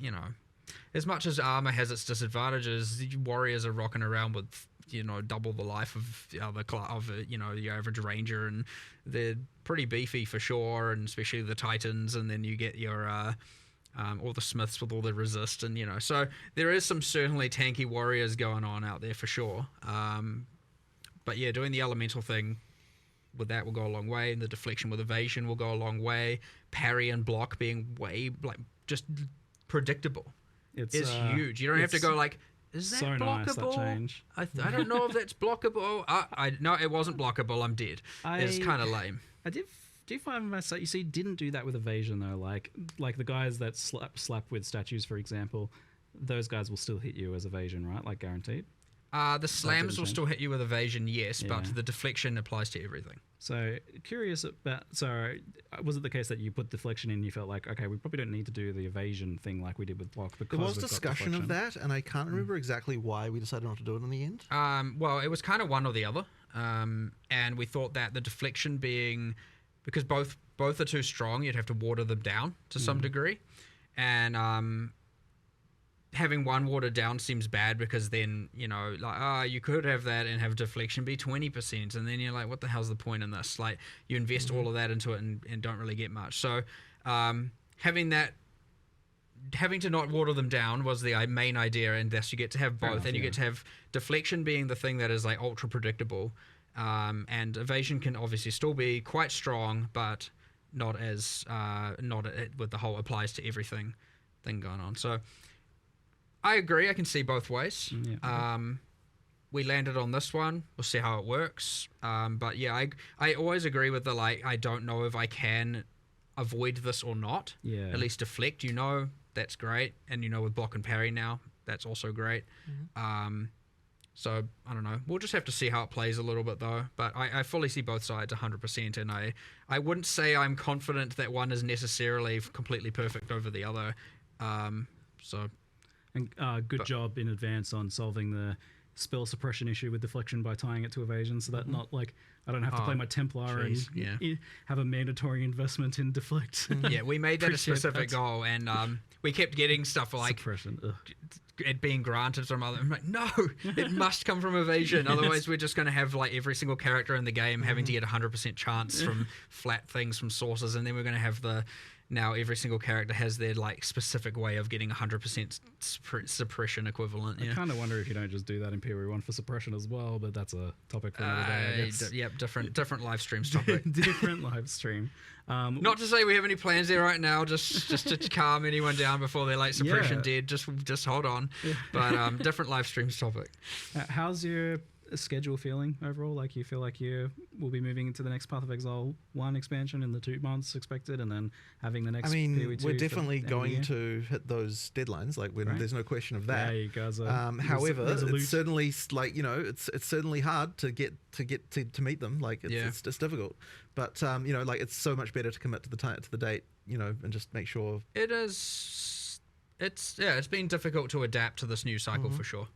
as much as Armour has its disadvantages, warriors are rocking around with double the life of the other the average ranger, and they're pretty beefy for sure, and especially the titans, and then you get your all the smiths with all the resist, and so there is some certainly tanky warriors going on out there for sure. But yeah, doing the elemental thing with that will go a long way, and the deflection with evasion will go a long way. Parry and block being way just predictable. It's huge. You don't have to go like, is that so blockable? nice, that change. I don't know if that's blockable. No, it wasn't blockable. I'm dead. It's kind of lame. I do find myself, you see, didn't do that with evasion though. Like the guys that slap with statues, for example, those guys will still hit you as evasion, right? Like guaranteed. The slams will still hit you with evasion, yes, Yeah. but the deflection applies to everything. So curious about. So was it the case that you put deflection in? And you felt like, okay, we probably don't need to do the evasion thing like we did with block because There was we've got discussion of deflection. that, and I can't remember exactly why we decided not to do it in the end. Well, it was kind of one or the other, and we thought that the deflection being, because both are too strong, you'd have to water them down to some degree, and having one watered down seems bad because then you could have that and have deflection be 20%, and then you're like, what the hell's the point in this? Like, you invest all of that into it and don't really get much. So having to not water them down was the main idea, and thus you get to have both, and you get to have deflection being the thing that is like ultra predictable, and evasion can obviously still be quite strong, but not with the whole applies to everything thing going on. So I agree. I can see both ways. Yeah. We landed on this one. We'll see how it works. But yeah, I always agree with the I don't know if I can avoid this or not. Yeah. At least deflect, that's great. And with block and parry now, that's also great. So I don't know. We'll just have to see how it plays a little bit though. But I fully see both sides 100%, and I wouldn't say I'm confident that one is necessarily completely perfect over the other. And good job in advance on solving the spell suppression issue with deflection by tying it to evasion, so that not like I don't have to play my Templar and have a mandatory investment in deflect. Yeah, we made that a Appreciate specific that. goal, and we kept getting stuff like Suppression. Ugh. it being granted from other. I'm like, no, it must come from evasion. Otherwise, we're just going to have like every single character in the game having to get 100% chance from flat things from sources, and then we're going to have now every single character has their like specific way of getting 100% suppression equivalent. I kind of wonder if you don't just do that in PoE1 for suppression as well, but that's a topic for another day, I guess. Yep, different live streams topic. Different live stream. Not to say we have any plans there right now, just to calm anyone down before they're like suppression dead. Just hold on. But different live streams topic. How's your schedule feeling overall? Like, you feel like you will be moving into the next Path of Exile 1 expansion in the 2 months expected, and then having the next PoE2 we're for definitely the end of the going year? to hit those deadlines. Like, there's no question of that. Yeah, you guys are however, resolute. it's certainly it's certainly hard to get to meet them. Like, it's difficult. But like, it's so much better to commit to the date, and just make sure. It is. It's been difficult to adapt to this new cycle for sure.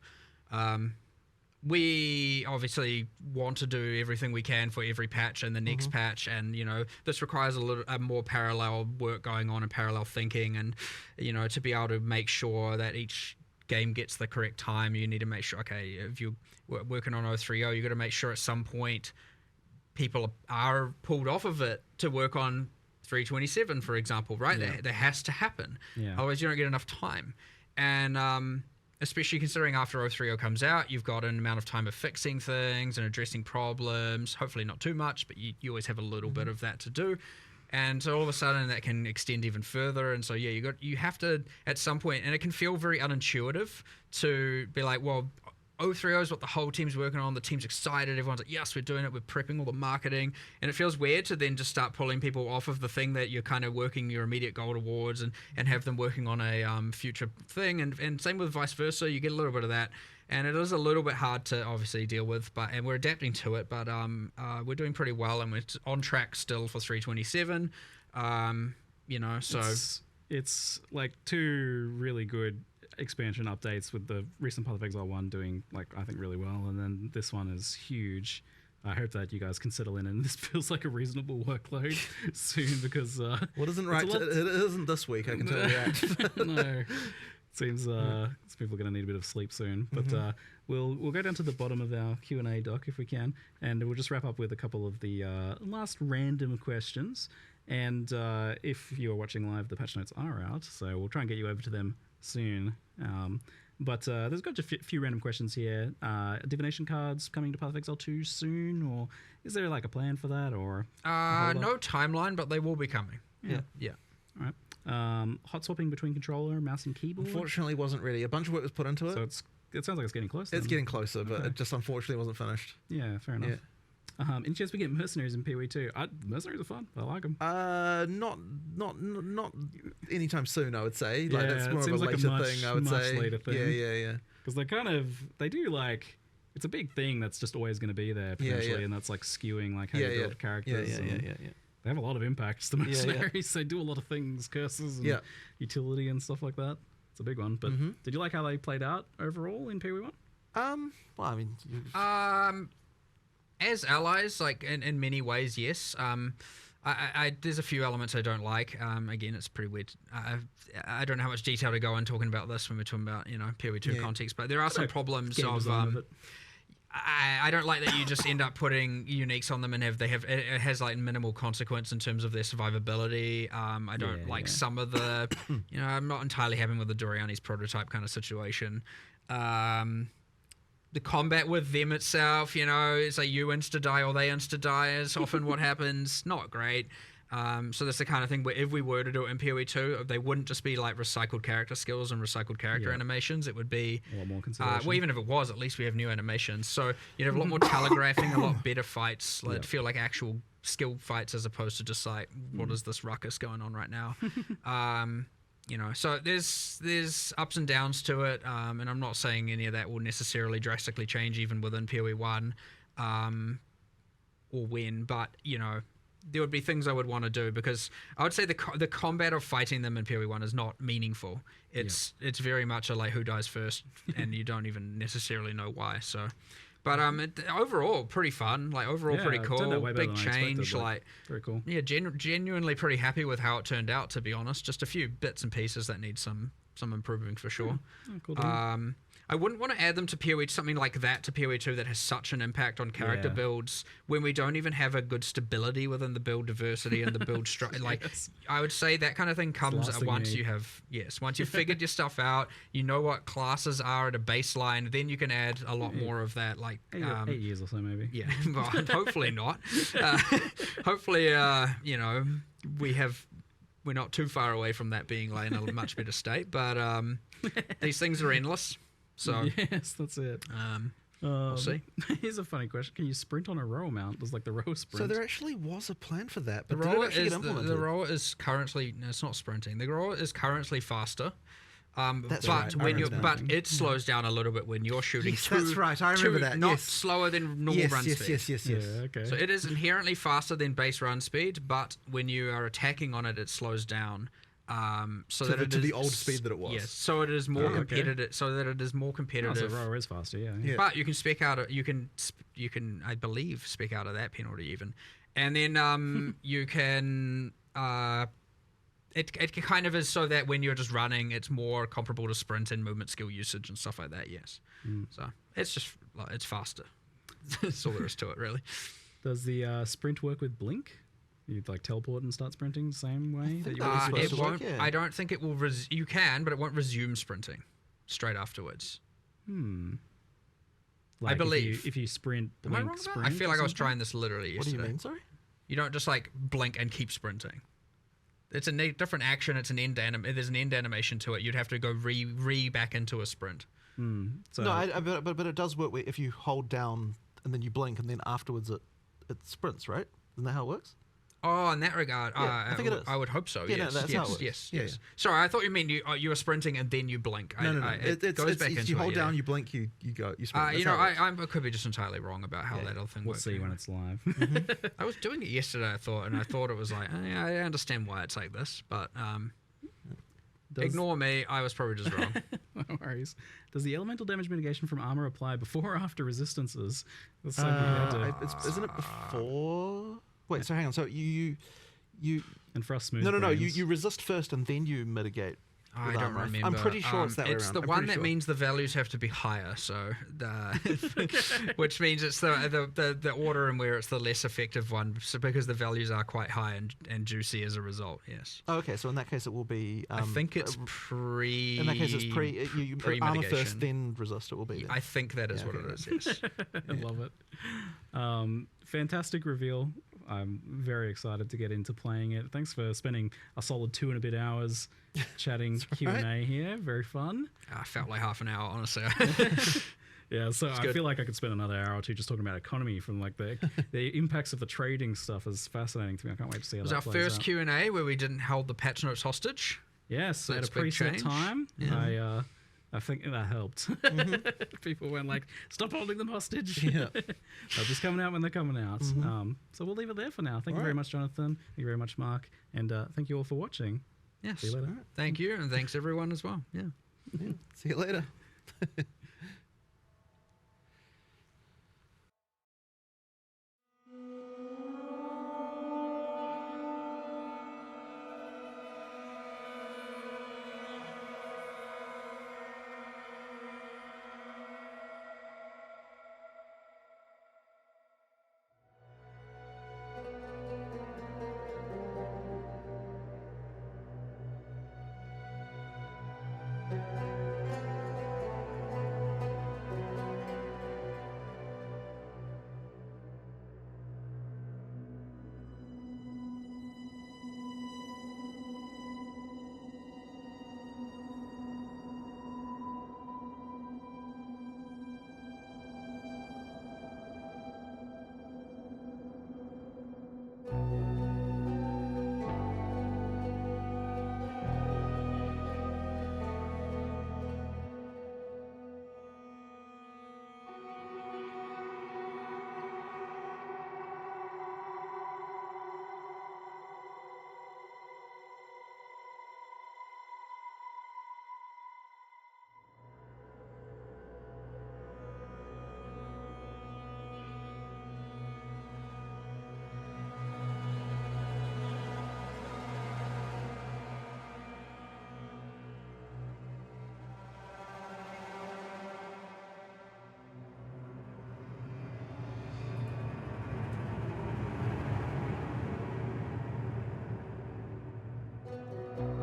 We obviously want to do everything we can for every patch and the next patch, and this requires a more parallel work going on and parallel thinking, and to be able to make sure that each game gets the correct time. You need to make sure, okay, if you're working on 030, you got to make sure at some point people are pulled off of it to work on 327, for example, right? That has to happen. Otherwise you don't get enough time. And especially considering after 030 comes out, you've got an amount of time of fixing things and addressing problems. Hopefully not too much, but you always have a little bit of that to do. And so all of a sudden that can extend even further. And so yeah, you have to at some point, and it can feel very unintuitive to be like, well, 030 is what the whole team's working on. The team's excited. Everyone's like, yes, we're doing it. We're prepping all the marketing. And it feels weird to then just start pulling people off of the thing that you're kind of working your immediate goal towards and have them working on a future thing. And same with vice versa. You get a little bit of that. And it is a little bit hard to obviously deal with, and we're adapting to it. But we're doing pretty well, and we're on track still for 327. So it's like 2 really good expansion updates, with the recent Path of Exile 1 doing I think really well, and then this one is huge. I hope that you guys can settle in, and this feels like a reasonable workload soon, because what isn't right? It isn't this week, I can tell you that. No, seems people are going to need a bit of sleep soon. But we'll go down to the bottom of our Q&A doc if we can, and we'll just wrap up with a couple of the last random questions. And if you're watching live, the patch notes are out, so we'll try and get you over to them soon. But there's got a few random questions here. Divination cards coming to Path of Exile 2 soon, or is there a plan for that, or no timeline, but they will be coming. Yeah. All right. Hot swapping between controller, mouse, and keyboard. Unfortunately, wasn't ready. A bunch of work was put into it. So it sounds like it's getting close. It's getting closer, but it just unfortunately wasn't finished. Yeah, fair enough. Yeah. Any chance we get mercenaries in PoE 2? Mercenaries are fun. I like them. Not anytime soon, I would say. That's more of a later thing, I would say. Later thing. Yeah. Because they do it's a big thing that's just always going to be there potentially, and that's skewing how you build characters. Yeah. They have a lot of impacts. The mercenaries, they do a lot of things, curses, and utility and stuff like that. It's a big one. But did you like how they played out overall in PoE 1? Well, I mean, as allies, in many ways, yes. There's a few elements I don't like. Again, it's pretty weird. I don't know how much detail to go in talking about this when we're talking about PoE 2 context, but there are some problems of. I don't like that you just end up putting uniques on them and it has minimal consequence in terms of their survivability. I don't like some of the, I'm not entirely happy with the Doriani's prototype kind of situation. The combat with them itself, it's you insta-die or they insta-die is often what happens. Not great. So that's the kind of thing where if we were to do it in PoE 2, they wouldn't just be recycled character skills and recycled character animations. It would be a lot more consideration. Well, even if it was, at least we have new animations. So you'd have a lot more telegraphing, a lot better fights. It'd feel like actual skill fights as opposed to just what is this ruckus going on right now? So there's ups and downs to it, and I'm not saying any of that will necessarily drastically change even within PoE 1 or when, but there would be things I would want to do, because I would say the combat of fighting them in PoE 1 is not meaningful. It's very much who dies first, and you don't even necessarily know why. So, but overall pretty fun. Overall pretty cool. Big change. Very cool. Yeah, genuinely pretty happy with how it turned out. To be honest, just a few bits and pieces that need some improving for sure. Cool. I wouldn't want to add them to PoE, something like that to PoE 2 that has such an impact on character builds when we don't even have a good stability within the build diversity and the build structure. I would say that kind of thing comes once once you've figured your stuff out, you know what classes are at a baseline, then you can add a lot more of that. 8 years or so maybe. Yeah, well, hopefully not. Hopefully, we're not too far away from that being in a much better state, but these things are endless. So yes, that's it. We'll see. Here's a funny question: can you sprint on a rower mount? Does the rower sprint? So there actually was a plan for that, The but rower is currently it's not sprinting. The rower is currently faster. That's but right. It slows down a little bit when you're shooting. Yes, that's right. I remember that. Not slower than normal run speed. Yes. Yeah, okay. So it is inherently faster than base run speed, but when you are attacking on it, it slows down. To the old speed that it was. Yes, so it is more competitive. So that it is more competitive. So rower is faster, yeah. But you can spec out. You can I believe spec out of that penalty even, and then you can. It kind of is so that when you're just running, it's more comparable to sprint and movement skill usage and stuff like that. Yes. So it's just it's faster. That's all there is to it, really. Does the sprint work with blink? You teleport and start sprinting the same way that you it won't. Yeah. I don't think it will. You can, but it won't resume sprinting straight afterwards. I believe if you sprint, blink, Am I wrong about that? I feel like I was trying this literally yesterday. What do you mean? Sorry. You don't just like blink and keep sprinting. It's a different action. It's an end there's an end animation to it. You'd have to go back into a sprint. So No, but it does work where if you hold down and then you blink and then afterwards it sprints, right? Isn't that how it works? Oh, in that regard, I think it is. I would hope so. Yeah, yes, no, that's how it works. yes. Yeah. Sorry, I thought you meant you were sprinting and then you blink. No. It goes back into you hold it, down, you blink, you go, you sprint. That's you know, how it works. I could be just entirely wrong about how that other thing we'll works. see when it's live. I was doing it yesterday, I thought it was like, yeah, I understand why it's like this, but ignore me. I was probably just wrong. No worries. Does the elemental damage mitigation from armor apply before or after resistances? That's something we had to- Isn't it before? Wait, so hang on. So you and for us smooth no. brains- You resist first and then you mitigate. I with don't armor. remember. I'm pretty sure it's that way It's around. the I'm one pretty that sure. means the values have to be higher, so which means it's the order in where it's the less effective one, so because the values are quite high and juicy as a result. Yes. Oh, okay, so in that case it will be. I think it's pre. In that case, it's you armor pre-mitigation. first, then resist. It will be. Then. I think that is what okay. it is. Yes. I love it. Fantastic reveal. I'm very excited to get into playing it. Thanks for spending a solid 2 and a bit hours chatting Q&A here. Very fun. I felt like half an hour, honestly. Yeah, so I good. feel like I could spend another hour or two just talking about economy from like the impacts of the trading stuff is fascinating to me. I can't wait to see how It was that our plays first out. Q&A where we didn't hold the patch notes hostage. Yes, they had a That's a big preset change. time. Yeah. I think that helped. People went like, "Stop holding them hostage." Yeah. They're just coming out when they're coming out. So we'll leave it there for now. Thank you very much, Jonathan. Thank you very much, Mark, and thank you all for watching. Yes. See you later. Thank you, and thanks everyone as well. Yeah. See you later.